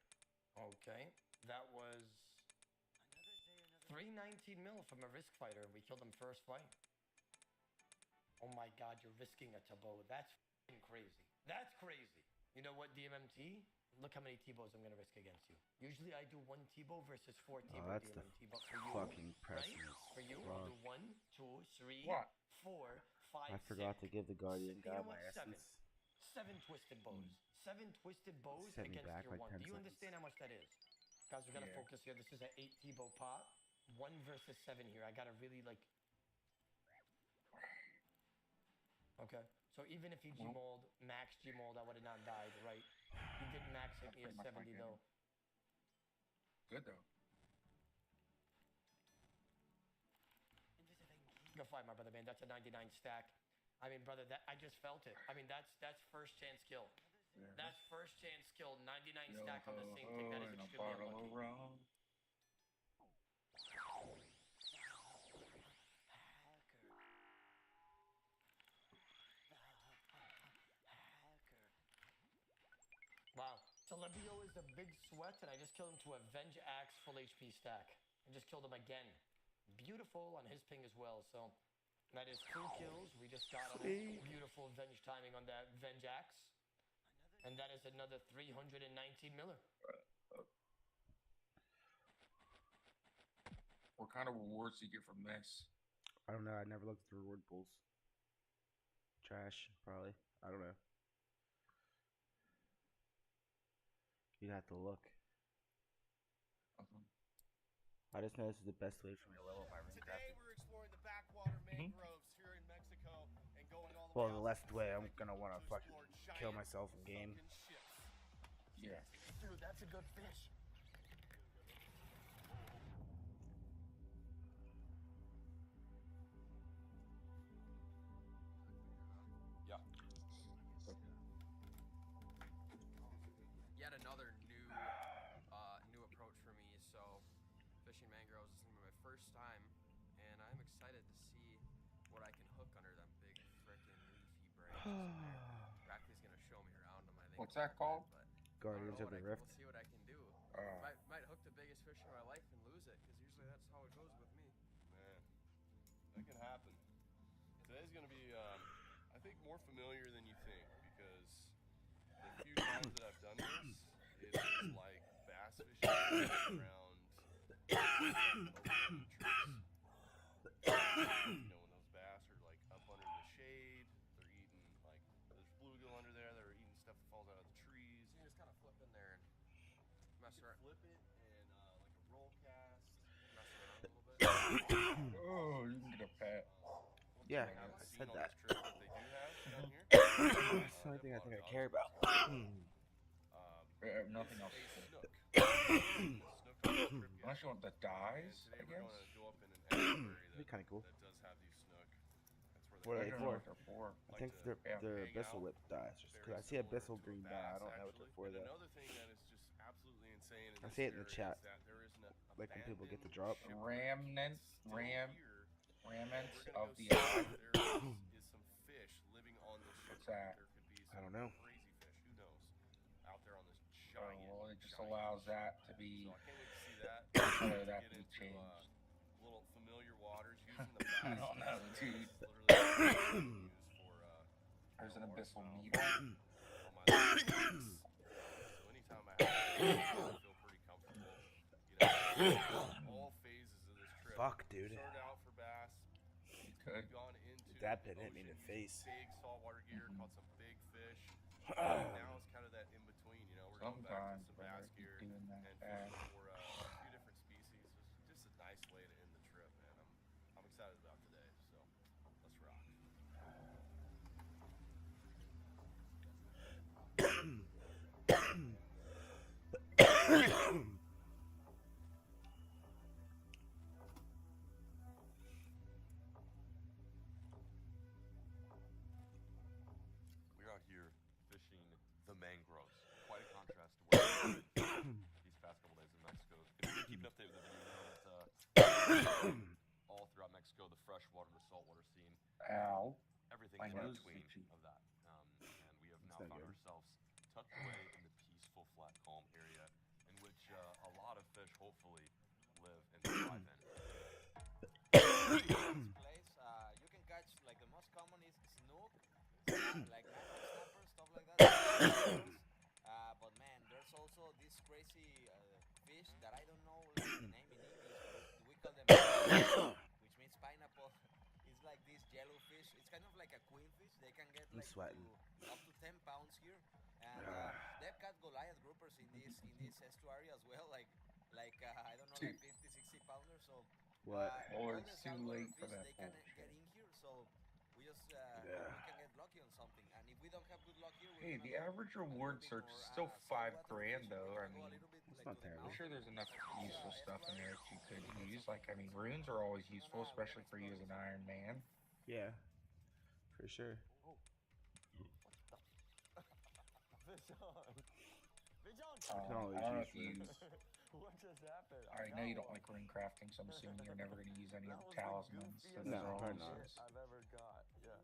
Okay, that was 319 mil from a risk fighter. We killed him first fight. Oh my god, you're risking a Tebow. That's f***ing crazy. That's crazy. You know what, DMMT? Look how many Tebows I'm gonna risk against you. Usually I do 1 Tebow versus 4 Tebow that's DMMT, but for fucking you, right? precedence. For you, I'll do 1, 2, 3, What? 4, 5, I forgot to give the Guardian You know God my what? essence. 7 twisted bows. 7 twisted bows Set me against back your like 1. 10 Do you seconds. understand how much that is? Guys, we gotta Yeah. focus here. This is an 8 Tebow pot. 1 versus 7 here. I gotta really like. Okay. So even if he G-mold, max G-mold, I would have not died, right? He did max hit me at 70 though. Good though. Good fight, my brother, man. That's a 99 stack. I mean, brother, that I just felt it. I mean, that's first chance kill. Yeah. That's first chance kill. 99 Yo, stack on the same tick. That is and a extremely bottle unlucky. of rum. Wow. Celebio is a big sweat, and I just killed him to a Venge Axe full HP stack. And just killed him again. Beautiful on his ping as well, so that is 2 kills. We just got on it. Beautiful Venge timing on that Venge Axe. And that is another 319 miller. What kind of rewards do you get from this? I don't know. I never looked at the reward pools. Trash, probably. I don't know. You'd have to look. I just know this is the best way for me to level my ring Today crafting. we're exploring the backwater mangroves here in Mexico and going all the Well, way the less way I'm gonna want to fucking kill myself in game. Yeah. Dude, that's a good fish. Yeah. Yet another new approach for me. So, fishing mangroves is gonna be my first time, and I'm excited to see what I can hook under them big frickin' leafy branches in there. Rackley's gonna show me around them, I think. What's that called? But Guardians of the Rift. We'll see what I can do. Might hook the biggest fish of my life and lose it, because usually that's how it goes with me. Man, that can happen. Today's gonna be, I think, more familiar than you think, because the few times that I've done this, it is like bass fishing around when those bass are like up under the shade, they're eating like there's bluegill under there. They're eating stuff that falls out of the trees. You just kind of flip in there and mess around. Flip it and like a roll cast, Mess around a little bit. Oh, you can get a pet. Yeah, I I said on that. this trip that they do have down here. That's the only thing I think I care about. Nothing else. Snook. Unless you want the dyes, I Today we're guess. going to go up in an estuary That'd be kind of cool. that does have these snook. That's What are they I don't know for? what they're for. I think they're abyssal whip dyes. Just because I see abyssal green dye, I don't know what they're for though. Another thing that is just absolutely insane in I this see it in the area chat. is that there is an Like when people get the drop. Remnants of the there is some fish living on this ship. What's that? There could be I don't some know. crazy fish. Who knows? Out there on this Oh, giant. well, it just allows that to be. So I can't wait to see that. Allow that Get to be into changed. little familiar waters using the bass. I don't know, dude. It's literally used for There's an abyssal largemouth needle. on my legs. So anytime I have I feel pretty comfortable. You know, all phases of this trip. Fuck, dude. Started out for bass. Could. Gone into That pin hit me in the face. big saltwater gear, caught some big fish. Now it's kind of that in between. You know, we're going back Sometimes to some bass when gear you're doing that and fast. fishing for a few different species. It's just a nice way to end the trip, man. I'm excited about today. So let's rock. We're out here fishing the mangroves. Quite a contrast to where we've been these past couple days in Mexico. If you've been keeping updated with the video, you know that all throughout Mexico, the freshwater, the saltwater scene, Ow. everything My in nose between is itchy. of that. And we have now That's not found good. ourselves tucked away in the peaceful, flat, calm area in which a lot of fish hopefully live and thrive in. This place, you can catch like the most common is snook, like snapper, stuff like that. But man, there's also this crazy fish that I don't know like, the name in English, but we call them which means pineapple. It's like this jellyfish. It's kind of like a queenfish. They can get I'm like sweating. up to 10 pounds here, and they've got Goliath groupers in this estuary as well. Like I don't know, like 50, 60 pounders. So. What? Oh, all it's the too saltwater late for fish, that they can bullshit. get in here, so we just we Yeah. can get lucky on something. And if we don't have good luck here, Hey, we're the gonna go average a little reward bit search more, is still saltwater $5,000 fishing. though. We're I gonna go a mean, little bit, It's like, not to the terrible. I'm sure there's enough mountains, useful stuff in there that you could estuary. use. Like, I mean, runes are always useful, especially for you as an Iron Man. Yeah, for sure. Fish on. Fish on. can always I don't know use if you runes. use. What just happened? I know you don't like rune crafting, so I'm assuming you're never going to use any of the talismans. So No, those are all probably not. useless. I've ever got. Yeah.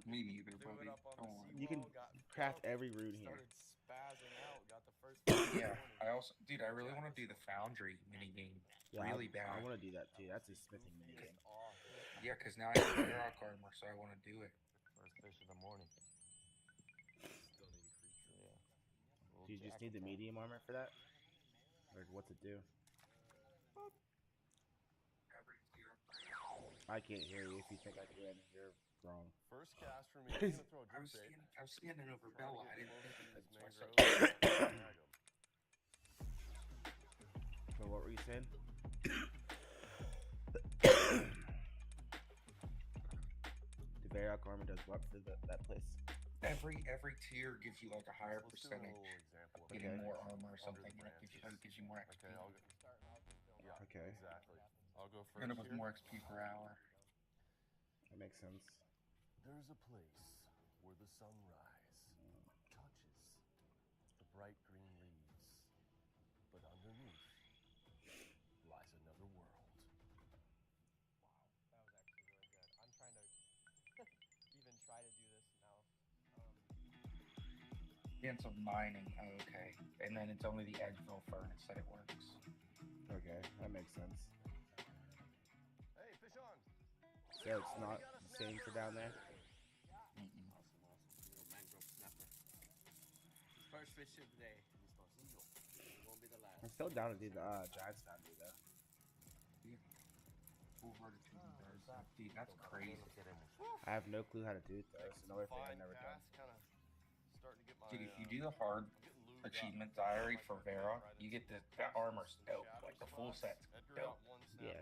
Me neither, buddy. Don't worry. You can craft every rune here. Started spazzing out. Got the first. Yeah, I also, dude, I really want to do the Foundry mini game Yeah, really I bad. want to do that too. That's a smithing game. Yeah, because now I have Bedrock armor, so I want to do it. First fish of the morning. Do you just need the medium armor for that? Or what's it do? I can't hear you. If you think I can, you're wrong. First cast for me. I'm gonna throw a I drip was bait. standing over Bella. I didn't think These that's myself. mangroves. So what were you saying? The Varrock armor does what for that place? Every tier gives you like a higher Let's do a percentage little example of of it. getting Okay. more armor or Under something, the and it branches. gives you more XP. Okay, I'll go. Yeah, Okay. exactly. I'll go first End up with here. more XP per hour. That makes sense. There's a place where the sunrise touches the bright green leaves, but underneath lies another world. Wow, that was actually really good. I'm trying to even try to do this now. Chance of mining, oh, okay. And then it's only the Edgeville furnace that it works. Okay, that makes sense. Hey, fish on! So it's not the same for down there? Mangrove snapper. First fish of the day. It won't be the last. I'm still down to do the Giants boundary though. Over to dude, that's crazy. I have no clue how to do it though. It's another thing I've never done. Starting to get my, Dude, if you do the hard achievement diary for Vera, you get the armor's dope. Like the full set's dope. Yeah.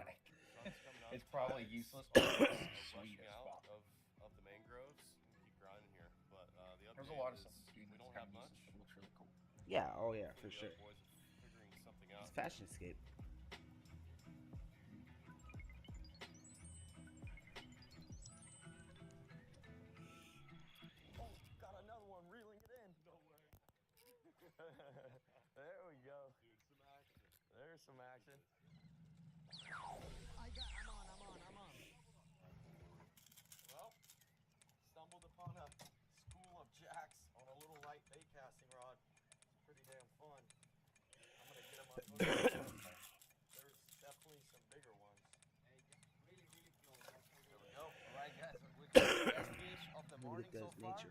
It's probably useless, but it's sweet as fuck. of the mangroves. Keep grinding here, but the There's a update lot of is stuff we don't have much. It looks really cool. Yeah. Oh yeah, for The sure. other boys are figuring something out. It's Fashion Escape. Oh, got another one reeling it in. No way. There we go. Dude, some action. There's some action. I'm on. Well, stumbled upon a school of jacks on a little light bait casting rod. It's pretty damn fun. I'm gonna get them on hook. There's definitely some bigger ones. Really cool. There we go. All right, guys. We got the best fish of the morning so far.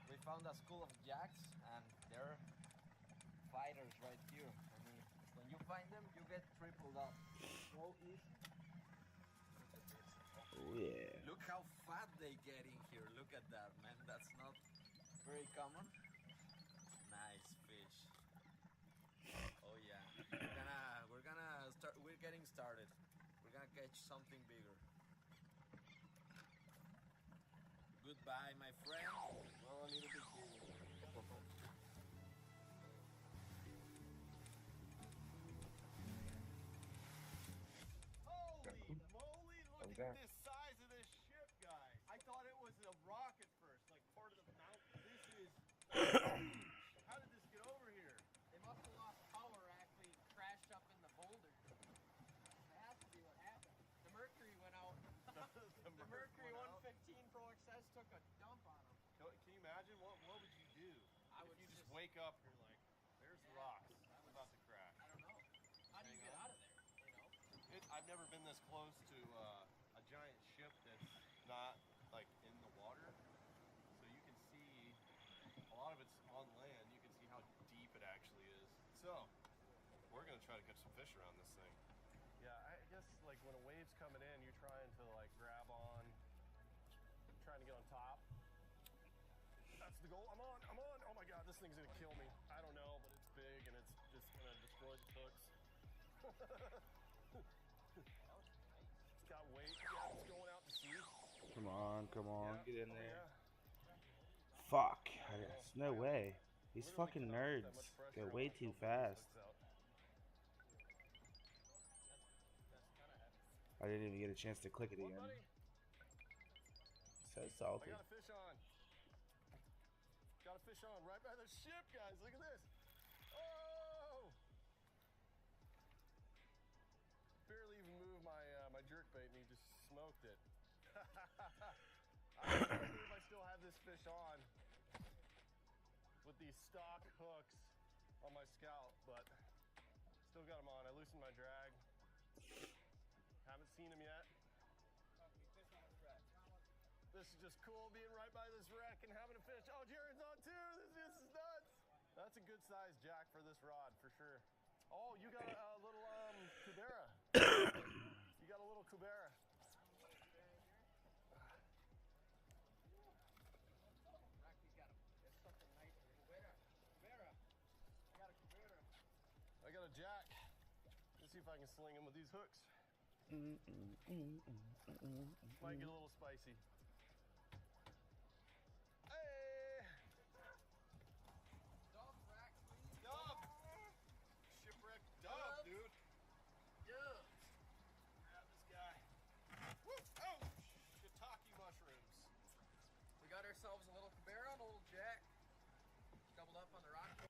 We found a school of jacks, and they're fighters right here. I mean, when you find them, you get tripled up. So easy. Oh yeah. Look how fat they get in here. Look at that, man. That's not very common. Nice fish. Oh yeah. We're getting started. We're gonna catch something bigger. Goodbye, my friend. Well, a little bit bigger. Holy moly, look at this size of this ship, guys. I thought it was a rock at first, like part of the mountain. This is how did this get over here? They must have lost power actually crashed up in the boulder. That has to be what happened. The mercury went out. the mercury 115 Pro XS took a dump on them. Can you imagine what would you do? I would if you just wake up and you're like, there's the rocks. I'm about to crash. I don't know. How do you get out of there? You know? I've never been this close to a giant ship that's not like in the water, so you can see a lot of it's on land. You can see how deep it actually is. So we're gonna try to catch some fish around this thing. Yeah, I guess like when a wave's coming in, you're trying to like grab on, trying to get on top. That's the goal. I'm on. Oh my god, this thing's gonna kill me. I don't know, but it's big and it's just gonna destroy the hooks. It's got weight. Yeah, it's going out to sea. Come on, Yeah. get in Oh, there. yeah. Fuck. There's no way. These fucking nerds go way too fast. I didn't even get a chance to click it again. So salty. I got a fish on. Got a fish on right by the ship, guys. Look at this. Oh! Barely even moved my jerk bait and he just smoked it. I don't know if I still have this fish on with these stock hooks on my Scout, but still got them on. I loosened my drag. Haven't seen him yet. This is just cool being right by this wreck and having a fish. Oh, Jared's on too. This is nuts. That's a good size jack for this rod for sure. Oh, you got a little Kubera. You got a little Kubera. I got a jack. Let's see if I can sling him with these hooks. Might get a little spicy. Hey! Dub, rack, please. Dub! Shipwreck dub, dude. Yeah. Grab this guy. Woo! Oh! Shiitake mushrooms. We got ourselves a little Cabera, a little Jack. Doubled up on the rock.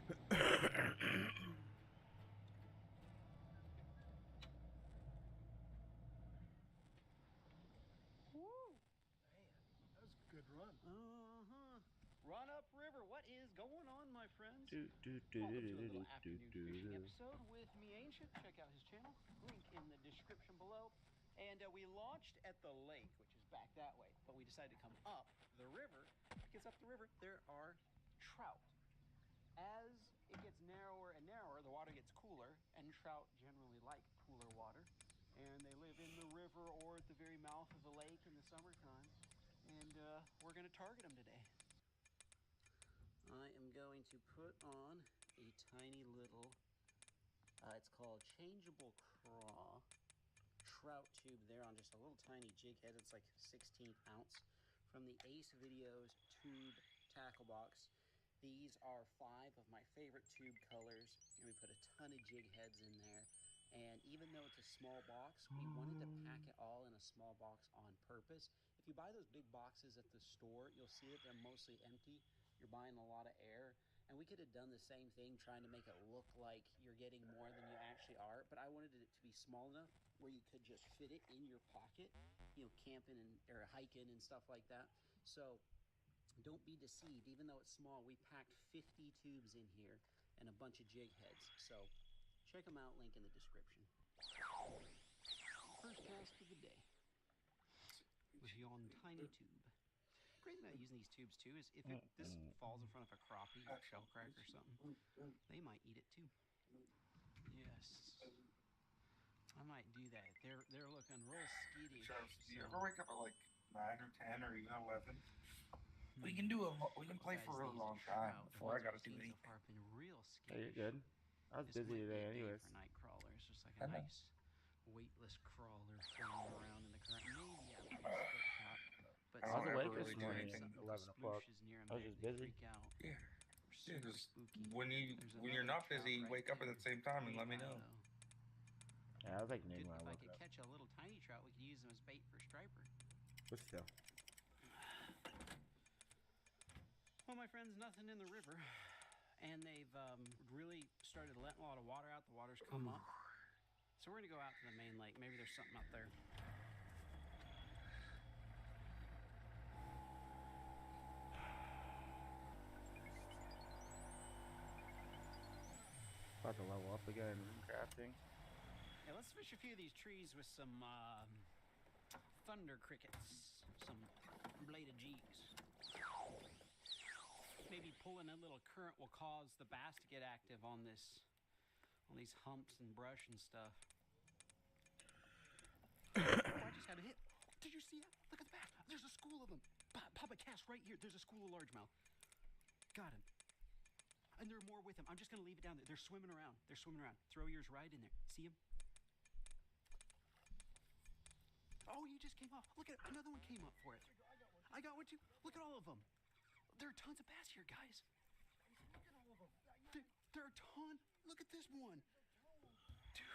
That was a good run. Run up river. What is going on, my friends? Welcome to a little afternoon fishing episode with me, Ancient. Check out his channel. Link in the description below. And we launched at the lake, which is back that way. But we decided to come up the river because up the river there are trout. As it gets narrower and narrower, the water gets cooler, and trout generally like cooler water. And they live in the river or at the very mouth of the lake in the summertime. And we're going to target them today. I am going to put on a tiny little, it's called changeable craw trout tube there on just a little tiny jig head. It's like 16th ounce from the Ace Videos tube tackle box. These are 5 of my favorite tube colors, and we put a ton of jig heads in there. And even though it's a small box, we wanted to pack it all in a small box on purpose. If you buy those big boxes at the store, you'll see that they're mostly empty. You're buying a lot of air. And we could have done the same thing, trying to make it look like you're getting more than you actually are. But I wanted it to be small enough where you could just fit it in your pocket, you know, camping and or hiking and stuff like that. So don't be deceived. Even though it's small, we packed 50 tubes in here and a bunch of jig heads. So check them out, link in the description. First cast of the day with yon tiny tube. Great thing about using these tubes too is if this falls in front of a crappie or shell crack or something, they might eat it too. Yes, I might do that. They're looking real skeety. Do you ever wake up at like 9 or 10 or even 11? We can play for a really long time before I gotta do anything. So far have been real Hey, skittish. you're good. I was This busy might be today, a day anyways. for night crawlers, just like I a know. nice weightless crawler flying around in the current. Maybe after a split shot, but I was awake this really do morning anything. at 11 o'clock. I was just busy. Yeah. Yeah, Super just spooky. when you're not busy, wake up at the same time and let me know. Yeah, I was like noon If when I I woke could up. catch a little tiny trout, we could use them as bait for striper. But still. Well, my friends, nothing in the river, and they've really started letting a lot of water out. The water's come up, so we're gonna go out to the main lake. Maybe there's something up there. About to level up again in crafting. Yeah, let's fish a few of these trees with some thunder crickets, some bladed jigs. Maybe pulling a little current will cause the bass to get active on these humps and brush and stuff. Oh, I just had a hit. Did you see that? Look at the back. There's a school of them. Pop a cast right here. There's a school of largemouth. Got him. And there are more with him. I'm just going to leave it down there. They're swimming around. They're swimming around. Throw yours right in there. See him? Oh, you just came off. Look at it. Another one came up for it. I got one too. Look at all of them. There are tons of bass here, guys. Look at all of them. There are a ton. Look at this one. Dude.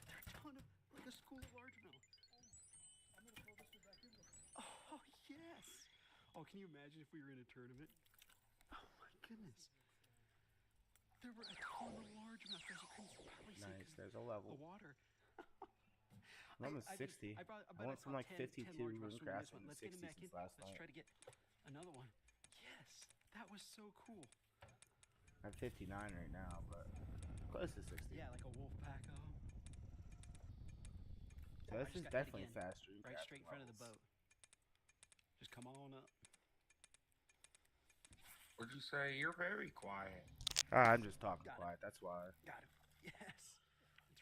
There are a ton of, like a school of largemouth. I'm gonna throw this one back in there. Oh, yes. Oh, can you imagine if we were in a tournament? Oh, my goodness. There were a ton of largemouth. As you can probably see. Nice, there's a level. The water. I'm almost 60. I went from like 52 in crafting to 60 since last night. Let's try to get another one. Yes, that was so cool. I'm 59 right now, but close to 60. Yeah, like a wolf pack of them. So this is definitely faster. Right straight in front of the boat. Just come on up. What'd you say? You're very quiet. I'm just talking quiet, that's why. Got him. Yes.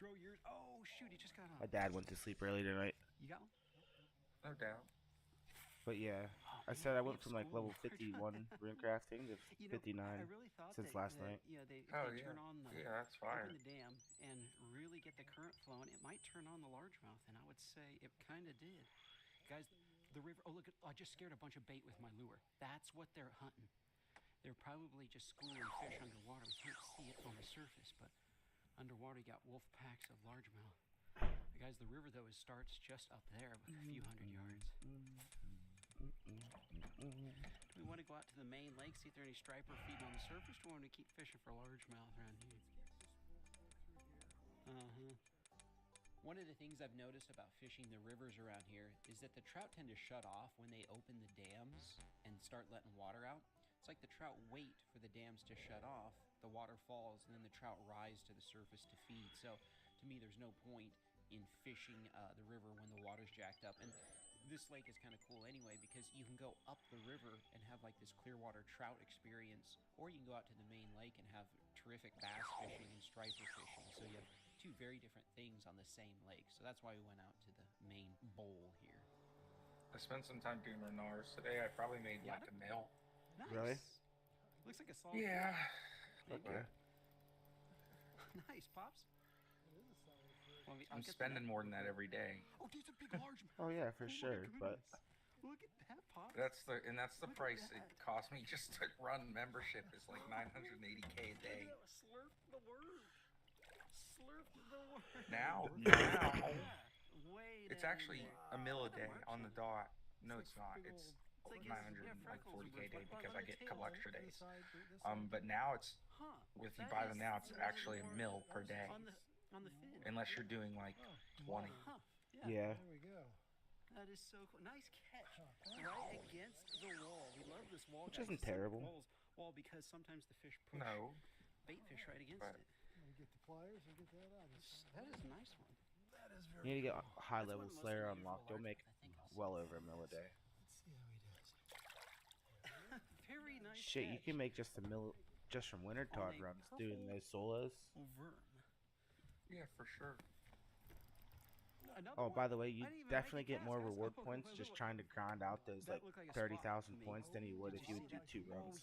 Throw yours. Oh, shoot, he just got on. My dad went to sleep early tonight. You got one? No doubt. But yeah, I said I went from like level 51 rune crafting to 59 I really thought since last night. You know, they yeah. turn on the, that's fire. open the dam and really get the current flowing, it might turn on the largemouth, and I would say it kind of did. Guys, the river, oh look, I just scared a bunch of bait with my lure. That's what they're hunting. They're probably just schooling fish underwater. We can't see it on the surface, but underwater you got wolf packs of largemouth. Guys, the river though starts just up there with a few hundred yards. Do we want to go out to the main lake, see if there are any striper feeding on the surface, or want to keep fishing for largemouth around here? One of the things I've noticed about fishing the rivers around here is that the trout tend to shut off when they open the dams and start letting water out. It's like the trout wait for the dams to shut off, the water falls, and then the trout rise to the surface to feed. So to me, there's no point in fishing the river when the water's jacked up. And this lake is kind of cool anyway because you can go up the river and have like this clear water trout experience, or you can go out to the main lake and have terrific bass fishing and striper fishing. So you have two very different things on the same lake. So that's why we went out to the main bowl here. I spent some time doing Renars today. I probably made like a mil. Nice. Really? Looks like a solid. Yeah. Okay. Nice, Pops. Well, I'm spending more than that every day. Oh, these are big large. Oh yeah, for sure. But look at that, Pops. That's the price it cost me just to run membership is like 980K a day. Slurp the word. Slurp the word. Now, Way it's actually a mil a day on the dot. No, it's not. It's like 940K a day because I get a couple extra days. But now it's if you buy them now, it's actually a mil per day. On the fin. Unless you're doing like 20. Yeah. There we go. That is so cool. Nice catch. Right against the wall. We love this wall. Which isn't terrible. Wall because sometimes the fish push bait fish right against it. You get the pliers and get that out. That is a nice one. That is very You need to get a high level Slayer unlocked. You'll make well over a mil a day. Let's see how he does. Very nice. Shit, you can make just a mil just from winter tod runs doing those solos. Yeah, for sure. Oh, by the way, you definitely get more reward points just trying to grind out those like 30,000 points than you would if you would do 2 runs.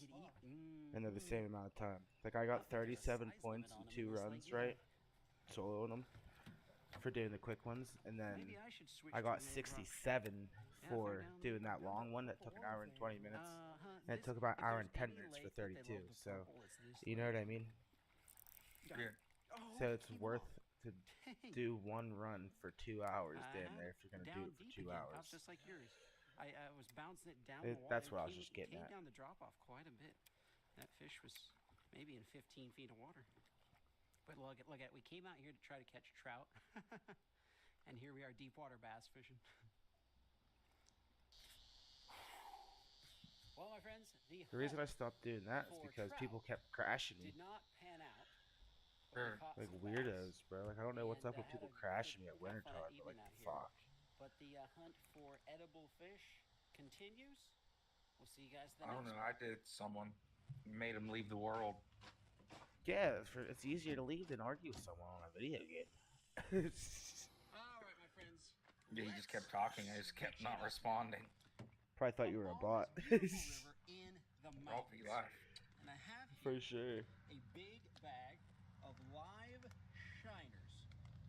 And they're the same amount of time. Like I got 37 points in 2 runs, right? Soloing them for doing the quick ones, and then I got 67 for doing that long one that took an hour and 20 minutes, and it took about an hour and 10 minutes for 32. So, you know what I mean? Yeah. So it's worth to do 1 run for 2 hours damn there if you're gonna do it for 2 hours. Just like yours. I was bouncing it down. That's what I was just getting at. Came down the drop off quite a bit. That fish was maybe in 15 feet of water. But look at we came out here to try to catch trout, and here we are deep water bass fishing. Well, my friends, the reason I stopped doing that is because people kept crashing me. Did not pan out. Like weirdos, bro. Like I don't know what's up with people crashing me at winter time, but like fuck. But the hunt for edible fish continues. We'll see you guys the I don't know. I did someone made him leave the world. Yeah, it's easier to leave than argue with someone on a video game. All right, my friends. Yeah, he just kept talking. I just kept not responding. Probably thought you were a bot. Probably left. And I have for sure a big bag of live shiners.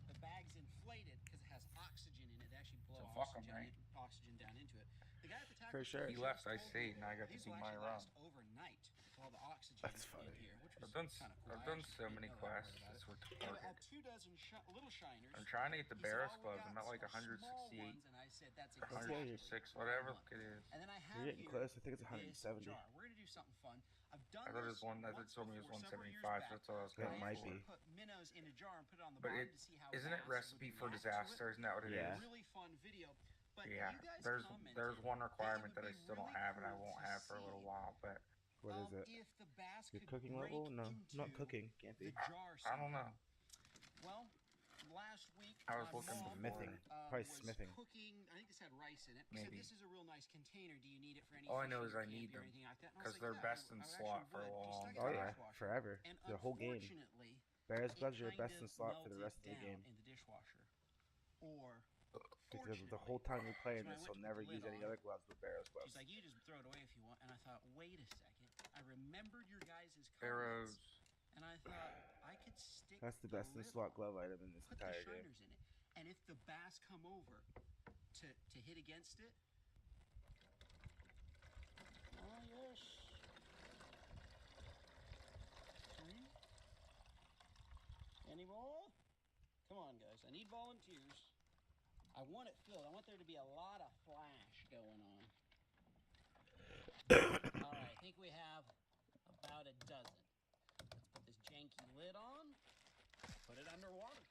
The bag's inflated because it has oxygen in it. It actually blows oxygen down into it. The guy at the tackle for sure. He left, I see, and I got to do my run. Overnight with all the oxygen That's funny. in here, which was I've done so many quests. It's retarded. I had 2 dozen little shiners. I'm trying to get the Barris Club. I'm at like 168, and I said, that's 106, whatever it is. And then I have You're getting close. I think it's 170. We're gonna do something fun. I've done I thought it was one. That told me it was 175. So that's what I was going It might be. Put minnows in a jar and put it on the But bottom to see how isn't it Recipe for Disaster? Isn't that what it is? Really fun video. But yeah, there's one requirement that I still don't have and I won't have for a little while. But what is it? Your cooking level? No, not cooking. Can't be. I don't know. Well, last week I was looking for smithing. Probably smithing. Cooking. I think this had rice in it. Maybe. This is a real nice container. Do you need it for any? All I know is I need them because they're best in slot for a long time. Oh yeah, forever. The whole game. Barris gloves are best in slot for the rest of the game. In the dishwasher. Or. Because the whole time we play this, we'll never use any other gloves but Barris gloves. She's like, you just throw it away if you want. And I thought, wait a second. I remembered your guys' comments. And I thought, I could stick That's the best in slot glove item in this entire game. In it. And if the bass come over to hit against it. Oh, yes. 3. Any more? Come on, guys. I need volunteers. I want it filled. I want there to be a lot of flash going on. we have about a dozen. Let's put this janky lid on, put it underwater.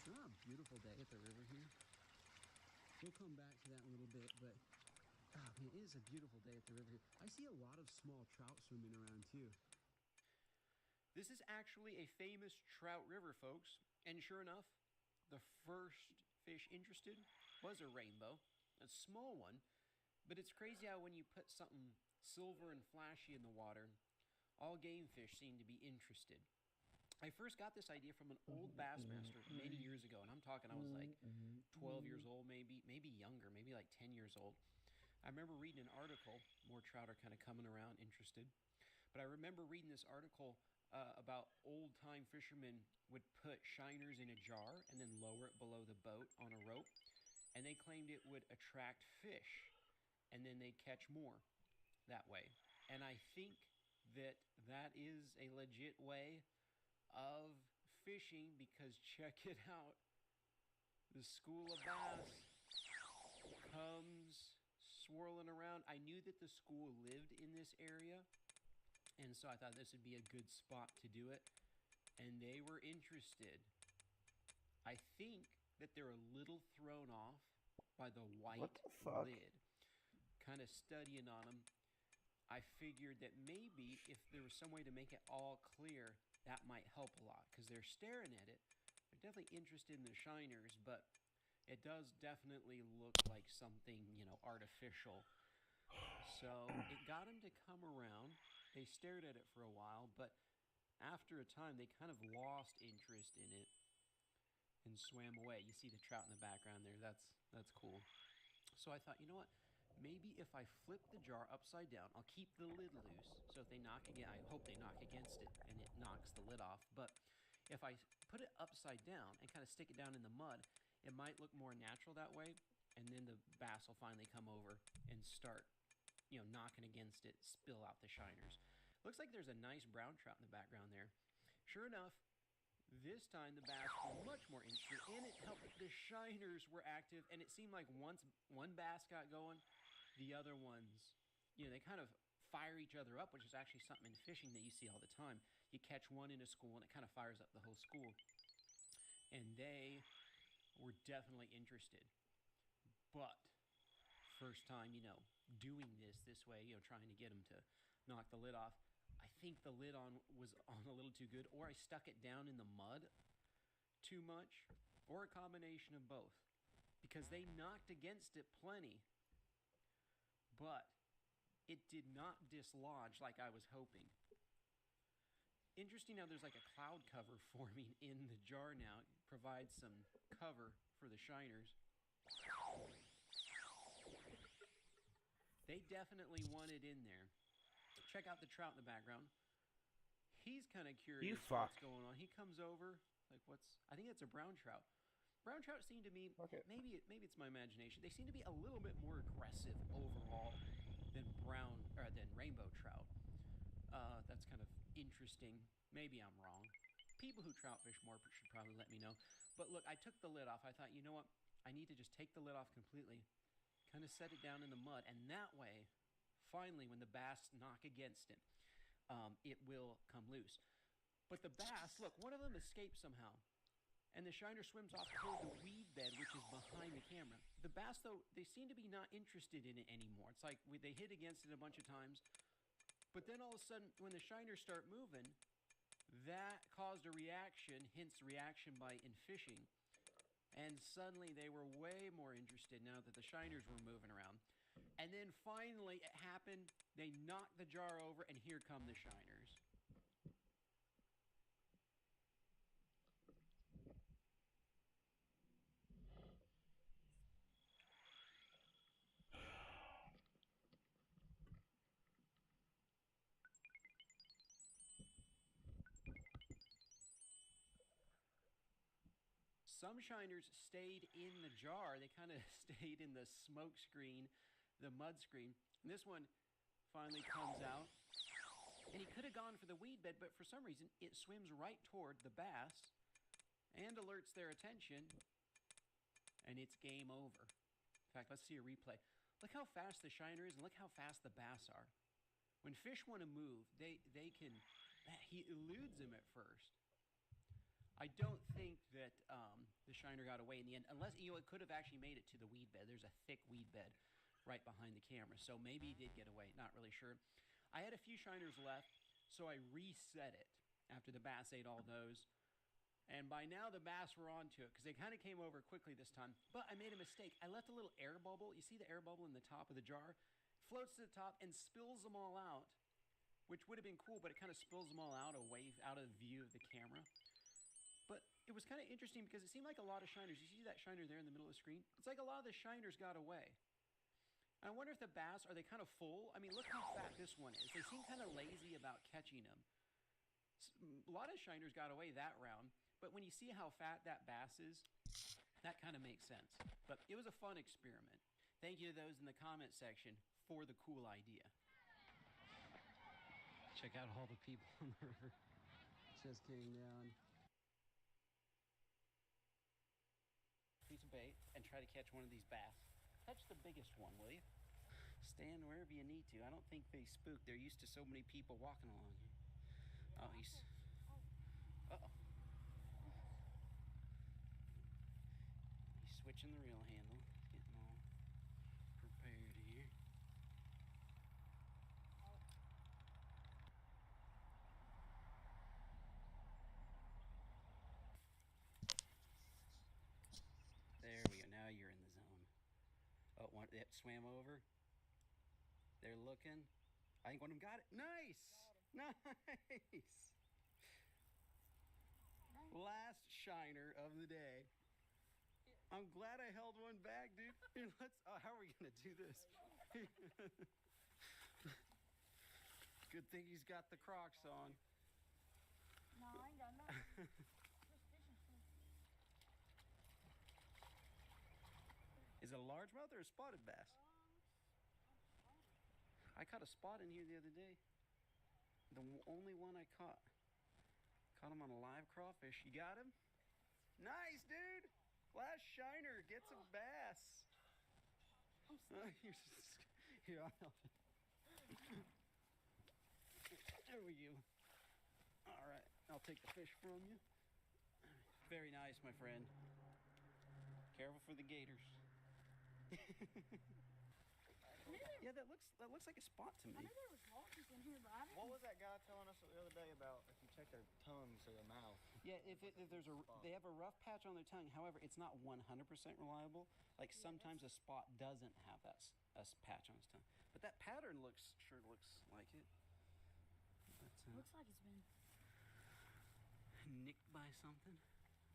It's not a beautiful day at the river here. We'll come back to that in a little bit, but man, it is a beautiful day at the river here. I see a lot of small trout swimming around too. This is actually a famous trout river, folks. And sure enough, the first fish interested was a rainbow, a small one. But it's crazy how when you put something silver and flashy in the water, all game fish seem to be interested. I first got this idea from an old Bassmaster many years ago, and I'm talking I was like 12 years old, maybe younger, maybe like 10 years old. I remember reading an article, more trout are kind of coming around interested, but I remember reading this article about old-time fishermen would put shiners in a jar and then lower it below the boat on a rope, and they claimed it would attract fish, and then they'd catch more that way. And I think that that is a legit way of fishing, because check it out. The school of bass comes swirling around. I knew that the school lived in this area, and so I thought this would be a good spot to do it. And they were interested. I think that they're a little thrown off by the white lid. Kind of studying on them, I figured that maybe if there was some way to make it all clear, that might help a lot, because they're staring at it. They're definitely interested in the shiners, but it does definitely look like something, you know, artificial. So it got them to come around. They stared at it for a while, but after a time, they kind of lost interest in it and swam away. You see the trout in the background there. That's cool. So I thought, you know what? Maybe if I flip the jar upside down, I'll keep the lid loose. So if they knock again, I hope they knock against it and it knocks the lid off. But if I put it upside down and kind of stick it down in the mud, it might look more natural that way. And then the bass will finally come over and start, you know, knocking against it, spill out the shiners. Looks like there's a nice brown trout in the background there. Sure enough, this time the bass were much more interested, and it helped. The shiners were active, and it seemed like once one bass got going, the other ones, you know, they kind of fire each other up, which is actually something in fishing that you see all the time. You catch one in a school, and it kind of fires up the whole school. And they were definitely interested. But first time, you know, doing this way, you know, trying to get them to knock the lid off, I think the lid was on a little too good, or I stuck it down in the mud too much, or a combination of both, because they knocked against it plenty, but it did not dislodge like I was hoping. Interesting how there's like a cloud cover forming in the jar now. It provides some cover for the shiners. They definitely want it in there. Check out the trout in the background. He's kind of curious what's going on. He comes over, like, I think that's a brown trout. Brown trout seem to me, maybe it's my imagination, they seem to be a little bit more aggressive overall than rainbow trout. That's kind of interesting. Maybe I'm wrong. People who trout fish more should probably let me know. But look, I took the lid off. I thought, you know what? I need to just take the lid off completely, kind of set it down in the mud, and that way, finally, when the bass knock against it, it will come loose. But the bass, look, one of them escaped somehow, and the shiner swims off toward the weed bed, which is behind the camera. The bass, though, they seem to be not interested in it anymore. It's like they hit against it a bunch of times, but then all of a sudden, when the shiners start moving, that caused a reaction, hence reaction bite in fishing, and suddenly they were way more interested now that the shiners were moving around. And then finally it happened. They knocked the jar over, and here come the shiners. Some shiners stayed in the jar. They kind of stayed in the smoke screen, the mud screen. And this one finally comes out. And he could have gone for the weed bed, but for some reason, it swims right toward the bass. and alerts their attention, and it's game over. In fact, let's see a replay. Look how fast the shiner is, and look how fast the bass are. When fish want to move, they can. He eludes them at first. I don't think that the shiner got away in the end, unless it could have actually made it to the weed bed. There's a thick weed bed right behind the camera, so maybe he did get away. Not really sure. I had a few shiners left, so I reset it after the bass ate all those. And by now the bass were onto it because they kind of came over quickly this time. But I made a mistake. I left a little air bubble. You see the air bubble in the top of the jar? Floats to the top and spills them all out, which would have been cool, but it kind of spills them all out away out of view of the camera. But it was kind of interesting because it seemed like a lot of shiners. You see that shiner there in the middle of the screen? It's like a lot of the shiners got away. And I wonder if the bass, are they kind of full? I mean, look how fat this one is. They seem kind of lazy about catching them. A lot of shiners got away that round. But when you see how fat that bass is, that kind of makes sense. But it was a fun experiment. Thank you to those in the comment section for the cool idea. Check out all the people on the river just came down. Piece of bait and try to catch one of these bass. Catch the biggest one, will you? Stand wherever you need to. I don't think they spook. They're used to so many people walking along here. Oh, he's... Uh-oh. He's switching the reel handle. Getting all prepared here. There we go. Now you're in the zone. Oh, one that swam over. They're looking. I think one of them got it. Nice! Nice! Last shiner of the day. I'm glad I held one back, dude. Here, how are we gonna do this? Good thing he's got the Crocs on. No, I ain't got nothing. Is it a largemouth or a spotted bass? I caught a spot in here the other day. The only one I caught. Caught him on a live crawfish. You got him? Nice, dude! Last shiner gets a bass. Here, I'll help you. There we go. All right, I'll take the fish from you. Very nice, my friend. Careful for the gators. Yeah, that looks like a spot to me. I knew there was walkers in here, but I didn't. What was that guy telling us the other day about if you check their tongues or their mouth? Yeah, if there's they have a rough patch on their tongue. However, it's not 100% reliable. Like sometimes a spot doesn't have that patch on its tongue. But that pattern sure looks like it. But, looks like it's been nicked by something.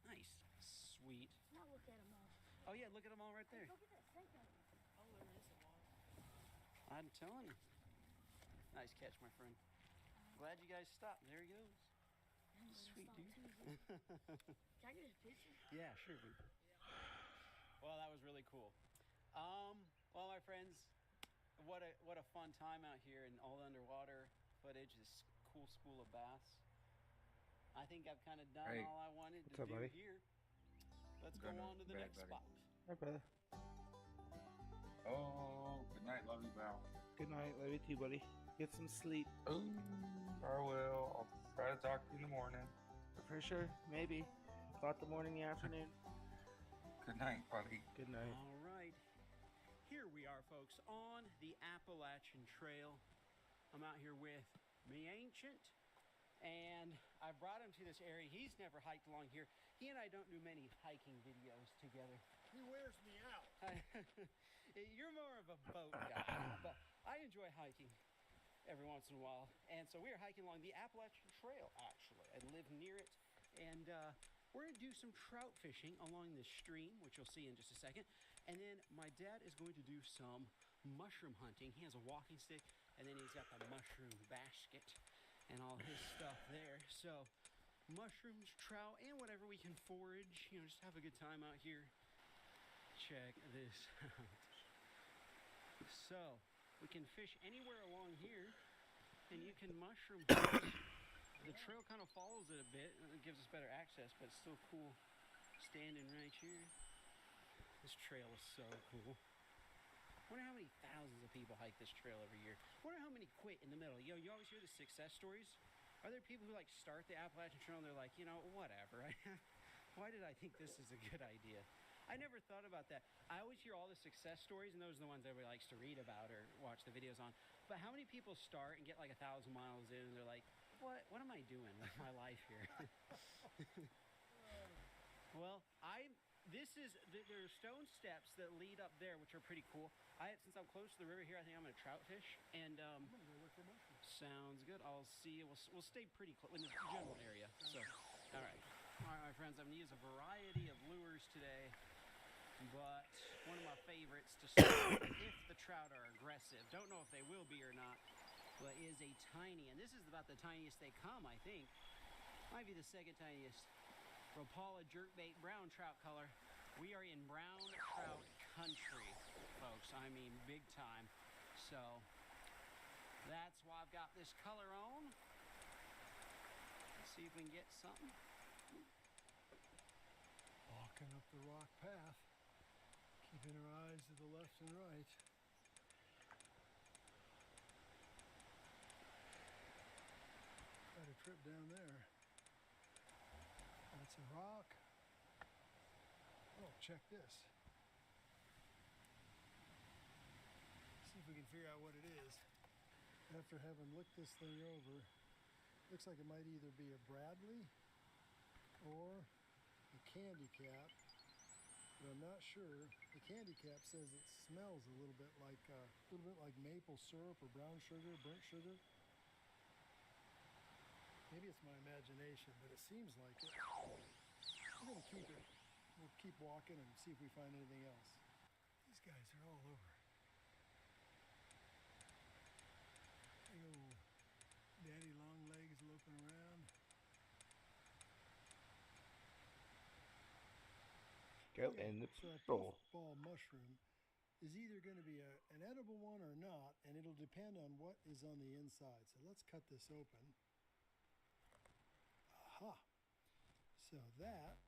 Nice, sweet. Now look at them all. Oh yeah, look at them all right there. Look at that snake over there. Oh, there is some water. I'm telling you. Nice catch, my friend. Glad you guys stopped. There he goes. Sweet dude. Can I get his picture? Yeah, sure, dude. Well, that was really cool. Well, my friends, what a fun time out here, and all the underwater footage, this cool school of bass. I think I've kind of done all I wanted to do here. Let's go on to the next spot. Hi, brother. Oh, good night. Love you, Val. Good night. Love you too, buddy. Get some sleep. Oh, I will. I'll try to talk to you in the morning. For sure. Maybe. About the morning, the afternoon. Good night, buddy. Good night. All right. Here we are, folks, on the Appalachian Trail. I'm out here with me Ancient, and I brought him to this area. He's never hiked along here. He and I don't do many hiking videos together. He wears me out. You're more of a boat guy, but I enjoy hiking every once in a while. And so we are hiking along the Appalachian Trail, actually. I live near it, and we're going to do some trout fishing along this stream, which you'll see in just a second. And then my dad is going to do some mushroom hunting. He has a walking stick, and then he's got the mushroom basket and all his stuff there. So mushrooms, trout, and whatever we can forage, just have a good time out here. Check this out. So we can fish anywhere along here, and you can mushroom hunt. The trail kind of follows it a bit, and it gives us better access, but it's still cool standing right here. This trail is so cool. Wonder how many thousands of people hike this trail every year. Wonder how many quit in the middle. You always hear the success stories. Are there people who like start the Appalachian Trail and they're like, you know, whatever. Why did I think this is a good idea? I never thought about that. I always hear all the success stories, and those are the ones everybody likes to read about or watch the videos on. But how many people start and get like 1,000 miles in and they're like, what am I doing with my life here? Well, there are stone steps that lead up there, which are pretty cool. Since I'm close to the river here, I think I'm gonna trout fish. And I'm gonna go look for mushrooms. sounds good. I'll see. We'll stay pretty close in the general area. So, all right, my friends. I'm gonna use a variety of lures today, but one of my favorites to start with, if the trout are aggressive, don't know if they will be or not, but is a tiny, and this is about the tiniest they come, I think. Might be the second tiniest. Rapala jerkbait brown trout color. We are in brown trout country, folks. I mean, big time. So that's why I've got this color on. Let's see if we can get something. Walking up the rock path, keeping our eyes to the left and right. Got a trip down there. That's a rock. Oh, check this. See if we can figure out what it is. After having looked this thing over, looks like it might either be a Bradley or a candy cap, but I'm not sure. The candy cap says it smells a little bit like maple syrup or brown sugar, burnt sugar. Maybe it's my imagination, but it seems like it. We're gonna keep it. We'll keep walking and see if we find anything else. These guys are all over. Big old daddy long legs loping around. Go in the bowl. Puffball mushroom is either going to be an edible one or not, and it'll depend on what is on the inside. So let's cut this open. Aha! So that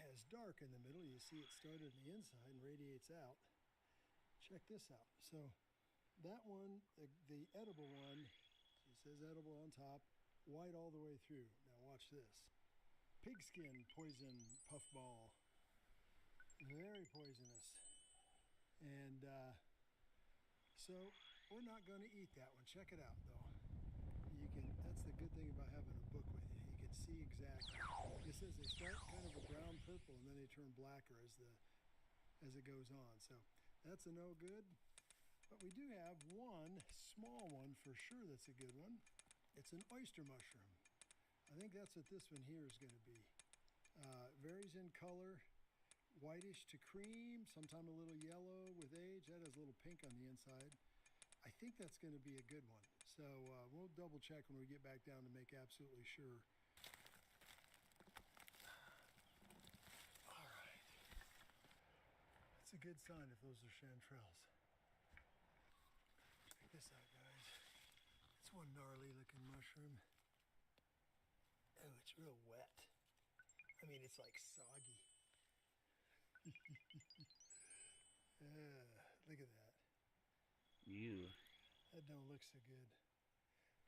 has dark in the middle. You see it started on the inside and radiates out. Check this out. So that one, the edible one, it says edible on top, white all the way through. Now watch this. Pigskin poison puffball. Very poisonous. And so we're not going to eat that one. Check it out though. That's the good thing about having a book with you. You can see exactly. It says they start kind of a brown purple and then they turn blacker as it goes on. So that's a no good. But we do have one small one for sure that's a good one. It's an oyster mushroom. I think that's what this one here is going to be. Varies in color, whitish to cream, sometimes a little yellow with age. That has a little pink on the inside. I think that's going to be a good one. So we'll double check when we get back down to make absolutely sure. All right. That's a good sign if those are chanterelles. Check this out, guys. It's one gnarly looking mushroom. Oh, it's real wet. I mean, it's like soggy. Look at that. You. That don't look so good.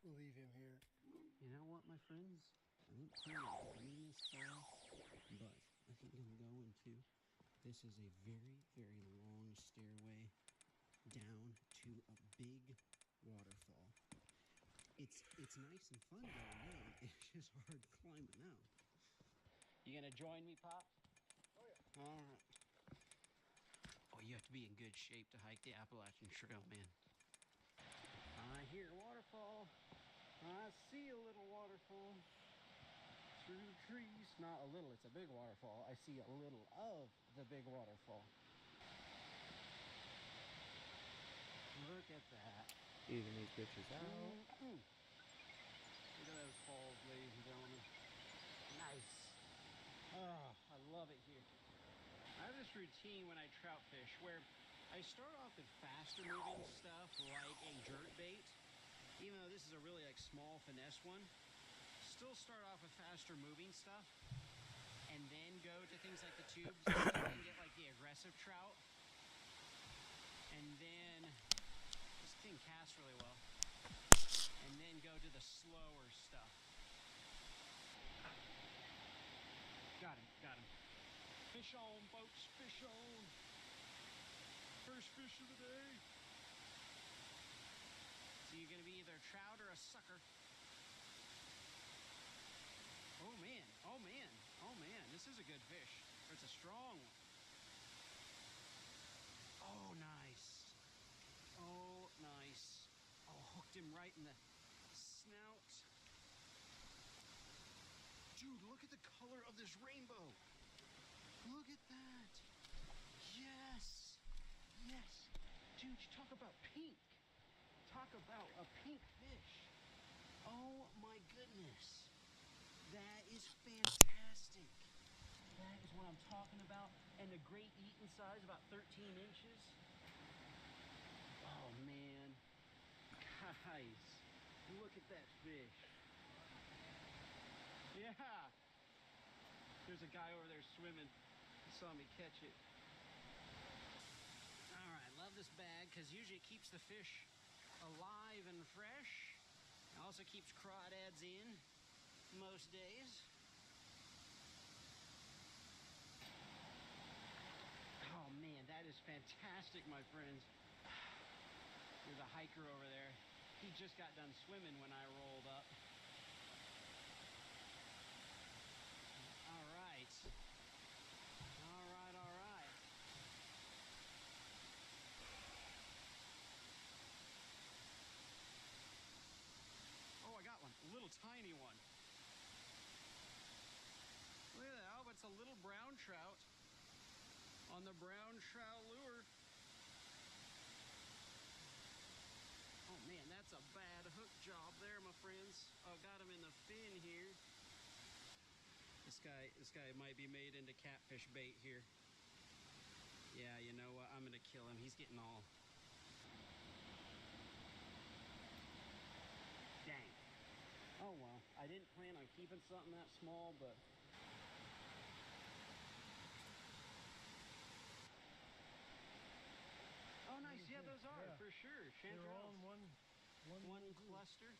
We'll leave him here. You know what, my friends? I didn't plan on coming this far, but I think I'm going to. This is a very, very long stairway down to a big waterfall. It's nice and fun going down. It's just hard climbing out. You gonna join me, Pop? Oh yeah. All right. Oh, you have to be in good shape to hike the Appalachian Trail, man. I hear a waterfall. I see a little waterfall through trees. Not a little, it's a big waterfall. I see a little of the big waterfall. Look at that. Even these bitches out. Look at those falls, ladies and gentlemen. Nice. Oh, I love it here. I have this routine when I trout fish where I start off with faster moving stuff like a jerk bait. Even though this is a really like small finesse one, still start off with faster moving stuff. and then go to things like the tubes so you can get like the aggressive trout. And then this thing casts really well. And then go to the slower stuff. Got him, got him. Fish on, folks, fish on. First fish of the day. So you're gonna be either a trout or a sucker. Oh man, oh man, oh man, this is a good fish. It's a strong one. Oh, nice. Oh, nice. Oh, hooked him right in the snout. Dude, look at the color of this rainbow. Look at that. Yes. Yes. Dude, you talk about pink. Talk about a pink fish. Oh my goodness. That is fantastic. That is what I'm talking about. And the great eating size, about 13 inches. Oh man. Guys, look at that fish. Yeah. There's a guy over there swimming. He saw me catch it. All right, love this bag because usually it keeps the fish alive and fresh. It also keeps crawdads in most days. Oh man, that is fantastic, my friends. There's a hiker over there. He just got done swimming when I rolled up. All right. All right, all right. Oh, I got one. A little tiny one. Look at that. Oh, it's a little brown trout on the brown trout lure. Oh man, that's a bad hook job there, my friends. Oh, got him in the fin here. This guy might be made into catfish bait here. Yeah, you know what? I'm gonna kill him. He's getting all. Dang. Oh well, I didn't plan on keeping something that small, but. Oh, nice. Yeah, those are for sure. They're all in one cluster.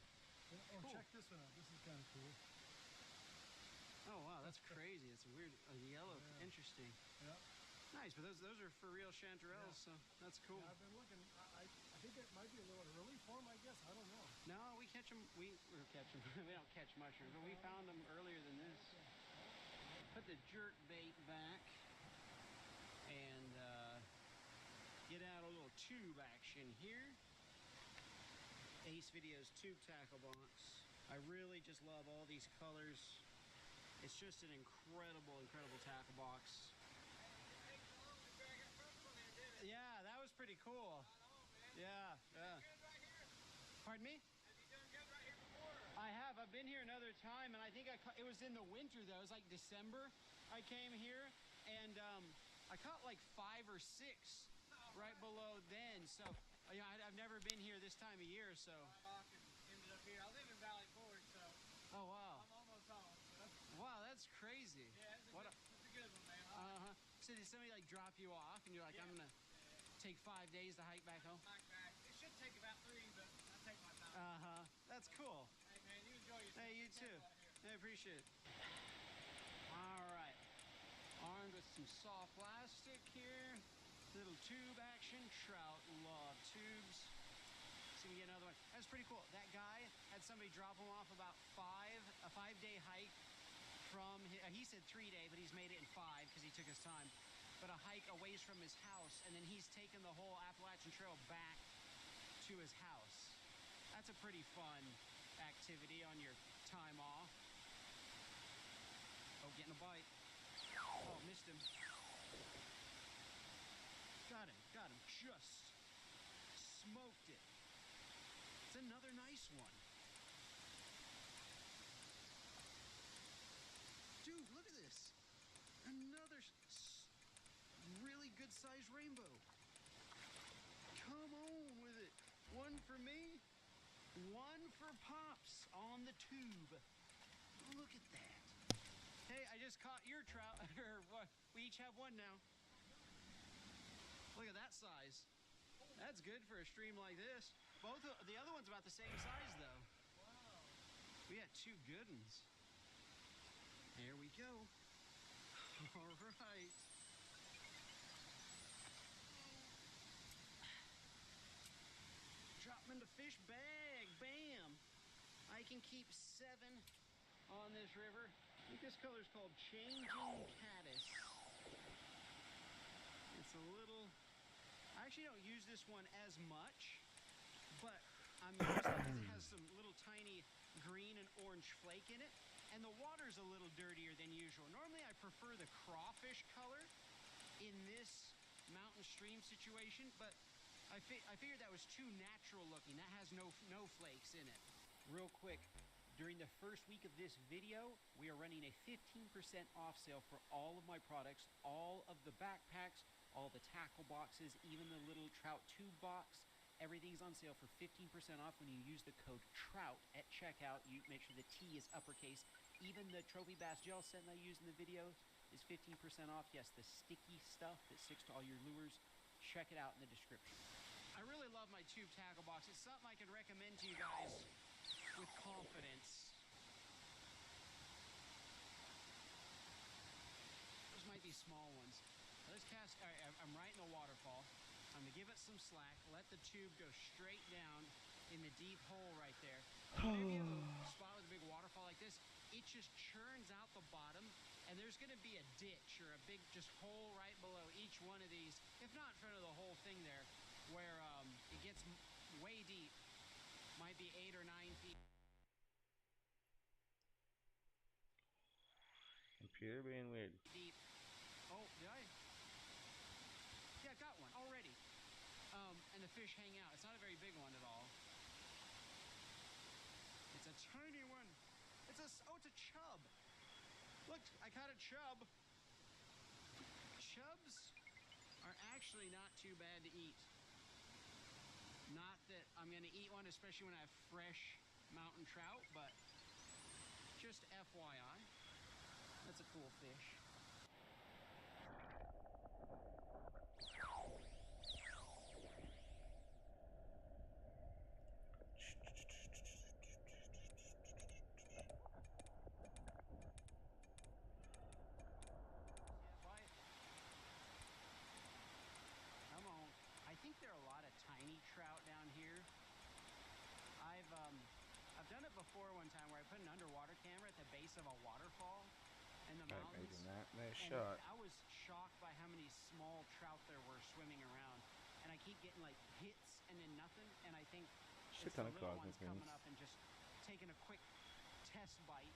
Yeah. Oh, cool. Check this one out. This is kind of cool. Oh wow, that's crazy. It's a weird, yellow. Yeah. Interesting. Yeah. Nice, but those are for real chanterelles, so that's cool. Yeah, I've been looking. I think it might be a little early for them, I guess. I don't know. No, we catch them. We catch them. We don't catch mushrooms, but we found them earlier than this. Put the jerk bait back and get out a little tube action here. Ace Video's tube tackle box. I really just love all these colors. It's just an incredible, incredible tackle box. Yeah, that was pretty cool. Yeah, yeah. Pardon me? I have. I've been here another time, and I think it was in the winter, though. It was like December I came here, and I caught like 5 or 6 right below then. So, you know, I've never been here this time of year, so. Ended up here. I live in Valley Forge, so. Oh, wow. I'm almost home. So. Wow, that's crazy. Yeah, it's a good one, man. Uh-huh. So did somebody like drop you off, and you're like, I'm gonna take 5 days to hike back home? Hike back. It should take about 3, but I take my time. Uh-huh. That's cool. Hey, man, you enjoy yourself. Hey, you too. I appreciate it. All right. Armed with some soft plastic here. Little tube action. Trout love tubes. So we get another one. That's pretty cool. That guy had somebody drop him off about a 5-day hike from he said 3-day, but he's made it in 5 because he took his time. But a hike a ways from his house, and then he's taken the whole Appalachian Trail back to his house. That's a pretty fun activity on your time off. Oh, getting a bite. Oh, missed him. Got him. Just smoked it. It's another nice one. Dude, look at this. Another really good sized rainbow. Come on with it. One for me, one for Pops on the tube. Look at that. Hey, I just caught your trout. Or what? We each have one now. Look at that size. That's good for a stream like this. Both of, the other one's about the same size though. Wow. We got two good ones. Here we go. All right. Drop them in the fish bag. Bam. I can keep 7 on this river. I think this color's called Changing Caddis. It's a little... I actually don't use this one as much, but I'm used to it because it has some little tiny green and orange flake in it, and the water's a little dirtier than usual. Normally I prefer the crawfish color in this mountain stream situation, but I figured that was too natural looking. That has no flakes in it. Real quick, during the first week of this video, we are running a 15% off sale for all of my products, all of the backpacks, all the tackle boxes, even the little trout tube box. Everything's on sale for 15% off when you use the code TROUT at checkout. You make sure the T is uppercase. Even the trophy bass gel set that I used in the video is 15% off. Yes, the sticky stuff that sticks to all your lures. Check it out in the description. I really love my tube tackle box. It's something I can recommend to you guys with confidence. Those might be small ones. Let's cast. All right, I'm right in the waterfall. I'm gonna give it some slack. Let the tube go straight down in the deep hole right there. Whenever you have a spot with a big waterfall like this, it just churns out the bottom, and there's gonna be a ditch or a big just hole right below each one of these, if not in front of the whole thing there, where it gets way deep. Might be 8 or 9 feet. Computer being weird. Deep. Oh, did I? Yeah, got one already. And the fish hang out. It's not a very big one at all. It's a tiny one. It's a chub. Look, I caught a chub. Chubs are actually not too bad to eat. Not that I'm gonna eat one, especially when I have fresh mountain trout, but just FYI, that's a cool fish. Come on. I think there are a lot of tiny trout down here. I've done it before one time where I put an underwater camera at the base of a waterfall in the mountains. Nice shot. I was shocked by how many small trout there were swimming around, and I keep getting like hits and then nothing. And I think Shit it's ton the of little cosmic ones coming rings. up and just taking a quick test bite.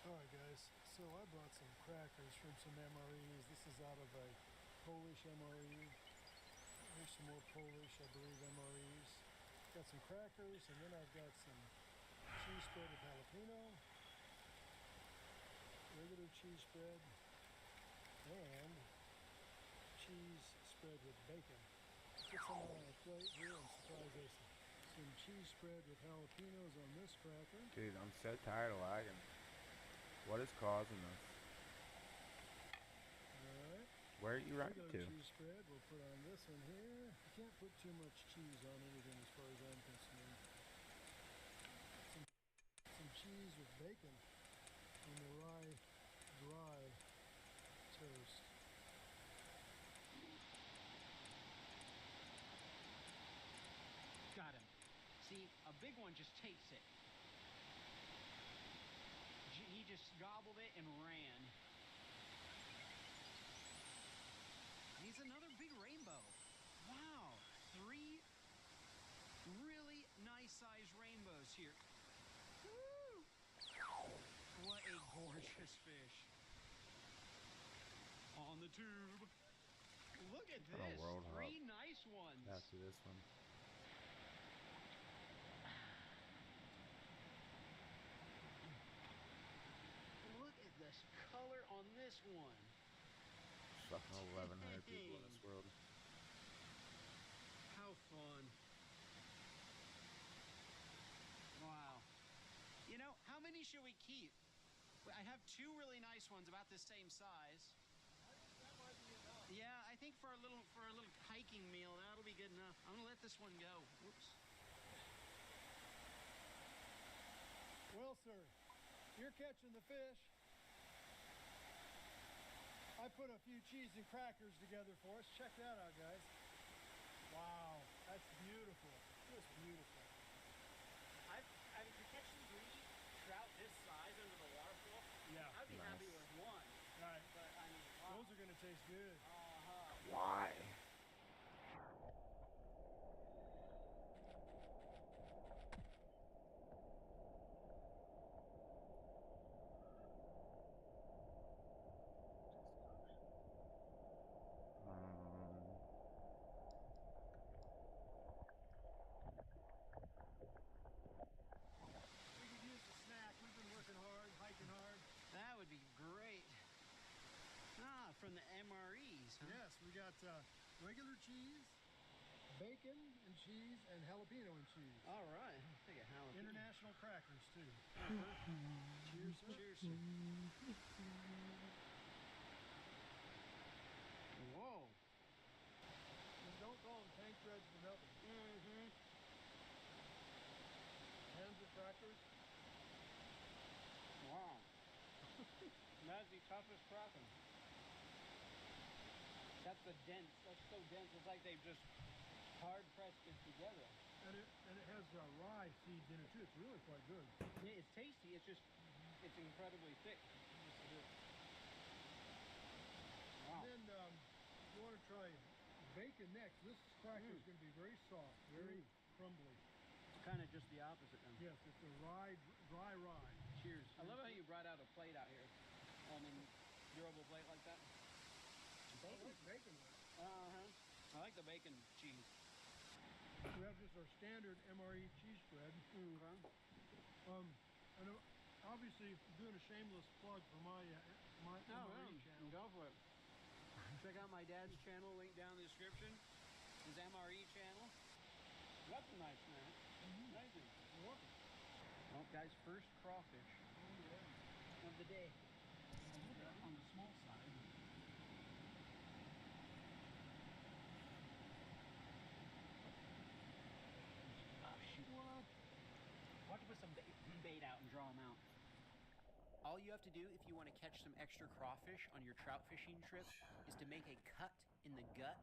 All right, guys. So I brought some crackers from some MREs. This is out of a Polish MRE. There's some more Polish, I believe, MREs. Got some crackers, and then I've got some cheese spread with jalapeno, regular cheese spread, and cheese spread with bacon. Let's get some on our plate here and surprise us. Some cheese spread with jalapenos on this cracker. Dude, I'm so tired of lagging. What is causing this? Alright. Where are you running Regular to? cheese spread we'll put on this one here. You can't put too much cheese on anything as far as I'm concerned. Some cheese with bacon on the rye dry toast. Got him. See, a big one just takes it. He just gobbled it and ran. He's another big rainbow. Wow, 3 really nice sized rainbows here. Woo! What a gorgeous fish. On the tube. Look at On a this, world 3 hop. nice ones. After this one. Look at this color on this one. Fucking 1,100 people in this world. How fun. Wow. You know, how many should we keep? I have two really nice ones about the same size. Yeah, I think for a little hiking meal, that'll be good enough. I'm gonna let this one go. Whoops. Well, sir, you're catching the fish. I put a few cheese and crackers together for us. Check that out, guys. Wow, that's beautiful. Just beautiful. I mean, to catch some greedy trout this size under the waterfall, Yeah. I'd be happy with one. Right. But I mean, wow. Those are gonna taste good. Why? We could use a snack. We've been working hard, hiking hard. That would be great. Ah, from the MREs, huh? Yes, we got regular cheese, bacon and cheese, and jalapeno and cheese. All right. I'll take a jalapeno. International crackers, too. Cheers, sir. Cheers, sir. Whoa. Don't call them tank treads for nothing. Mm-hmm. Hands of crackers. Wow. That's the toughest cracking. That's the dense. That's so dense. It's like they've just hard pressed it together. And it has rye seeds in it, too. It's really quite good. Yeah, it's tasty. It's just, it's incredibly thick. Yes, it is. Wow. And then you want to try bacon next. This cracker is going to be very soft, very crumbly. It's kind of just the opposite then. Yes, it's a dry rye. Cheers. I love how you brought out a plate out here. I mean, durable plate like that. Bacon. Uh-huh. I like the bacon cheese. We have just our standard MRE cheese spread. And obviously, doing a shameless plug for my MRE channel. Go for it. Check out my dad's channel, link down in the description. His MRE channel. That's a nice snack. Amazing. You're welcome. Well, guys, first crawfish of the day. On the small side. Why don't you put some bait out and draw them out? All you have to do if you want to catch some extra crawfish on your trout fishing trip is to make a cut in the gut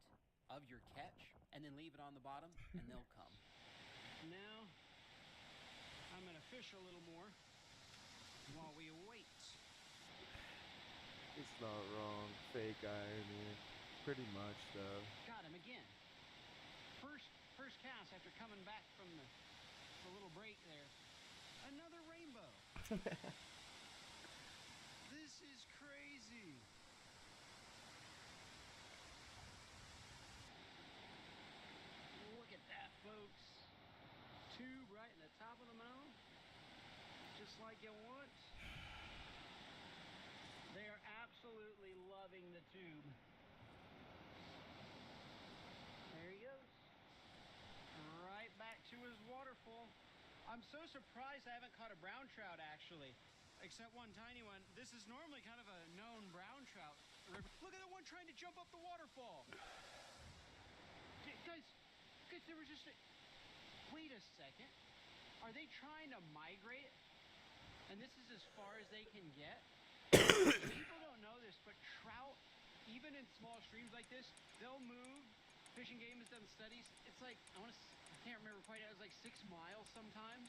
of your catch and then leave it on the bottom and they'll come. Now, I'm going to fish a little more while we wait. It's not wrong. Fake irony. Pretty much, though. Got him again. First cast after coming back from the little break there. Another rainbow. This is crazy. Look at that, folks. Tube right in the top of the mouth. Just like you want. They are absolutely loving the tube. There he goes. Right back to his waterfall. I'm so surprised I haven't caught a brown trout, actually. Except one tiny one. This is normally kind of a known brown trout river. Look at the one trying to jump up the waterfall. Guys, there was just a... Wait a second. Are they trying to migrate? And this is as far as they can get? People don't know this, but trout, even in small streams like this, they'll move. Fish and Game has done studies. It's like, I can't remember quite, it was like 6 miles sometimes.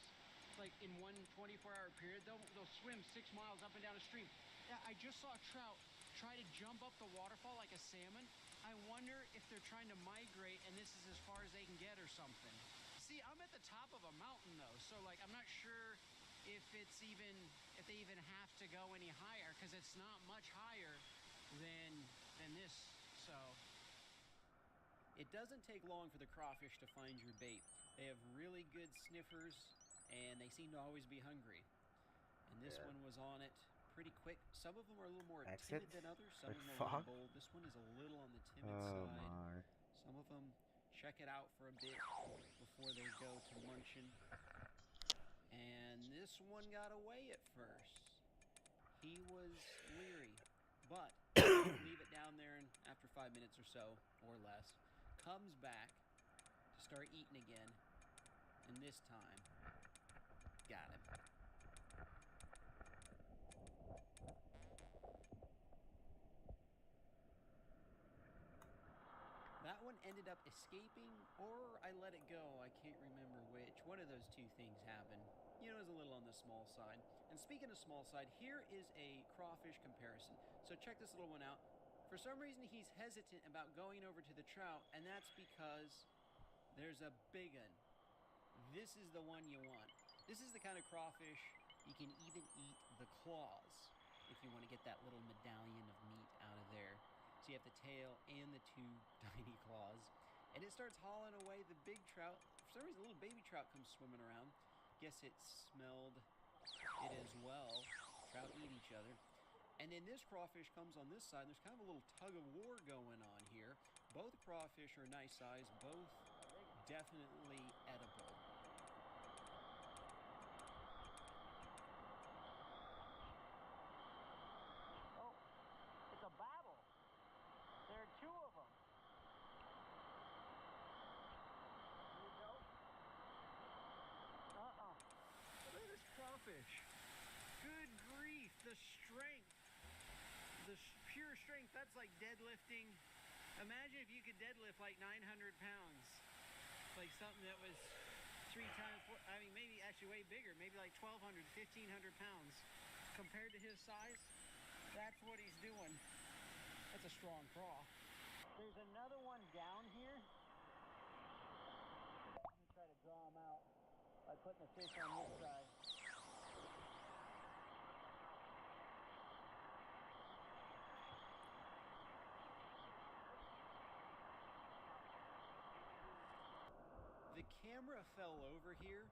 Like in one 24-hour period, they'll swim 6 miles up and down a stream. Yeah, I just saw a trout try to jump up the waterfall like a salmon. I wonder if they're trying to migrate and this is as far as they can get or something. See, I'm at the top of a mountain though, so like I'm not sure if they even have to go any higher, because it's not much higher than this, so. It doesn't take long for the crawfish to find your bait. They have really good sniffers, and they seem to always be hungry. And this one was on it pretty quick. Some of them are a little more timid than others. Some of them are more bold. This one is a little on the timid side. Some of them check it out for a bit before they go to munching. And this one got away at first. he was leery, but leave it down there, and after 5 minutes or so, or less, comes back to start eating again, and this time, got him. That one ended up escaping, or I let it go. I can't remember which. One of those two things happened. You know, it was a little on the small side. And speaking of small side, here is a crawfish comparison. So check this little one out. For some reason, he's hesitant about going over to the trout, and that's because there's a big one. This is the one you want. This is the kind of crawfish you can even eat the claws if you want to get that little medallion of meat out of there. So you have the tail and the two tiny claws. And it starts hauling away the big trout. For some reason, a little baby trout comes swimming around. Guess it smelled it as well. Trout eat each other. And then this crawfish comes on this side. There's kind of a little tug of war going on here. Both crawfish are nice size. Both definitely edible. Oh, it's a battle. There are two of them. Here we go. Look at this crawfish. Good grief, the strength. The pure strength, that's like deadlifting. Imagine if you could deadlift like 900 pounds. Like something that was 3 times, I mean, maybe actually way bigger, maybe like 1,200, 1,500 pounds. Compared to his size, that's what he's doing. That's a strong craw. There's another one down here. I'm gonna try to draw him out by putting the fish on this side. The camera fell over here,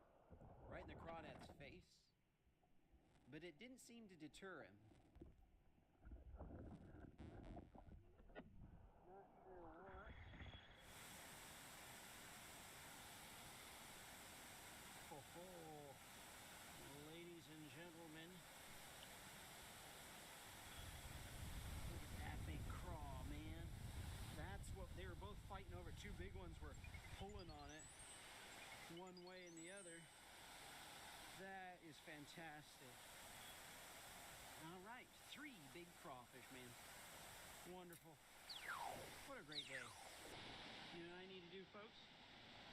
right in the crawdad's face, but it didn't seem to deter him. Not sure what. Oh, ladies and gentlemen, look at that big craw, man. That's what they were both fighting over. Two big ones were pulling on it one way and the other. That is fantastic. All right, 3 big crawfish, man. Wonderful. What a great day. You know what I need to do, folks?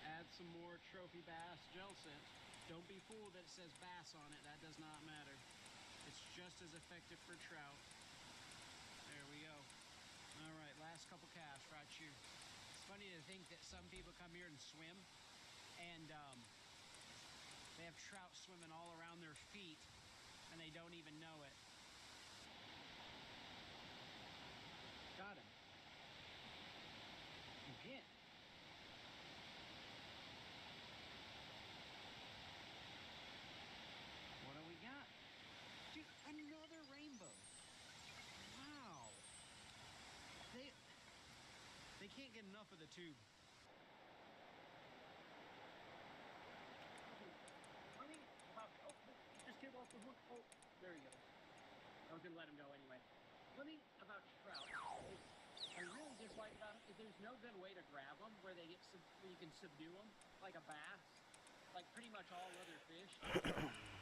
Add some more trophy bass gel scent. Don't be fooled that it says bass on it. That does not matter. It's just as effective for trout. There we go. All right, last couple casts right here. It's funny to think that some people come here and swim, and they have trout swimming all around their feet, and they don't even know it. Got him. Again. What do we got? Dude, another rainbow. Wow. They can't get enough of the tube. Just get off the hook. Oh, there he goes. I was gonna let him go anyway. One thing about trout is I really dislike about them is there's no good way to grab them where they get where you can subdue them like a bass, like pretty much all other fish.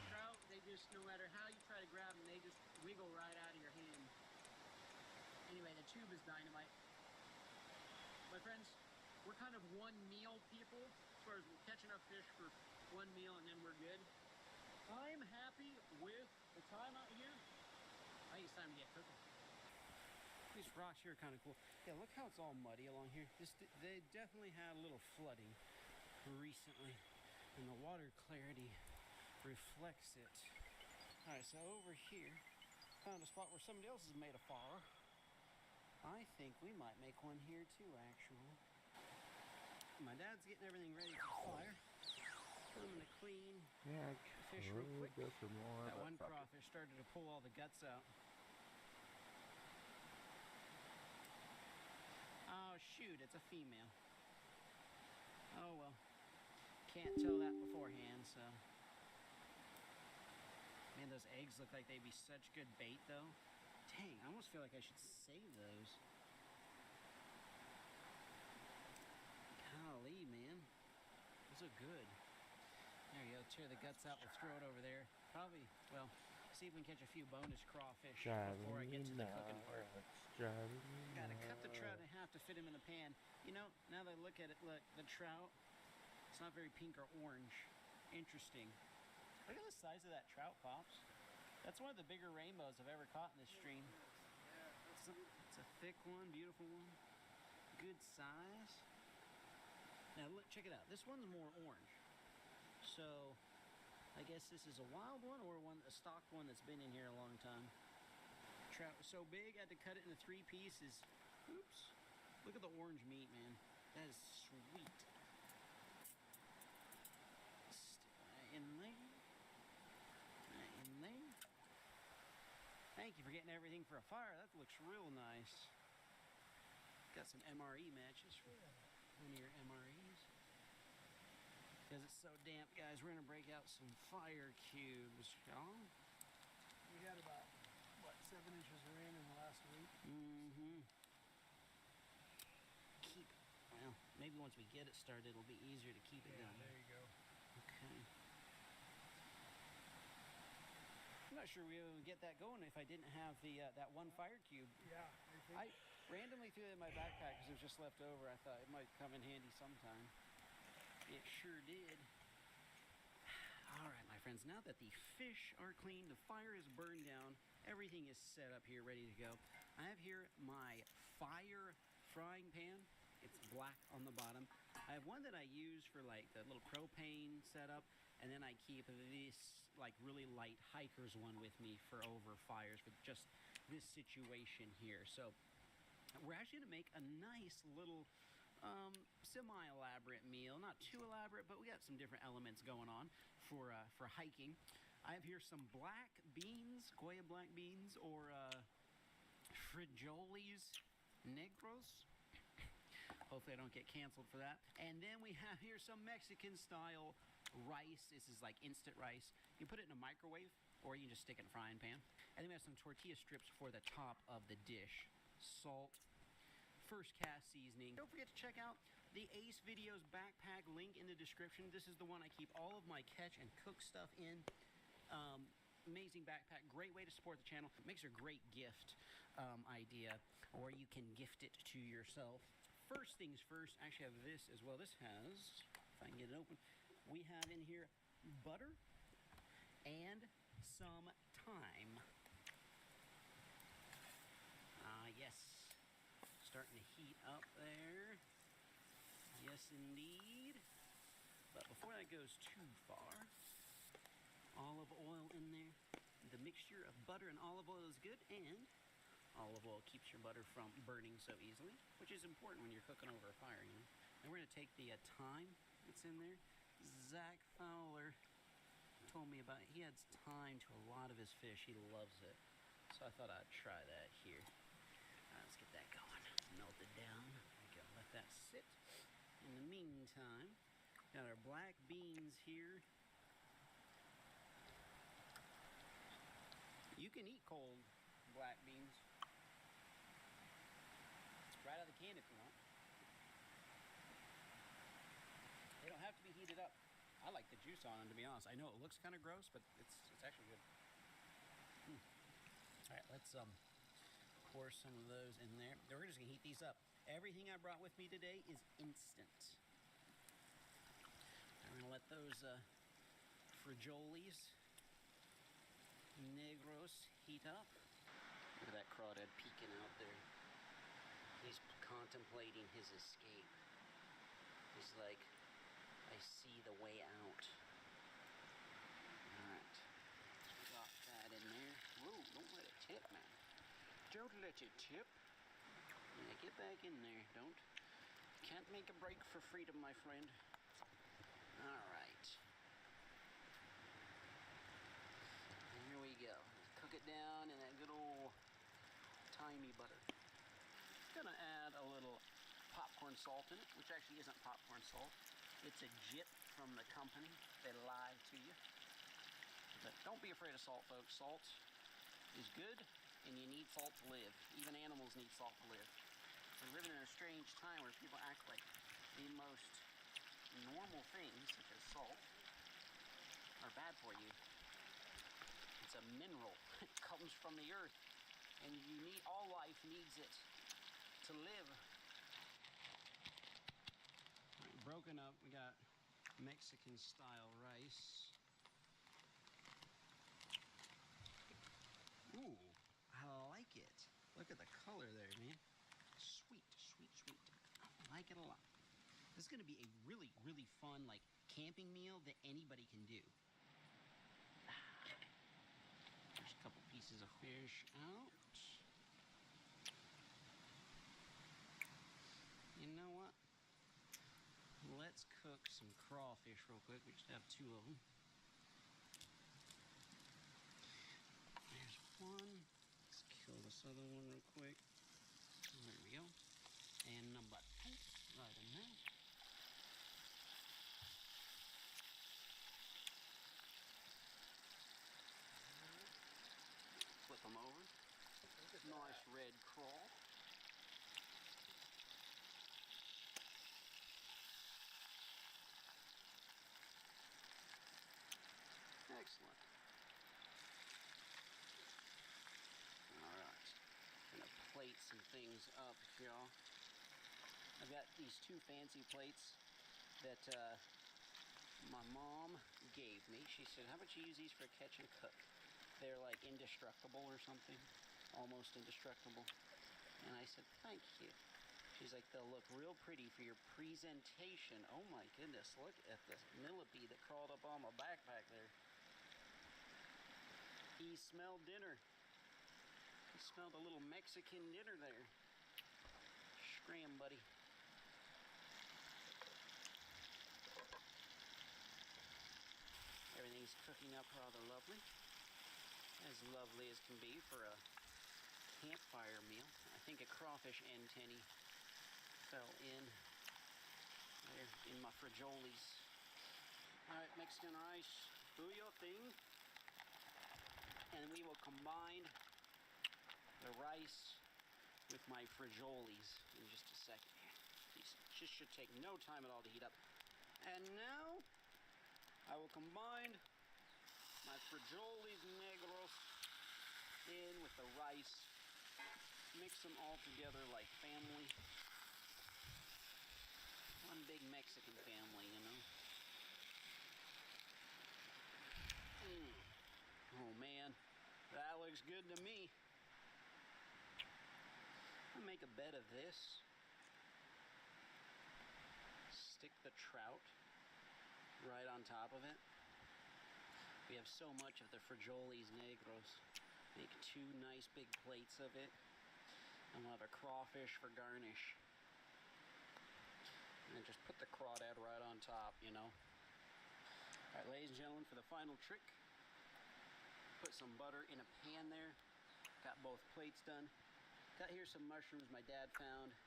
Trout, they just no matter how you try to grab them, they just wiggle right out of your hand. Anyway, the tube is dynamite. My friends, we're kind of one meal people as far as we'll catch enough fish for one meal and then we're good. I'm happy with the time out here. I think it's time to get cooking. These rocks here are kind of cool. Yeah, look how it's all muddy along here. They definitely had a little flooding recently, and the water clarity reflects it. All right, so over here, found a spot where somebody else has made a fire. I think we might make one here too, actually. My dad's getting everything ready for the fire. I'm gonna clean the fish real quick. Go for more, That but one fuck it. crawfish started to pull all the guts out. Oh shoot, it's a female. Oh well. Can't tell that beforehand, so. Man, Man, those eggs look like they'd be such good bait, though. Dang, I almost feel like I should save those. Golly, man. Those are good. There you go. Tear the guts out. We'll throw it over there. Probably, well, see if we can catch a few bonus crawfish before I get to the cooking part. Gotta cut the trout in half to fit him in the pan. You know, now that I look at it, look, the trout, it's not very pink or orange. Interesting. Look at the size of that trout, Pops. That's one of the bigger rainbows I've ever caught in this stream. It's a thick one, beautiful one. Good size. Now look, check it out. This one's more orange. So, I guess this is a wild one or a stock one that's been in here a long time. Trout was so big, I had to cut it into 3 pieces. Oops. Look at the orange meat, man. That is sweet. Stick that in there. That in there. Thank you for getting everything for a fire. That looks real nice. Got some MRE matches for one of your MREs. Because it's so damp, guys, we're going to break out some fire cubes, y'all. We had about, what, 7 inches of rain in the last week? Mm-hmm. Well, maybe once we get it started, it'll be easier to keep it going. There you go. Okay. I'm not sure we would get that going if I didn't have the that one fire cube. Yeah, I randomly threw it in my backpack because it was just left over. I thought it might come in handy sometime. It sure did. All right, my friends, now that the fish are clean, the fire is burned down, everything is set up here, ready to go. I have here my fire frying pan. It's black on the bottom. I have one that I use for like the little propane setup, and then I keep this like really light hiker's one with me for over fires for just this situation here. So we're actually gonna make a nice little semi-elaborate meal. Not too elaborate, but we got some different elements going on for hiking. I have here some black beans, Goya black beans, or frijoles negros. Hopefully I don't get canceled for that. And then we have here some Mexican style rice. This is like instant rice. You put it in a microwave or you can just stick it in a frying pan. And then we have some tortilla strips for the top of the dish. Salt, first cast seasoning. Don't forget to check out the Ace Videos backpack link in the description. This is the one I keep all of my catch and cook stuff in. Amazing backpack, great way to support the channel. Makes a great gift idea, or you can gift it to yourself. First things first, I actually have this as well. This has, if I can get it open, we have in here butter and some thyme. Yes, starting to heat up there. Yes, indeed. But before that goes too far, olive oil in there. The mixture of butter and olive oil is good, and olive oil keeps your butter from burning so easily, which is important when you're cooking over a fire, you know. And we're going to take the thyme that's in there. Zach Fowler told me about it. He adds thyme to a lot of his fish. He loves it. So I thought I'd try that here. All right, let's get that going. Melt it down. There we go. Let that sit. In the meantime, got our black beans here. You can eat cold black beans. Right out of the can if you want. They don't have to be heated up. I like the juice on them, to be honest. I know it looks kind of gross, but it's actually good. All right, let's pour some of those in there. We're just gonna heat these up. Everything I brought with me today is instant. I'm gonna let those frijoles negros heat up. Look at that crawdad peeking out there. He's contemplating his escape. He's like, I see the way out. Alright. Got that in there. Whoa, don't let it tip, man. Don't let it tip. Yeah, get back in there. Can't make a break for freedom, my friend. Alright. Here we go. Cook it down in that good old thymy butter. Gonna add a little popcorn salt in it, which actually isn't popcorn salt. It's a jit from the company. They lie to you. But don't be afraid of salt, folks. Salt is good, and you need salt to live. Even animals need salt to live. We're living in a strange time where people act like the most normal things, such as salt, are bad for you. It's a mineral. It comes from the earth, and all life needs it to live. Right, broken up, we got Mexican-style rice. Ooh, I like it. Look at the color there, man. Sweet, sweet, sweet. I like it a lot. This is going to be a really, really fun, like, camping meal that anybody can do. There's a couple pieces of fish out. You know what? Let's cook some crawfish real quick. We just have 2 of them. There's one. Let's kill this other one real quick. There we go. And number 2 right in there. Flip them over. Nice red crawl. Excellent. Alright. Gonna plate some things up, y'all. I've got these 2 fancy plates that my mom gave me. She said, how about you use these for catch and cook? They're like indestructible or something. Almost indestructible. And I said, thank you. She's like, they'll look real pretty for your presentation. Oh my goodness, look at this millipede that crawled up on my backpack there. He smelled dinner. He smelled a little Mexican dinner there. Scram, buddy. Everything's cooking up rather lovely. As lovely as can be for a campfire meal. I think a crawfish antennae fell in there in my frigiolis. Alright, Mexican rice, do your thing. And we will combine the rice with my frigiolis in just a second. These just should take no time at all to heat up. And now I will combine my frigiolis negros in with the rice. Mix them all together like family. One big Mexican family, you know. Oh man, that looks good to me. I'll make a bed of this. Stick the trout right on top of it. We have so much of the frigiolis negros. Make 2 nice big plates of it. And we'll have a crawfish for garnish. And then just put the crawdad right on top, you know. Alright, ladies and gentlemen, for the final trick, put some butter in a pan there. Got both plates done. Got here some mushrooms my dad found.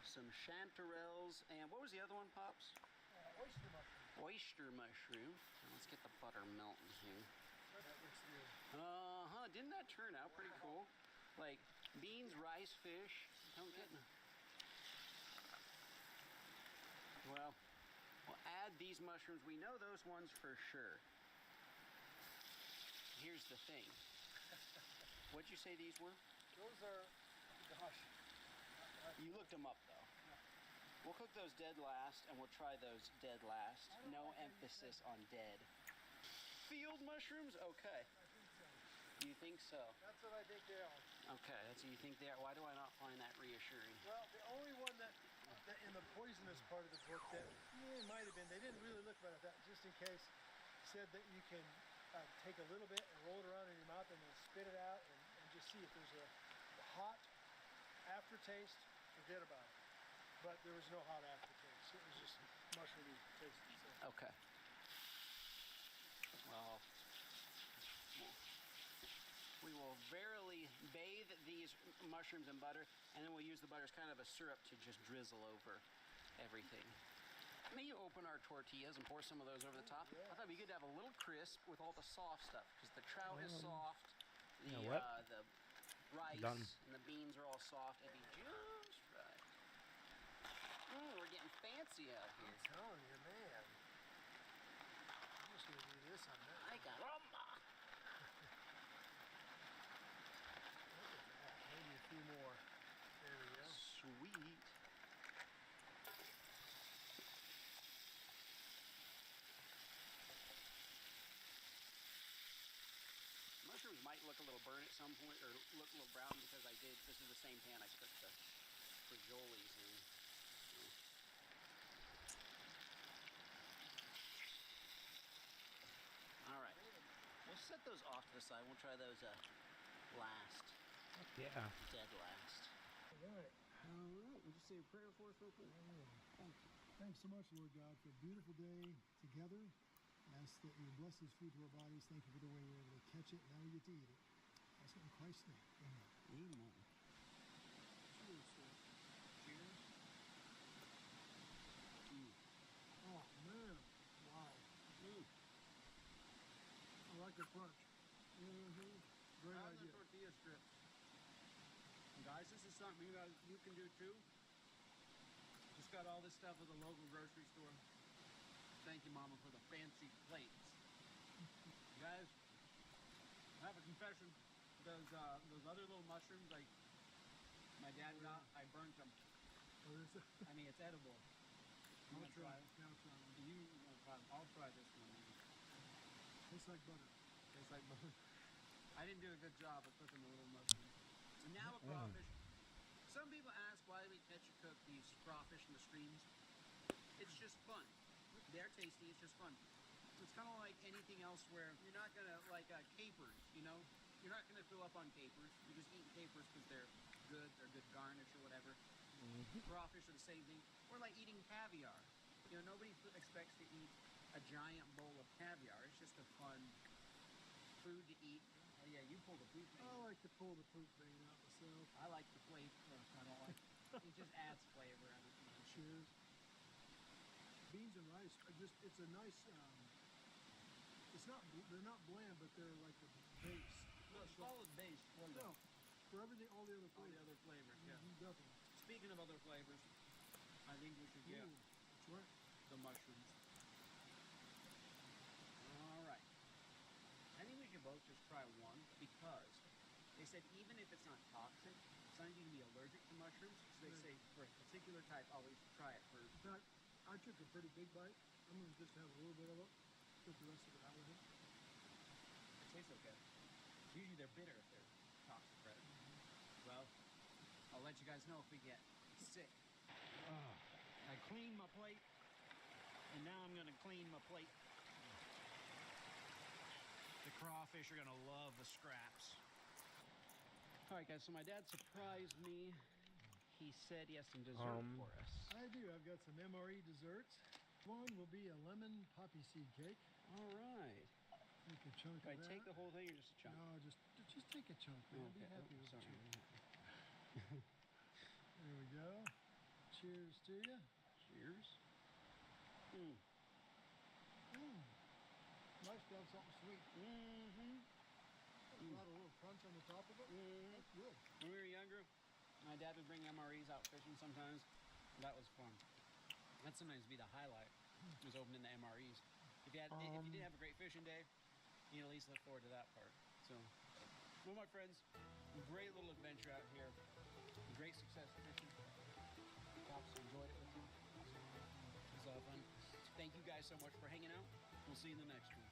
Some chanterelles. And what was the other one, Pops? Oyster mushroom. Oyster mushroom. Now let's get the butter melting here. That looks good. Didn't that turn out pretty cool? Like beans, rice, fish. Don't get well, we'll add these mushrooms. We know those ones for sure. Here's the thing. What'd you say these were? Those are, gosh. You looked them up though. We'll cook those dead last, and we'll try those dead last. No emphasis on dead. Field mushrooms? Okay. You think so? That's what I think they are. Okay, that's what you think they are. Why do I not find that reassuring? Well, the only one that in the poisonous part of the book that might have been, they didn't really look about that, just in case, said that you can take a little bit and roll it around in your mouth and then spit it out and just see if there's a hot aftertaste. Forget about it. But there was no hot aftertaste. It was just mushroomy taste. So. Okay. Well, we will verily bathe these mushrooms in butter, and then we'll use the butter as kind of a syrup to just drizzle over everything. And then you open our tortillas and pour some of those over the top. I thought we could have a little crisp with all the soft stuff because the trout is soft, You know what? the rice Done. and the beans are all soft. It'd be just right. We're getting fancy out here. I'm telling you, man. I'm just gonna do this on that. I got rumba. Look at that. Maybe a few more. There we go. Sweet. Mushrooms might look a little burnt at some point, or look a little brown because this is the same pan I cooked the frigiolis in. All right. We'll set those off to the side. We'll try those last. Yeah. Dead last. All right. All right. Would you say a prayer for us real quick? Thank you. Thanks so much, Lord God, for a beautiful day together. Ask that you bless this food to our bodies. Thank you for the way we're able to catch it. Now we get to eat it. Ask it in Christ's name. Amen. Amen. Cheers, sir. Cheers. Oh, man. Wow. I like the crunch. Great How's idea. the tortilla strips? Guys, this is something you can do too. Just got all this stuff at the local grocery store. Thank you, Mama, for the fancy plates. Guys, I have a confession. Those other little mushrooms, like my dad got, I burnt them. What is it? I mean, it's edible. You I'll wanna try try it. it? Yeah, I'll try it. You wanna try it? I'll try this one. Tastes like butter. Tastes like butter. I didn't do a good job of cooking the little mushrooms. And now a crawfish. Some people ask why we catch and cook these crawfish in the streams. It's just fun. They're tasty, it's just fun. It's kind of like anything else where you're not gonna, like capers, you know? You're not gonna fill up on capers. You're just eating capers because they're good garnish or whatever. Crawfish are the same thing. Or like eating caviar. You know, nobody expects to eat a giant bowl of caviar. It's just a fun food to eat. Oh yeah, you pull the poop vein. I like to pull the poop vein out myself. I like the flavor. I don't like it. Just adds flavor. I don't know. Cheers. Beans and rice are just, it's a nice, it's not, they're not bland, but they're like the base. No, solid base. No, for everything, all the other All flavors. the other flavors, yeah. Definitely. Speaking of other flavors, I think we should get That's right. the mushrooms. All right. I think we should both just try one because they said even if it's not toxic, some of you can be allergic to mushrooms. So they say for a particular type, always try it first. In fact, I took a pretty big bite. I'm going to just have a little bit of it. Put the rest of it out of it. It tastes okay. Usually they're bitter if they're toxic, right? Well, I'll let you guys know if we get sick. I cleaned my plate, and now I'm gonna clean my plate. The crawfish are gonna love the scraps. All right, guys, so my dad surprised me. He said he has some dessert for us. I do. I've got some MRE desserts. One will be a lemon poppy seed cake. All right. Take a chunk Do I of that. take the whole thing or just a chunk? No, just take a chunk. Man. Okay. Be happy with Sorry. the chunk. There we go. Cheers to you. Cheers. Nice to have something sweet. Got a little crunch on the top of it. That's good. When we were younger, my dad would bring MREs out fishing sometimes. That was fun. That'd sometimes be the highlight, was opening the MREs. If you did have a great fishing day, you at least look forward to that part. So, well, my friends, great little adventure out here. Great success fishing. Pops enjoyed it with you. It was all fun. Thank you guys so much for hanging out. We'll see you in the next one.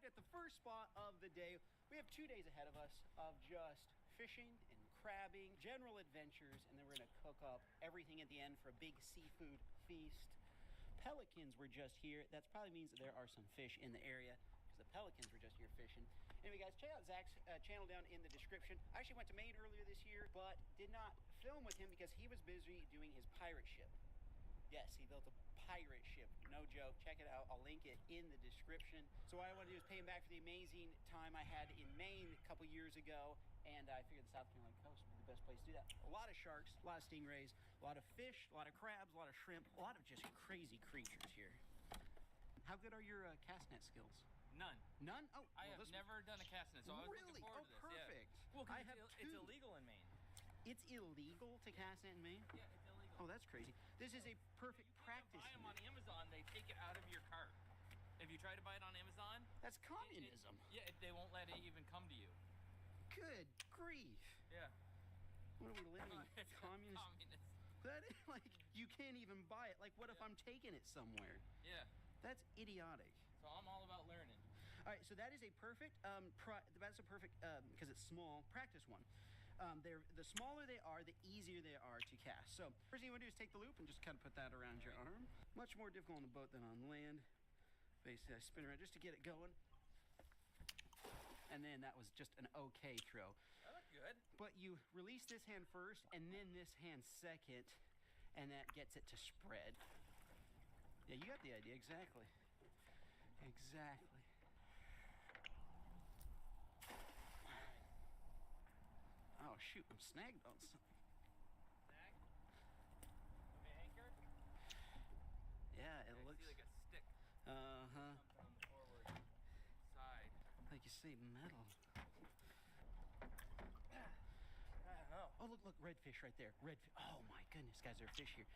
at the first spot of the day. We have 2 days ahead of us of just fishing and crabbing, general adventures, and then we're gonna cook up everything at the end for a big seafood feast. Pelicans were just here. That probably means that there are some fish in the area because the pelicans were just here fishing. Anyway, guys, check out Zach's channel down in the description. I actually went to Maine earlier this year, but did not film with him because he was busy doing his pirate ship. Yes, he built a pirate ship. No joke. Check it out. I'll link it in the description. So what I want to do is pay him back for the amazing time I had in Maine a couple years ago, and I figured the South Carolina coast would be the best place to do that. A lot of sharks, a lot of stingrays, a lot of fish, a lot of crabs, a lot of shrimp, a lot of just crazy creatures here. How good are your cast net skills? None. None? Oh, I have never done a cast net, so I was looking forward to this. Perfect. Yeah. Well, I it's, have it's two. illegal in Maine. It's illegal to cast net in Maine? Yeah, it's illegal. Oh, that's crazy. This is a perfect practice. Buy them on Amazon, they take it out of your cart. If you try to buy it on Amazon, that's communism. They won't let it even come to you. Good grief. Yeah. What are we living in? Communist. That is like, you can't even buy it. Like, what if I'm taking it somewhere? Yeah. That's idiotic. So I'm all about learning. All right, so that is a perfect, that's a perfect, because it's small, practice one. The smaller they are, the easier they are to cast. So first thing you want to do is take the loop and just kind of put that around your arm. Much more difficult on the boat than on land. Basically, I spin around just to get it going. And then that was just an okay throw. That looked good. But you release this hand first, and then this hand second, and that gets it to spread. Yeah, you got the idea, exactly. Exactly. Oh shoot, I'm snagged on something. Snag? Okay, anchor? Yeah, it I looks see like a stick. Uh-huh. Something on the forward side. Like you say, metal. I don't know. Oh, look, redfish right there. Oh my goodness, guys, there are fish here.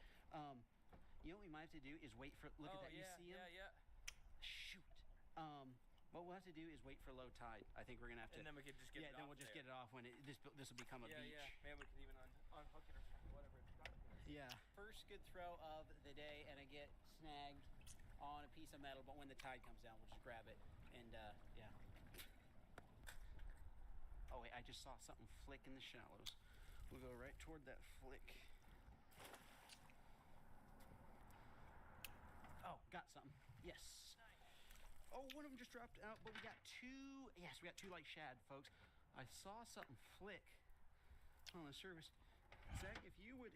You know what we might have to do is wait for, look at that, yeah, you see him? Yeah. Shoot. What we'll have to do is wait for low tide. I think we're gonna have to. And then we could just get it off. Yeah, then we'll just get it off when this will become a beach. Yeah, maybe we could even unhook it or whatever it's got. Yeah. First good throw of the day, and I get snagged on a piece of metal, but when the tide comes down, we'll just grab it, and yeah. Oh wait, I just saw something flick in the shallows. We'll go right toward that flick. Oh, got something. Yes. Oh, one of them just dropped out, but we got two. Yes, we got two like shad, folks. I saw something flick on the surface. Zach, if you would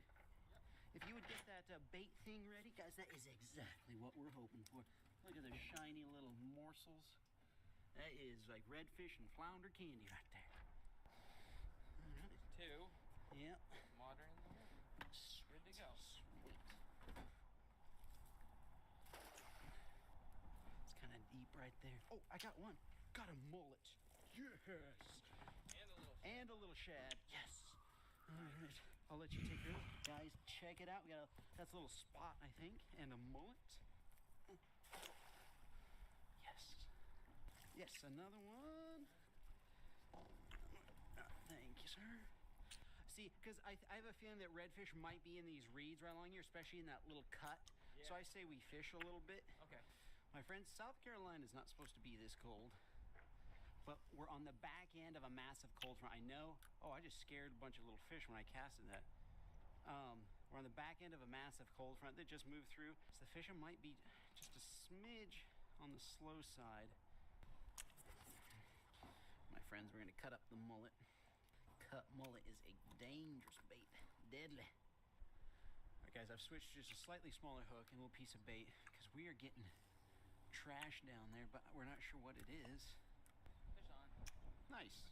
get that bait thing ready, guys, that is exactly what we're hoping for. Look at those shiny little morsels. That is like redfish and flounder candy right there. All right. Two. Yep. Water in the middle. Good to go. Sweet. It's kind of deep right there. Oh, I got one. Got a mullet. Yes. And a little shad. Yes. All right. I'll let you take it. Guys, check it out. That's a little spot, I think, and a mullet. Yes. Yes, another one. Thank you, sir. See, because I have a feeling that redfish might be in these reeds right along here, especially in that little cut. Yeah. So I say we fish a little bit. Okay. My friends, South Carolina is not supposed to be this cold, but we're on the back end of a massive cold front. I know. Oh, I just scared a bunch of little fish when I casted that. We're on the back end of a massive cold front that just moved through. So the fishing might be just a smidge on the slow side. My friends, we're gonna cut up the mullet. Cut mullet is a dangerous bait. Deadly. All right, guys, I've switched to just a slightly smaller hook and a little piece of bait because we are getting trash down there, but we're not sure what it is. Fish on. Nice.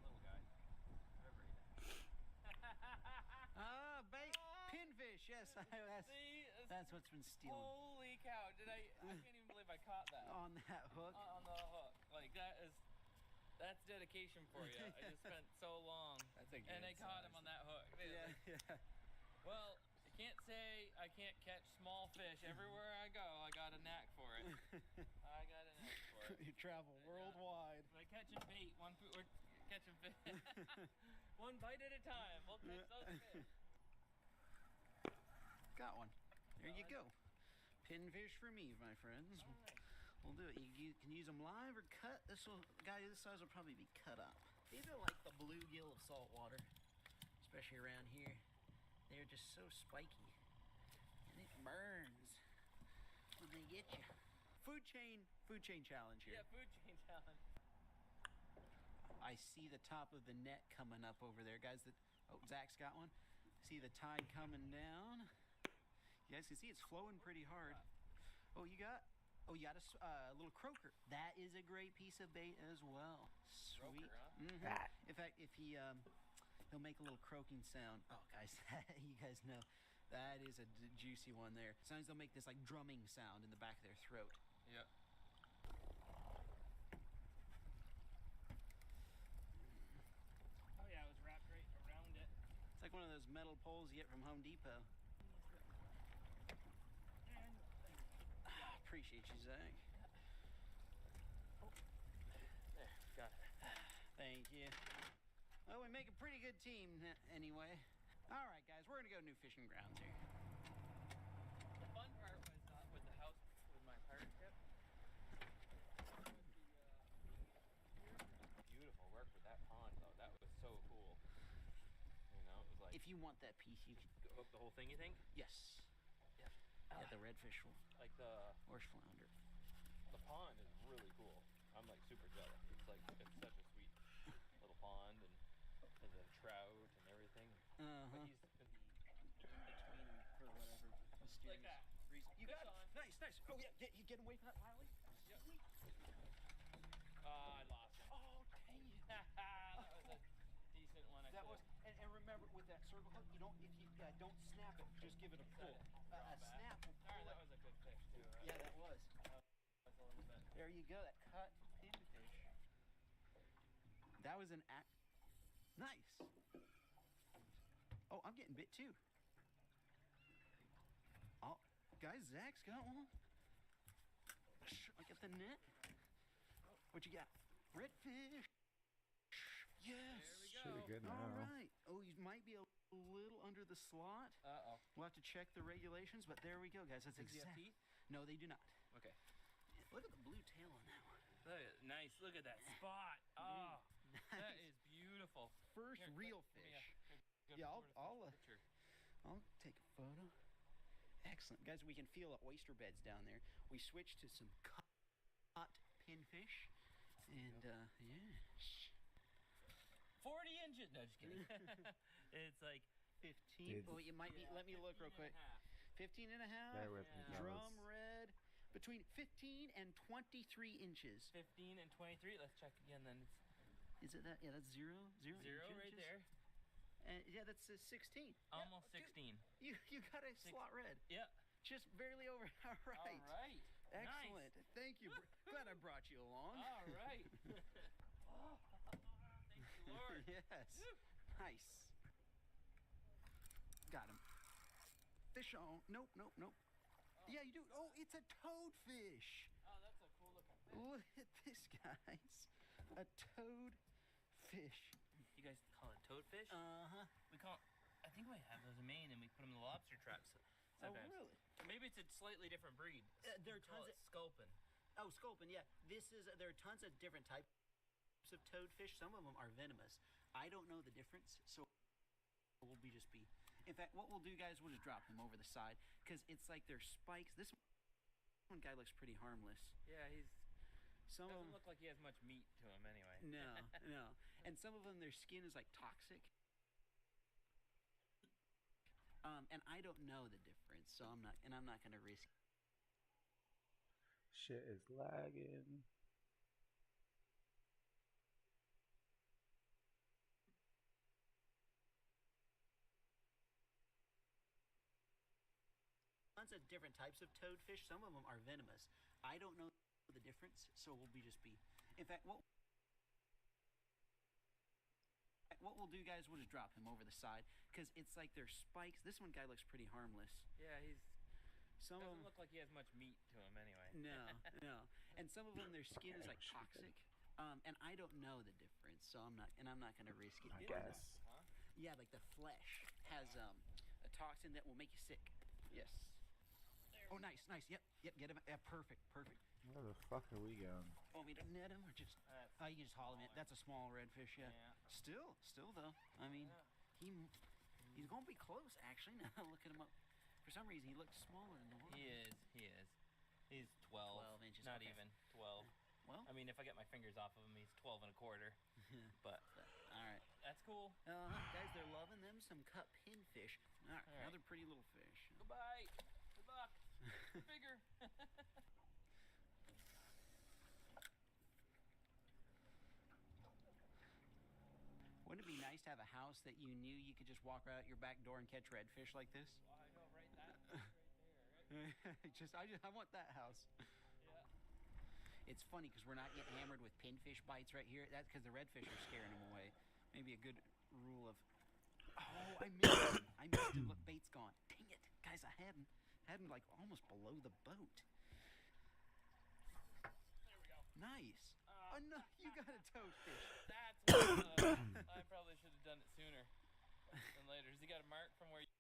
Little guy. Whatever he is. Bait. Pinfish. Yes, that's what's been stealing. Holy cow! I can't even believe I caught that. On that hook? On the hook. Like, that's dedication for you. I just spent so long. That's a good And I caught him on that hook. Yeah. Well, I can't say I can't catch small fish. Everywhere I go, I got a knack for it. I got a knack for it. You travel worldwide. By catching bait, we're catching fish. One bite at a time. We'll catch those fish. Got one. There you go. Pinfish for me, my friends. Right. We'll do it. You can use them live or cut. This guy this size will probably be cut up. These are like the bluegill of salt water, especially around here. They're just so spiky, and it burns when they get you. Food chain challenge here. Yeah, food chain challenge. I see the top of the net coming up over there, guys. Zach's got one. See the tide coming down. You guys can see it's flowing pretty hard. Oh, you got a little croaker. That is a great piece of bait as well. Sweet. Croaker, huh? In fact, if he'll make a little croaking sound. Oh, guys, you guys know that is a juicy one there. Sometimes they'll make this like drumming sound in the back of their throat. Yep. Oh yeah, it was wrapped right around it. It's like one of those metal poles you get from Home Depot. Appreciate you, Zach. Oh, there, got it. Thank you. Well, we make a pretty good team anyway. All right, guys, we're gonna go new fishing grounds here. The fun part was with the house with my pirate ship. Beautiful work with that pond, though. That was so cool. You know, it was like. If you want that piece, you can hook the whole thing. You think? Yes. Yeah, the redfish will. Like the horse flounder. The pond is really cool. I'm like super jealous. It's like it's such a sweet little pond and then trout and everything. But he's gonna be in between them for whatever mysterious like that. Reason. You got it. Nice. Oh yeah, get away from that Riley. Yep. I lost him. Oh dang it. That was a decent one. That was, and remember with that circle hook, you don't don't snap it. Just give it a pull. A snap will pull. Alright, that was a good fish too. Right? Yeah, that was. That's a little bit. There you go. That cut pinfish. That was an act. Nice. Oh, I'm getting bit too. Oh, guys, Zach's got one. I got the net. What you got? Redfish. Yes. There we go. Pretty good now. All right. Oh, you might be a little under the slot. Uh-oh. We'll have to check the regulations, but there we go, guys. That's Does he have exact. teeth? No, they do not. Okay. Look at the blue tail on that one. Nice. Look at that spot. Oh, that is beautiful. First Here, real give me fish. a Yeah, picture. I'll take a photo. Excellent, guys. We can feel the oyster beds down there. We switched to some cut pinfish, and yeah. 40 inches. No, just kidding. It's like 15. Oh, it might be. Let me look real quick. 15 and a half. Bear with me, Drum fellas. red. Between 15 and 23 inches. 15 and 23. Let's check again then. Is it that? Yeah, that's zero Right inches? there. And yeah, that's 16. Almost 16. You got a slot red. Yeah. Just barely over. All right. All right. Excellent. Nice. Thank you. Glad I brought you along. All right. Oh, thank you, Lord. Yes. Woo. Nice. Got him. Fish on. Nope. Yeah, you do. Oh, it's a toadfish. Oh, that's a cool looking fish. Look at this, guys. A toadfish. You guys call it toadfish? Uh-huh. We call. I think we have those in Maine, and we put them in the lobster traps. Oh, Sometimes. really? Or maybe it's a slightly different breed. There are tons of sculpin. Oh, sculpin. Yeah, there are tons of different types of toadfish. Some of them are venomous. I don't know the difference, so we'll just be. In fact, what we'll do, guys, we'll just drop them over the side because it's like they're spikes. This one guy looks pretty harmless. Yeah, Some of doesn't them look like he has much meat to him anyway. No. And some of them, their skin is like toxic. And I don't know the difference, so I'm not going to risk. Shit is lagging. Tons of different types of toadfish. Some of them are venomous. I don't know the difference, so we'll just be. In fact, what we'll do, guys, we'll just drop him over the side because it's like they're spikes. This one guy looks pretty harmless. Yeah, some doesn't look like he has much meat to him anyway. No. And some of them, their skin is like toxic. And I don't know the difference, so I'm not going to risk it. I guess. Huh? Yeah, like the flesh has a toxin that will make you sick. Yes. There Oh, nice. Yep. Get him. Yeah, perfect. Where the fuck are we going? Want me to net him or just? You can just haul him in. That's a small redfish. Yeah. Still though. I mean, he's gonna be close. Actually, now looking him up. For some reason, he looks smaller in the water. He is. He's 12 inches. Not okay. even 12. Well, I mean, if I get my fingers off of him, he's 12 and a quarter. But all right, that's cool. Guys, they're loving them some cup pinfish. All right, another pretty little fish. Goodbye. Good luck. Bigger. Wouldn't it be nice to have a house that you knew you could just walk right out your back door and catch redfish like this? Well, I know, right? That right there. I want that house. Yeah. It's funny because we're not getting hammered with pinfish bites right here. That's because the redfish are scaring them away. Maybe a good rule of. Oh, I missed him. Look, bait's gone. Dang it, guys! I had him like almost below the boat. There we go. Nice. No, you got a toadfish. That's what I probably should have done it sooner than later. Has he got a mark from where you...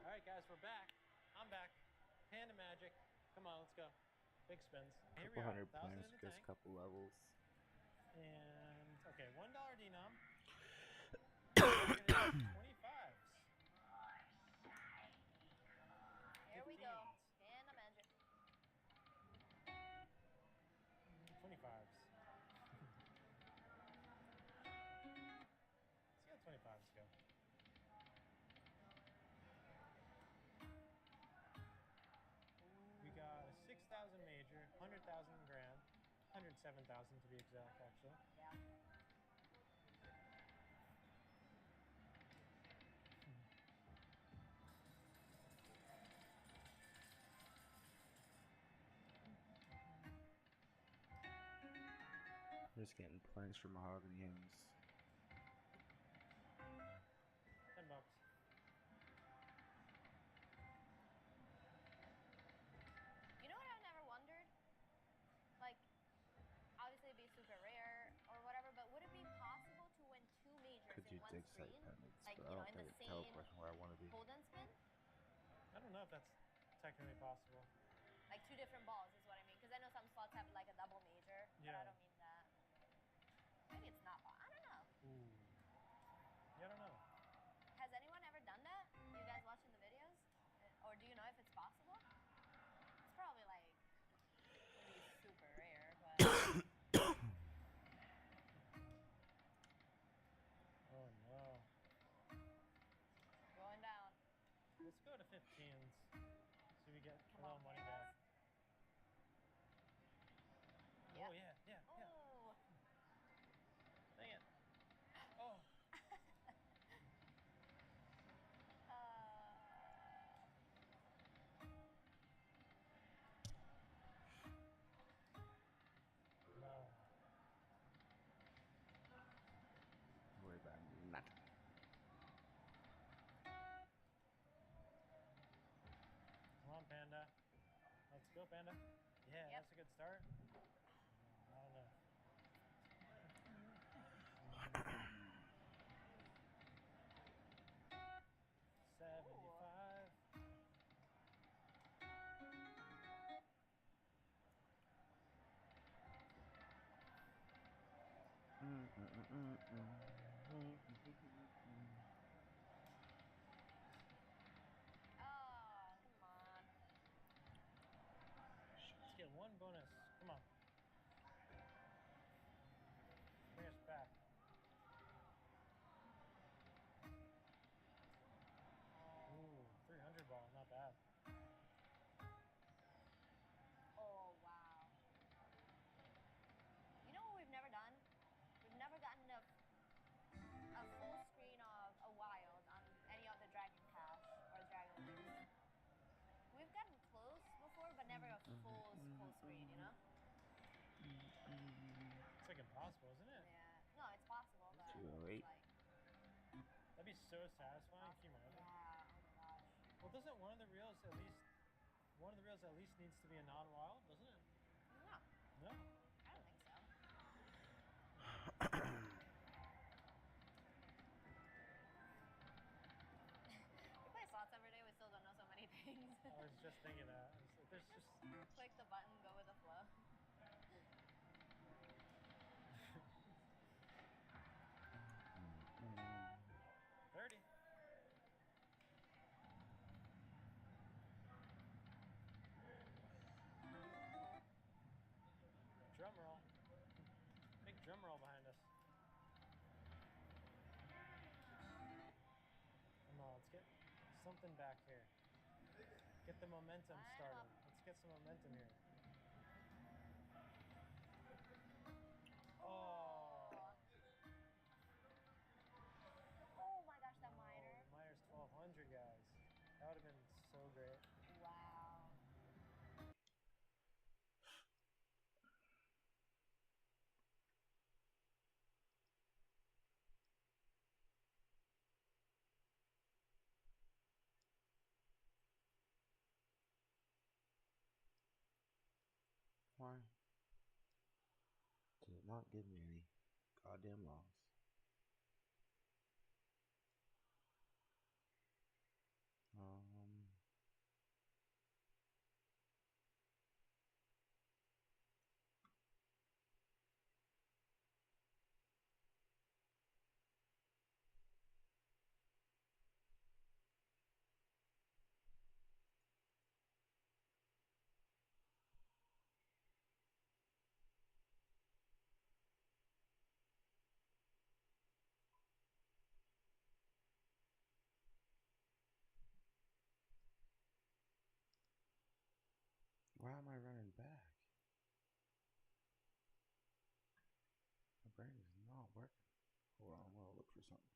All right, guys, we're back. I'm back. Panda magic. Come on, let's go. Big spins. Here we Couple are. hundred 1,000 points, in the just tank. couple levels. And okay, $1 denom. We're gonna do 25s. Here we go. Panda magic. 25s. Let's see how 25s go. We got a 6,000 major, 100,000 grand, 107,000 to be exact, actually. Yeah. Just getting planks for mahogany hens. $10. You know what I've never wondered? Like, obviously it'd be super rare or whatever, but would it be possible to win 2 majors Could in do one dig site screen? penance, Like, but you I know, don't in the think it's same teleporting where I want to be. hold and spin? I don't know if that's technically possible. Like 2 different balls is what I mean. Because I know some slots have like a double major, but I Yeah. don't mean that. Maybe it's not. I don't know. Ooh. Yeah, I don't know. Has anyone ever done that? You guys watching the videos? Or do you know if it's possible? It's probably like would be super rare, but Oh no. going down. Let's go to 15s. So we get a little money back. Yep. Oh yeah, yeah, yeah. Oh. Dang it. Oh. No. Worry about nothing. Come on, Panda. Let's go, Panda. Yeah, Yep. that's a good start. I don't know. $75. Oh, come on. Let's get 1 bonus. Come on. Bring us back. Ooh, 300 ball. Not bad. Oh wow. You know what we've never done? We've never gotten a full screen of a wild on any of the Dragon Cash or Dragon Link. We've gotten close before, but never a full screen, you know? It's like impossible, isn't it? Yeah. No, it's possible, but 208. like That'd be so satisfying. Can you one of the reels at least needs to be a non-wild, doesn't it? No. No? I don't think so. We play slots every day, we still don't know so many things. I was just thinking that. There's just... Click the button, go with the flow. 30. Drum roll. Big drum roll behind us. Come on, let's get something back here. Get the momentum started. Let's get some momentum here. Oh. Oh my gosh, that miner. Oh, the miner's 1200, guys. That would have been so great. Wow. Why did it not give me any goddamn loss? Why am I running back? My brain is not working. Hold on, I'm gonna look for something.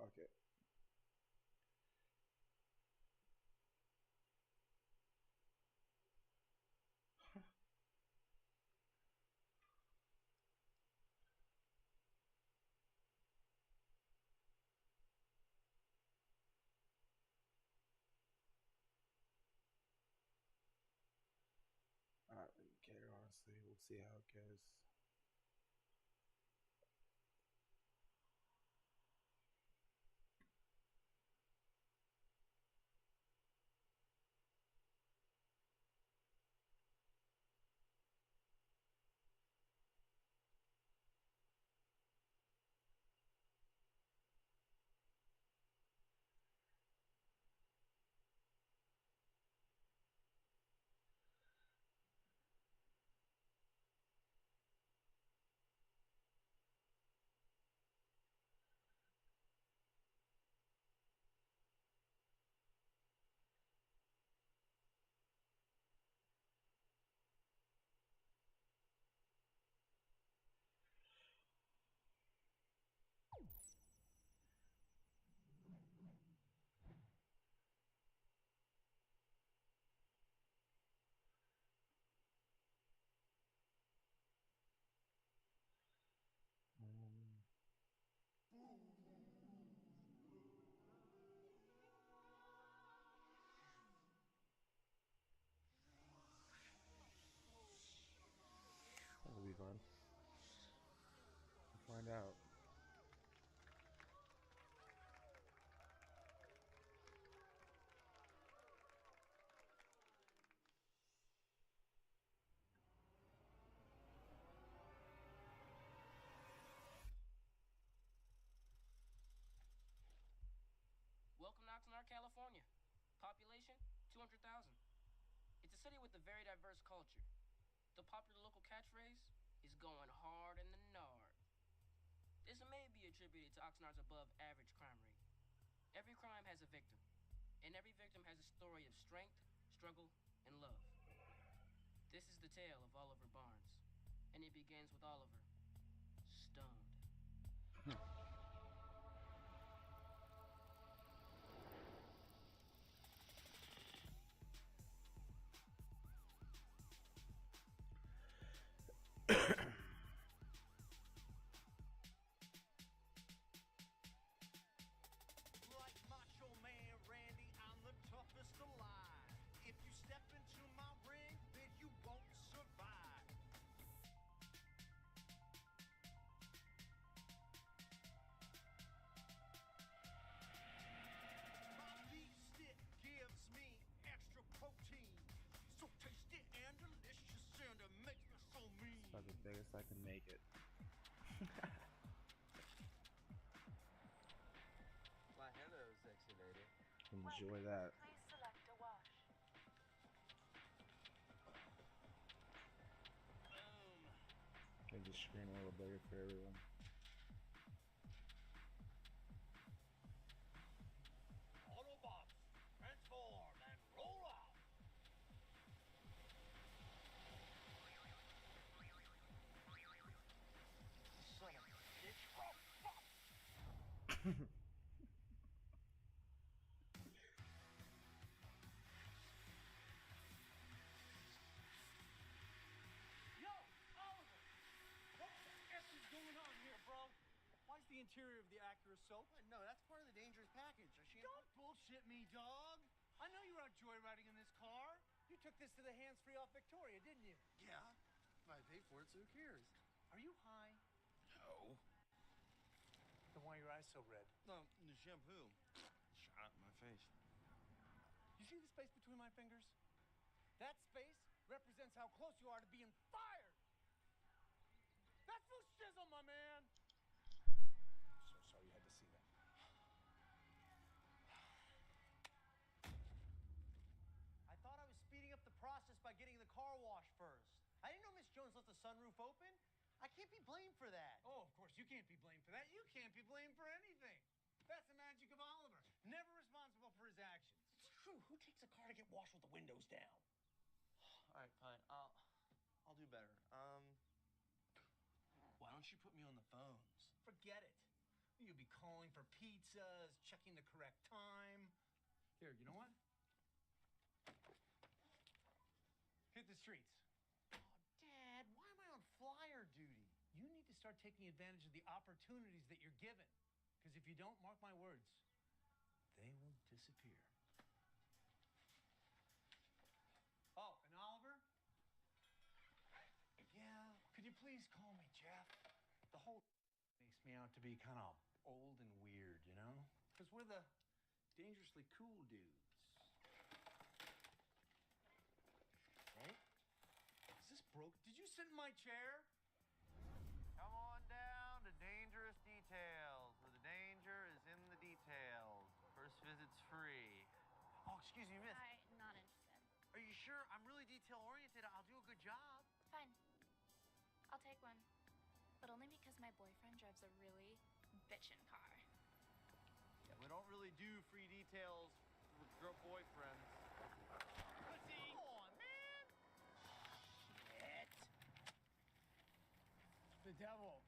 Fuck it. I don't really care, honestly. We'll see how it goes. That'll be fun. We'll find out. Welcome to Oxnard, California. Population, 200,000. It's a city with a very diverse culture. The popular local catchphrase, going hard in the Nard. This may be attributed to Oxnard's above-average crime rate. Every crime has a victim, and every victim has a story of strength, struggle, and love. This is the tale of Oliver Barnes, and it begins with Oliver, stoned. Like Macho Man Randy, I'm the toughest alive. If you step into my ring, then you won't survive. My beef stick gives me extra protein. So tasty and delicious, and it makes me so mean. It's about the biggest I can make it. Why, hello, sexy lady. Enjoy that. Please select a wash. Make the screen a little bigger for everyone. Autobots, transform and roll out. Son of a bitch. Oh, fuck. Yo, Oliver! What the F is going on here, bro? Why's the interior of the Acura soap? No, that's part of the dangerous package. Don't bullshit me, dog. I know you were out joyriding in this car. You took this to the hands-free off Victoria, didn't you? Yeah. If I paid for it, so who cares? Are you high? No. Then why are your eyes so red? No, the shampoo. Shot up my face. You see the space between my fingers? That space represents how close you are to being fired. That's no shizzle, my man. So sorry you had to see that. I thought I was speeding up the process by getting the car washed first. I didn't know Miss Jones left the sunroof open. I can't be blamed for that. Oh, of course you can't be blamed for that. You can't be blamed for anything. That's the magic of Oliver. Never responsible for his actions. It's true. Who takes a car to get washed with the windows down? All right, fine. I'll do better. Why don't you put me on the phones? Forget it. You'll be calling for pizzas, checking the correct time. Here, you know what? Hit the streets. Oh, Dad, why am I on flyer duty? You need to start taking advantage of the opportunities that you're given. Because if you don't, mark my words, they will disappear. Oh, and Oliver? Yeah, could you please call me Jeff? The whole makes me out to be kind of old and weird, you know? Because we're the dangerously cool dudes. Right? Is this broke? Did you sit in my chair? Come on down to Dangerous Details, where the danger is in the details. First visit's free. Oh, excuse me, miss. I'm not interested. Are you sure? I'm really detail-oriented. I'll do a good job. Fine. I'll take one. But only because my boyfriend drives a really bitchin' car. Yeah, we don't really do free details with girl boyfriends. Pussy! Come on, man! Shit. The devil.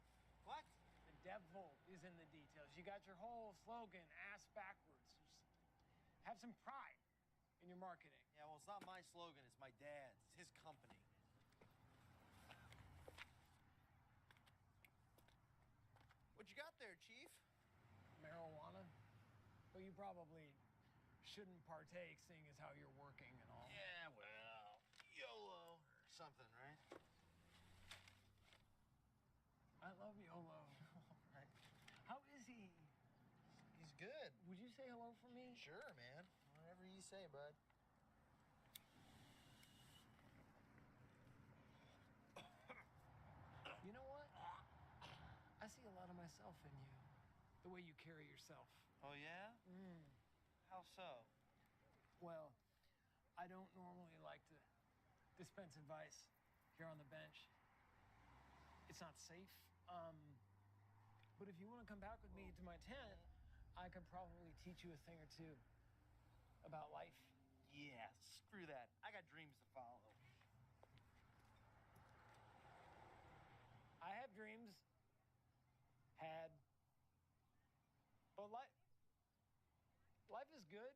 What? The devil is in the details. You got your whole slogan, ass backwards. Just have some pride in your marketing. Yeah, well, it's not my slogan. It's my dad's. It's his company. What you got there, Chief? Marijuana? Well, you probably shouldn't partake, seeing as how you're working and all. Yeah, well, YOLO or something, right? I love YOLO. Right. How is he? He's good. Would you say hello for me? Sure, man. Whatever you say, bud. You know what? I see a lot of myself in you. The way you carry yourself. Oh, yeah? How so? Well, I don't normally like to dispense advice here on the bench. it's not safe. But if you want to come back with me to my tent, I could probably teach you a thing or two about life. Yeah, screw that. I got dreams to follow. I have dreams. Had. But life is good.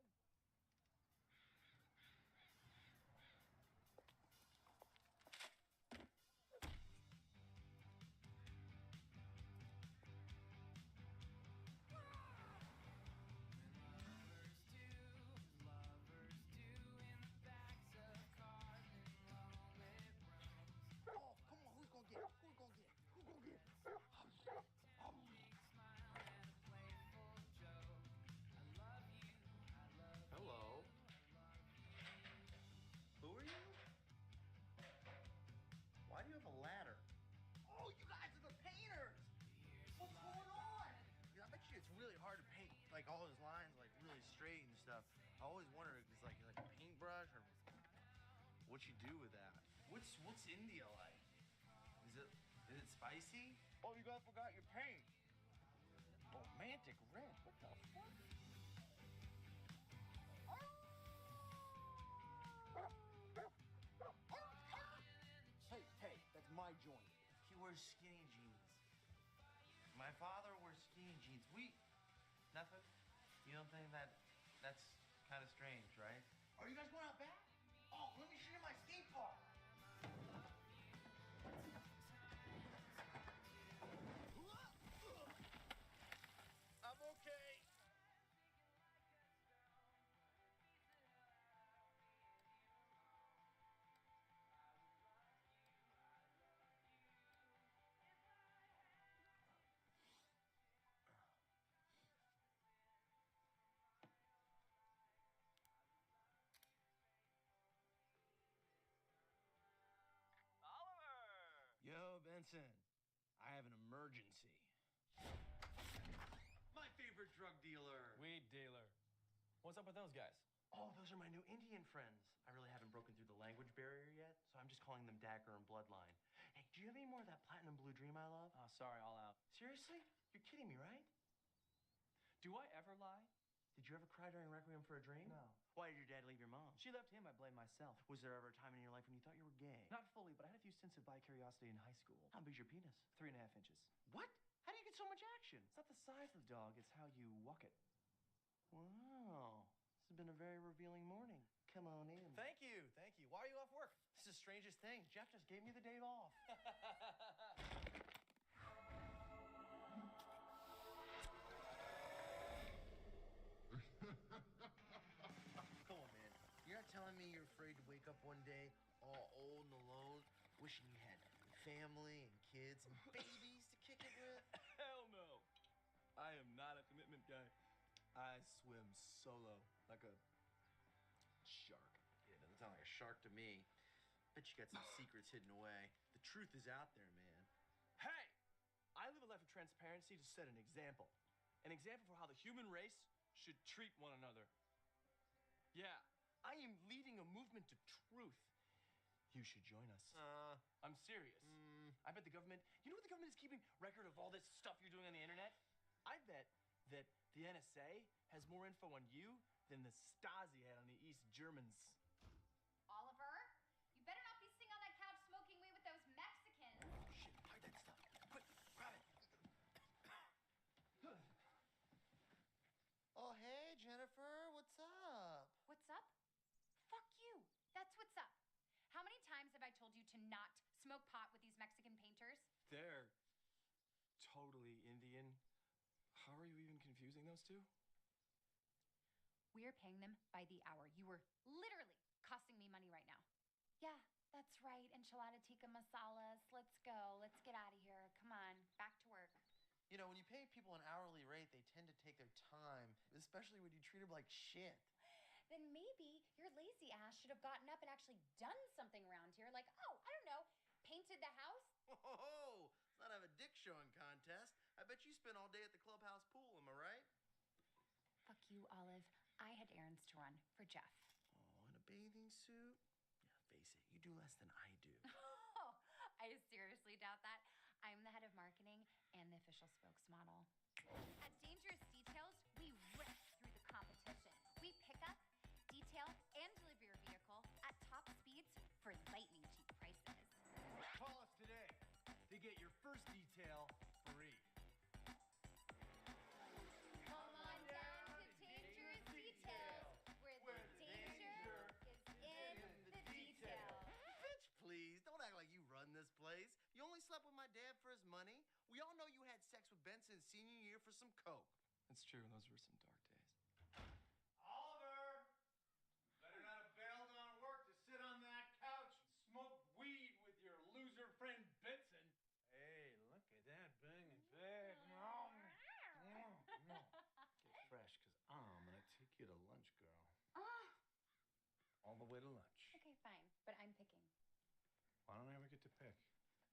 Oh, come on, who's gonna get it? Who's gonna get it? Who's gonna get it? Hello. Who are you? Why do you have a ladder? Oh, you guys are the painters! What's going on? Yeah, I bet you it's really hard to paint, like all those lines, like really straight and stuff. I always wonder if it's like a paintbrush or what you do with that. What's India like? Is it spicy? Oh, you guys forgot your paint. Romantic red. What the fuck? Hey, that's my joint. He wears skinny jeans. My father wears skinny jeans. Nothing? You don't think that's kind of strange, right? Are you guys going out back? Oh, let me show you my skate park. I'm okay. Yo, Benson, I have an emergency. My favorite drug dealer. Weed dealer. What's up with those guys? Oh, those are my new Indian friends. I really haven't broken through the language barrier yet, so I'm just calling them Dagger and Bloodline. Hey, do you have any more of that platinum blue dream I love? Oh, sorry, all out. Seriously? You're kidding me, right? Do I ever lie? Did you ever cry during Requiem for a Dream? No. Why did your dad leave your mom? She left him, I blame myself. Was there ever a time in your life when you thought you were gay? Not fully, but I had a few stints of bi-curiosity in high school. How big's your penis? 3.5 inches. What? How do you get so much action? It's not the size of the dog, it's how you walk it. Wow. This has been a very revealing morning. Come on in. Thank you. Why are you off work? This is the strangest thing. Jeff just gave me the day off. Come on, man. You're not telling me you're afraid to wake up one day all old and alone, wishing you had family and kids and babies to kick it with? Hell no. I am not a commitment guy. I swim solo like a shark. Yeah, doesn't sound like a shark to me. Bet you got some secrets hidden away. The truth is out there, man. Hey! I live a life of transparency to set an example. An example for how the human race should treat one another. Yeah, I am leading a movement to truth. You should join us. I'm serious. I bet the government, you know what the government is keeping record of all this stuff you're doing on the internet? I bet that the NSA has more info on you than the Stasi had on the East Germans. Oliver, you better not be sitting on that couch smoking weed with those Mexicans. Shit, hide that stuff. Quick, grab it. Oh, hey, Jennifer, what's up? What's up? Fuck you. That's what's up. How many times have I told you to not smoke pot with these Mexican painters? They're totally Indian. How are you even confusing those two? We're paying them by the hour. You were literally costing me money right now. Yeah, that's right. Enchilada tikka masalas. Let's go. Let's get out of here. Come on, back to work. You know, when you pay people an hourly rate, they tend to take their time, especially when you treat them like shit. Then maybe your lazy ass should have gotten up and actually done something around here. Like, oh, I don't know, painted the house? Oh, let's not have a dick showing contest. I bet you spent all day at the clubhouse pool, am I right? Fuck you, Olive. I had errands to run for Jeff. Oh, in a bathing suit? Yeah, face it, you do less than I do. Oh, I seriously doubt that. I'm unofficial spokesmodel. At Dangerous Details, we rip through the competition. We pick up, detail, and deliver your vehicle at top speeds for lightning cheap prices. Call us today to get your first detail free. Come on down to Dangerous Details, where the danger is in the detail. Bitch, please, don't act like you run this place. You only slept with my dad for his money. We all know you had sex with Benson senior year for some coke. That's true, and those were some dark days. Oliver, better not have bailed on work to sit on that couch and smoke weed with your loser friend Benson. Hey, look at that big and thick. Get fresh, because I'm going to take you to lunch, girl. All the way to lunch. Okay, fine, but I'm picking. Why don't I ever get to pick?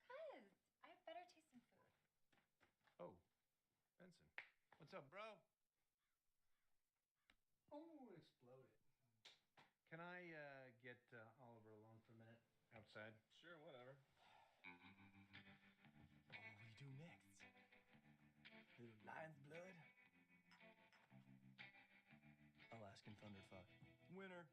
Because I have better taste in food. Oh, Benson. What's up, bro? Oh, exploded. Can I get Oliver alone for a minute outside? Sure, whatever. What will we do next? Little lion's blood? Alaskan Thunderfuck. Winner.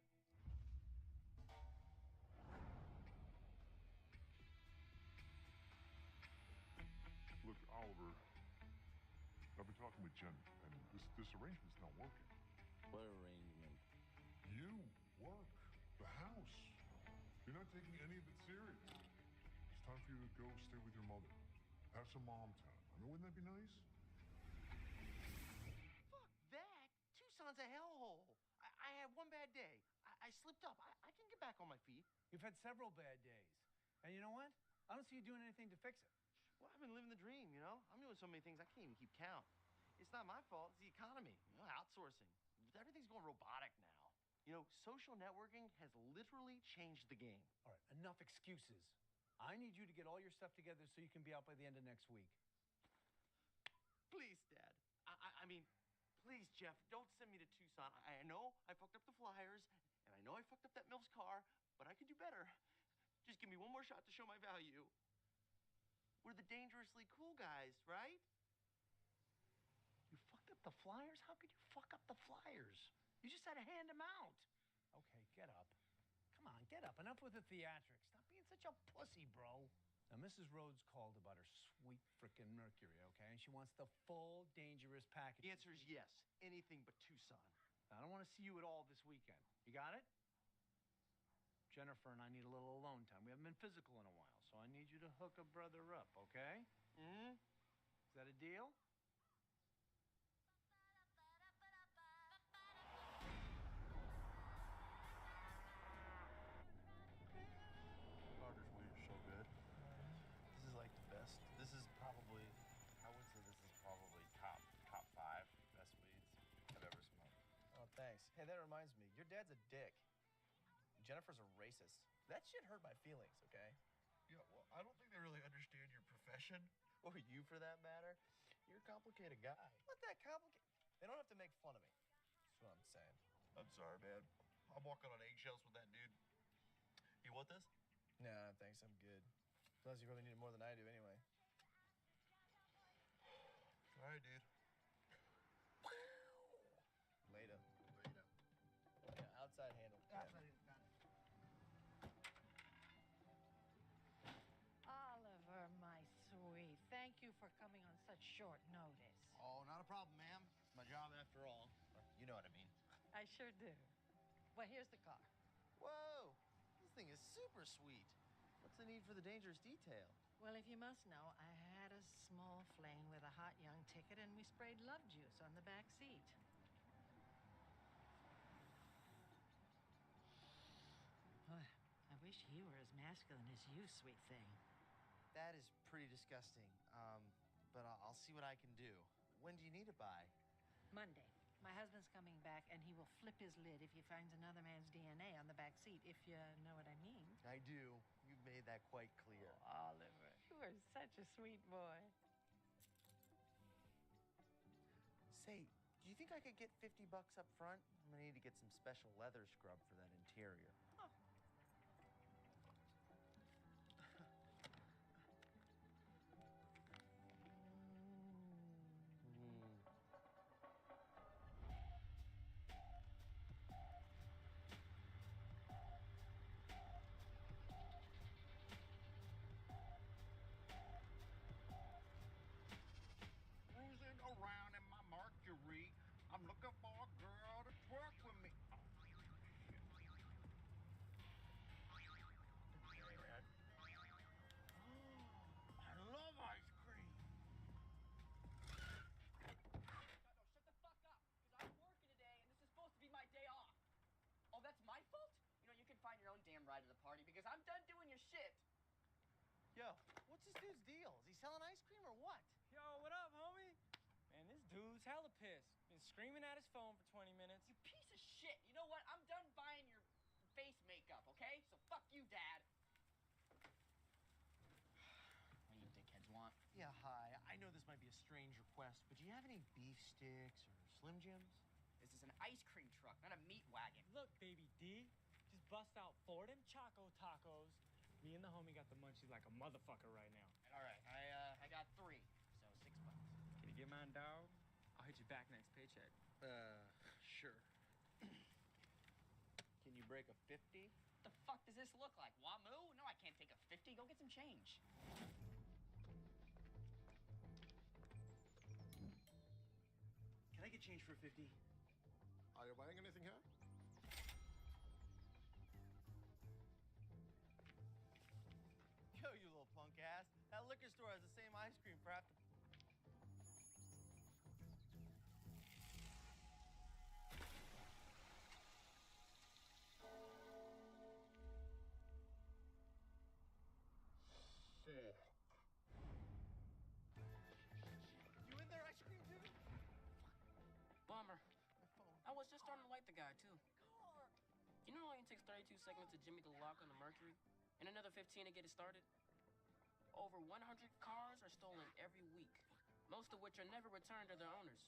Look, Oliver, I've been talking with Jen, and this arrangement's not working. What arrangement? You work the house. You're not taking any of it serious. It's time for you to go stay with your mother. Have some mom time. I mean, wouldn't that be nice? Fuck that. Tucson's a hellhole. I had one bad day. I slipped up. I can get back on my feet. You've had several bad days. And you know what? I don't see you doing anything to fix it. Well, I've been living the dream, you know? I'm doing so many things I can't even keep count. It's not my fault. It's the economy, outsourcing. Everything's going robotic now. You know, social networking has literally changed the game. All right, enough excuses. I need you to get all your stuff together so you can be out by the end of next week. Please, Dad. I mean, please, Jeff, don't send me to Tucson. I know I fucked up the flyers, and I know I fucked up that MILF's car, but I could do better. Just give me one more shot to show my value. We're the dangerously cool guys, right? You fucked up the flyers? How could you fuck up the flyers? You just had to hand them out. Okay, get up. Come on, get up. Enough with the theatrics. Stop being such a pussy, bro. Now, Mrs. Rhodes called about her sweet frickin' Mercury, okay? And she wants the full dangerous package. The answer is yes. Anything but Tucson. I don't want to see you at all this weekend. You got it? Jennifer and I need a little alone time. We haven't been physical in a while, so I need you to hook a brother up, okay? Mm-hmm. Is that a deal? Carter's weed is so good. This is like the best. This is probably, I would say this is probably top 5 best weeds I've ever smoked. Oh, thanks. Hey, that reminds me. Your dad's a dick. Jennifer's a racist. That shit hurt my feelings, okay? Yeah, well, I don't think they really understand your profession. Or you, for that matter. You're a complicated guy. What that complicated? They don't have to make fun of me. That's what I'm saying. I'm sorry, man. I'm walking on eggshells with that dude. You want this? Nah, thanks. I'm good. Unless you really need it more than I do anyway. All right, dude. Later. Yeah, outside handle. Outside handle. Oliver, my sweet, thank you for coming on such short notice. Oh, not a problem, ma'am. It's my job after all. You know what I mean. I sure do. Well, here's the car. Whoa! This thing is super sweet. What's the need for the dangerous detail? Well, if you must know, I had a small fling with a hot young ticket, and we sprayed love juice on the back seat. Boy, I wish he were as masculine as you, sweet thing. That is pretty disgusting. But I'll see what I can do. When do you need it by? Monday. My husband's coming back, and he will flip his lid if he finds another man's DNA on the back seat, if you know what I mean. I do. You've made that quite clear. Oh, Oliver, you are such a sweet boy. Say, do you think I could get $50 up front? I'm gonna need to get some special leather scrub for that interior. selling ice cream or what? Yo, what up, homie? Man, this dude's hella pissed. Been screaming at his phone for 20 minutes. You piece of shit. You know what? I'm done buying your face makeup, okay? So fuck you, Dad. What do you dickheads want? Yeah, hi. I know this might be a strange request, but do you have any beef sticks or Slim Jims? This is an ice cream truck, not a meat wagon. Look, baby D, just bust out 4 of them Choco Tacos. Me and the homie got the munchies like a motherfucker right now. All right, I got 3, so $6. Can you get mine, dog? I'll hit you back next paycheck. Sure. Can you break a 50? What the fuck does this look like? Wamu? No, I can't take a 50. Go get some change. Can I get change for 50? Are you buying anything here? Yo, you little punk ass. That liquor store has the same ice cream for half the... You in there, ice cream dude? Bummer. I was just starting to like the guy, too. You know it only takes 32 seconds to jimmy the lock on the Mercury, and another 15 to get it started? Over 100 cars are stolen every week, most of which are never returned to their owners.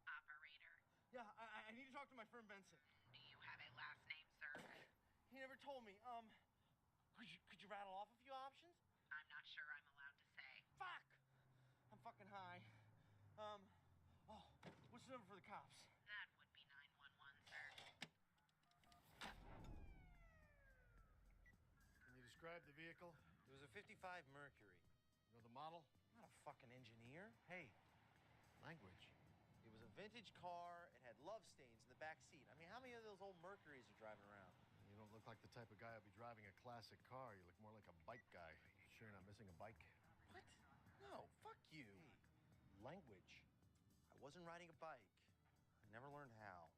Operator, Yeah, I need to talk to my friend Benson. do you have a last name, sir? He never told me. Could you rattle off a few options? I'm not sure I'm allowed to say. Fuck! I'm fucking high. What's the number for the cops? That would be 911, sir. Can you describe the vehicle? It was a 55 Mercury. You know the model? I'm not a fucking engineer. Hey, Language. it was a vintage car. It had love stains in the back seat. I mean, how many of those old Mercuries are driving around? You don't look like the type of guy who'll be driving a classic car. You look more like a bike guy. Sure you're not missing a bike? What? No, fuck you. Hey, language. I wasn't riding a bike. I never learned how.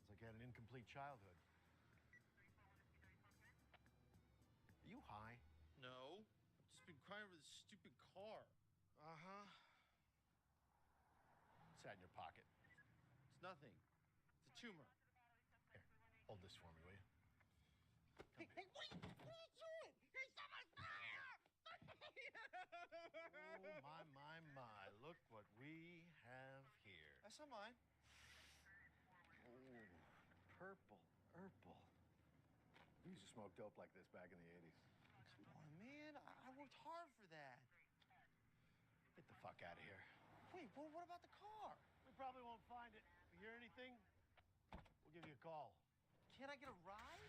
It's like you had an incomplete childhood. Are you high? No. I've just been crying over this stupid car. Uh-huh. What's that in your pocket? It's nothing. It's a tumor. Here, hold this for me, will you? Hey, what are you doing? He's on my fire! Oh, my. Look what we have here. That's not mine. Oh, purple. We used to smoke dope like this back in the 80s. Come on, man. I worked hard for that. Get the fuck out of here. Wait, well, what about the car? We probably won't find it. If you hear anything, we'll give you a call. Can't I get a ride?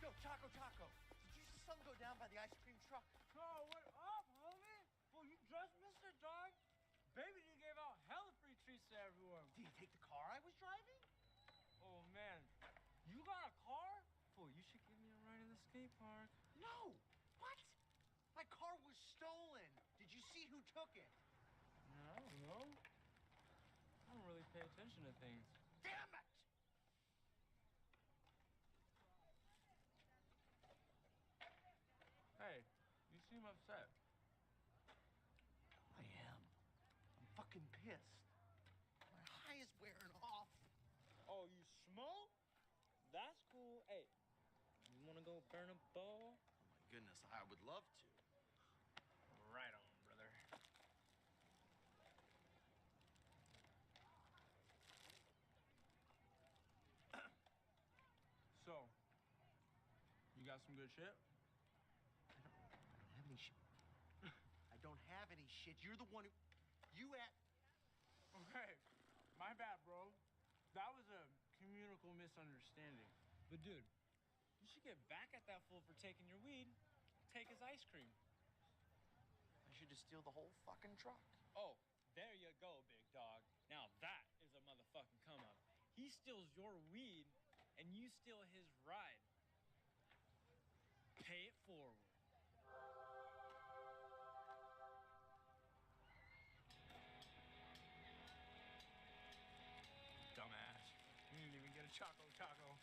Yo, Choco. Did you see something go down by the ice cream truck? Oh, what up, homie? Well, you just missed it, dog. Baby D gave out hella free treats to everyone. Did he take the car I was driving? Oh, man. You got a car? Fool, you should give me a ride in the skate park. No. What? My car was stolen. Did you see who took it? No, I don't know. I don't really pay attention to things. Damn it! Hey, you seem upset. I am. I'm fucking pissed. My high is wearing off. Oh, you smoke? That's cool. Hey, you wanna go burn a ball? Oh my goodness, I would love to. Right on, brother. So, you got some good shit? I don't have any shit. I don't have any shit. You're the one who... You at... Okay, my bad, bro. That was a communicable misunderstanding. But dude, you should get back at that fool for taking your weed. Take his ice cream. I should just steal the whole fucking truck. Oh, there you go, big dog. Now that is a motherfucking come up. He steals your weed, and you steal his ride. Pay it forward. Dumbass. You didn't even get a Choco Taco.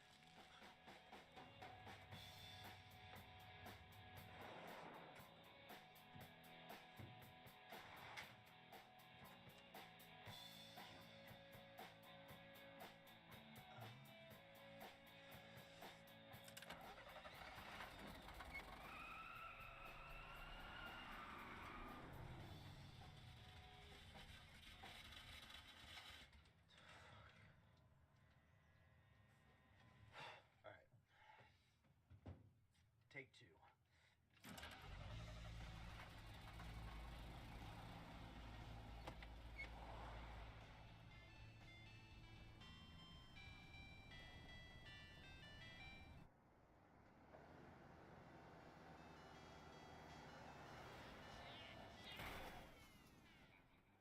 All right. Take two.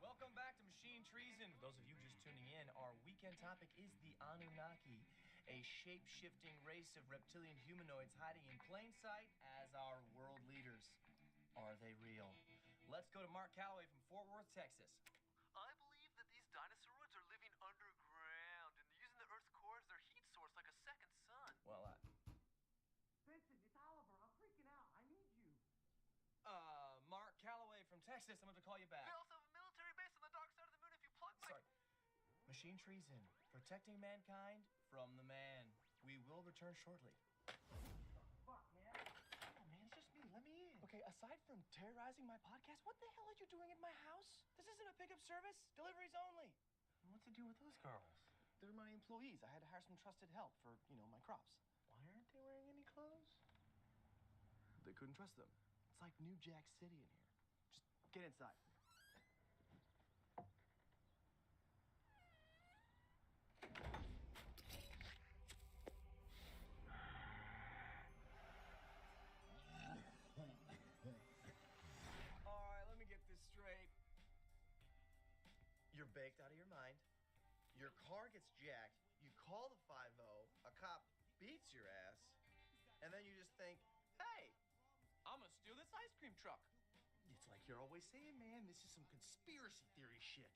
Welcome back to Machine Treason. For those of you just tuning in, our weekend topic is the Anunnaki, a shape-shifting race of reptilian humanoids hiding in plain sight as our world leaders. Are they real? Let's go to Mark Calloway from Fort Worth, Texas. I believe that these dinosauroids are living underground and using the Earth's core as their heat source like a second sun. Well, Vincent, it's Oliver. I'm freaking out. I need you. Mark Calloway from Texas. I'm going to call you back. They also have a military base on the dark side of the moon if you plug my... Sorry. Machine Treason, protecting mankind from the man. We will return shortly. Fuck, man. Come on, man. It's just me. Let me in. Okay, aside from terrorizing my podcast, what the hell are you doing in my house? This isn't a pickup service. Deliveries only. What's to do with those girls? They're my employees. I had to hire some trusted help for, my crops. Why aren't they wearing any clothes? They couldn't trust them. It's like New Jack City in here. Just get inside. All right, let me get this straight. You're baked out of your mind. Your car gets jacked. You call the 5-0. A cop beats your ass. And then you just think, hey, I'm gonna steal this ice cream truck. it's like you're always saying, man, this is some conspiracy theory shit.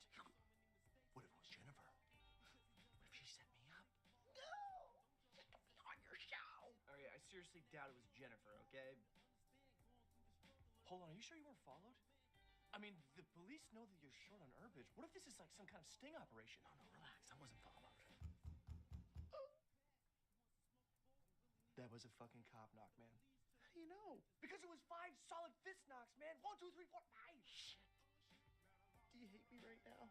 What if it was Jennifer? What if she set me up? No! Be on your show! Oh yeah, I seriously doubt it was Jennifer, okay? Hold on, are you sure you weren't followed? I mean, the police know that you're short on herbage. What if this is like some kind of sting operation? No, relax. I wasn't followed. That was a fucking cop knock, man. How do you know? Because it was 5 solid fist knocks, man. 1, 2, 3, 4, 5. Shit. Do you hate me right now?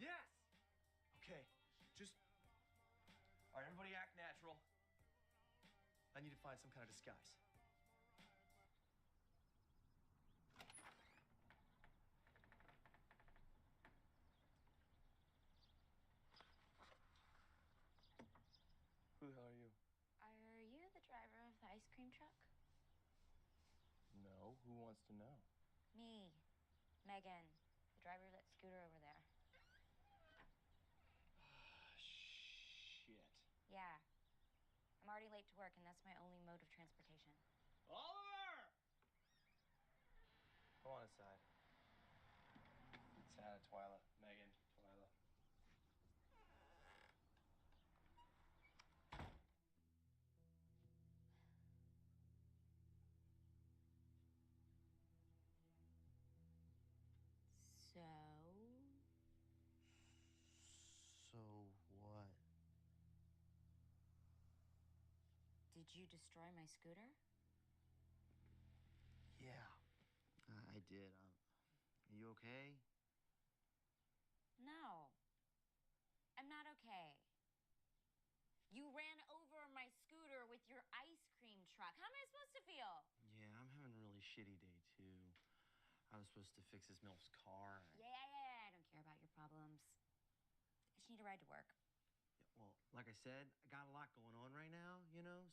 Yes! Okay, just... All right, everybody act natural. I need to find some kind of disguise. Who the hell are you? Are you the driver of the ice cream truck? No, who wants to know? Me, Megan, the driver of that scooter over there. Shit. Yeah. I'm already late to work, and that's my only mode of transportation. Oliver! Go on inside. Santa, Twyla, Megan, Twyla. So? So what? Did you destroy my scooter? Yeah, I did. Are you okay? No. I'm not okay. You ran over my scooter with your ice cream truck. How am I supposed to feel? Yeah, I'm having a really shitty day, too. I was supposed to fix this MILF's car. Yeah, I don't care about your problems. I just need a ride to work. Yeah, well, like I said, I got a lot going on right now,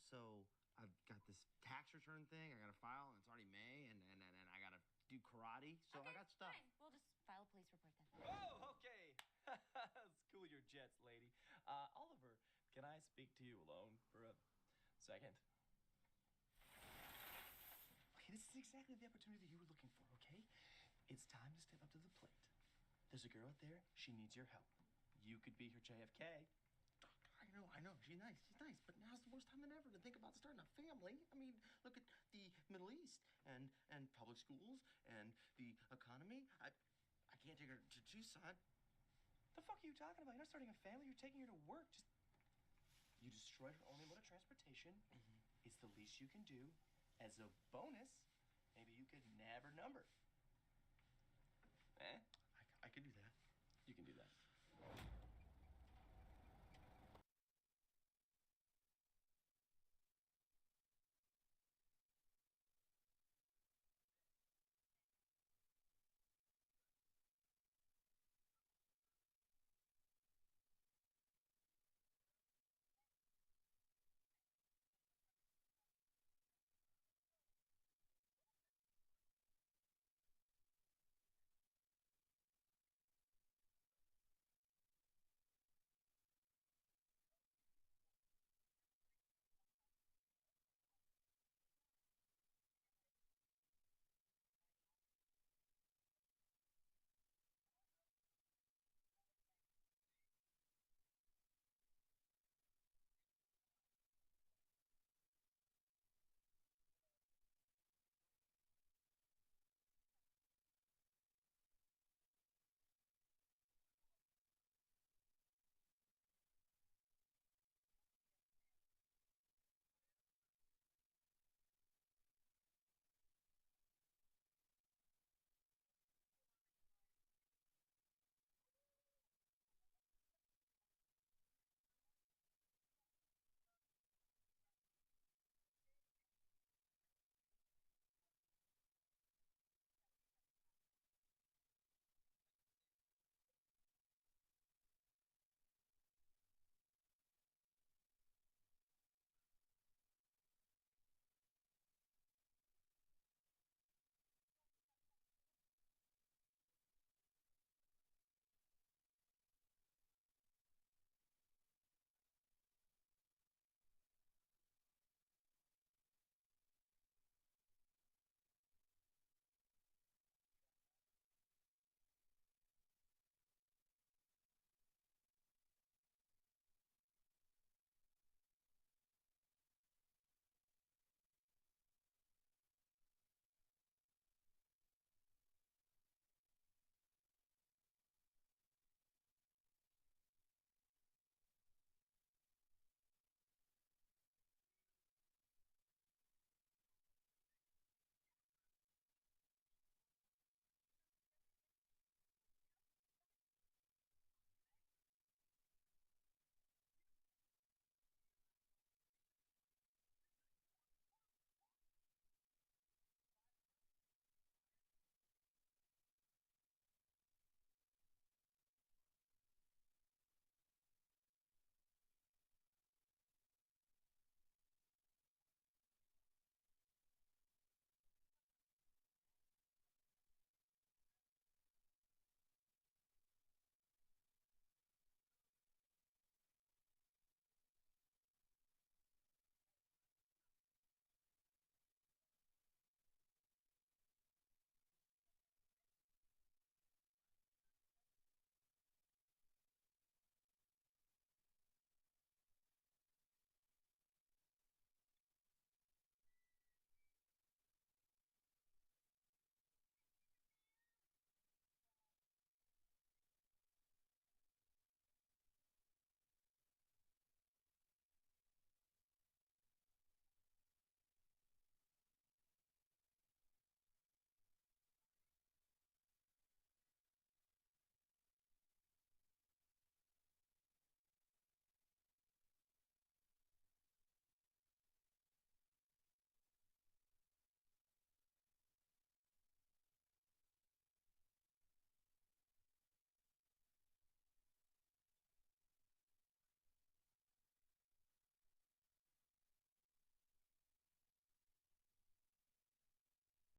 so I've got this tax return thing I got to file, and it's already May, and I got to do karate body, so I got stuff. Fine. We'll just file a police report then. Oh, okay. Let's cool your jets, lady. Oliver, can I speak to you alone for a second? Okay, this is exactly the opportunity you were looking for, okay? It's time to step up to the plate. There's a girl out there. She needs your help. You could be her JFK. I know. She's nice. But now's the worst time than ever to think about starting a family. I mean, look at the Middle East and public schools and the economy. I can't take her to Tucson. The fuck are you talking about? You're not starting a family. You're taking her to work. You destroyed her only mode of transportation. It's the least you can do. As a bonus, maybe you could nab her number.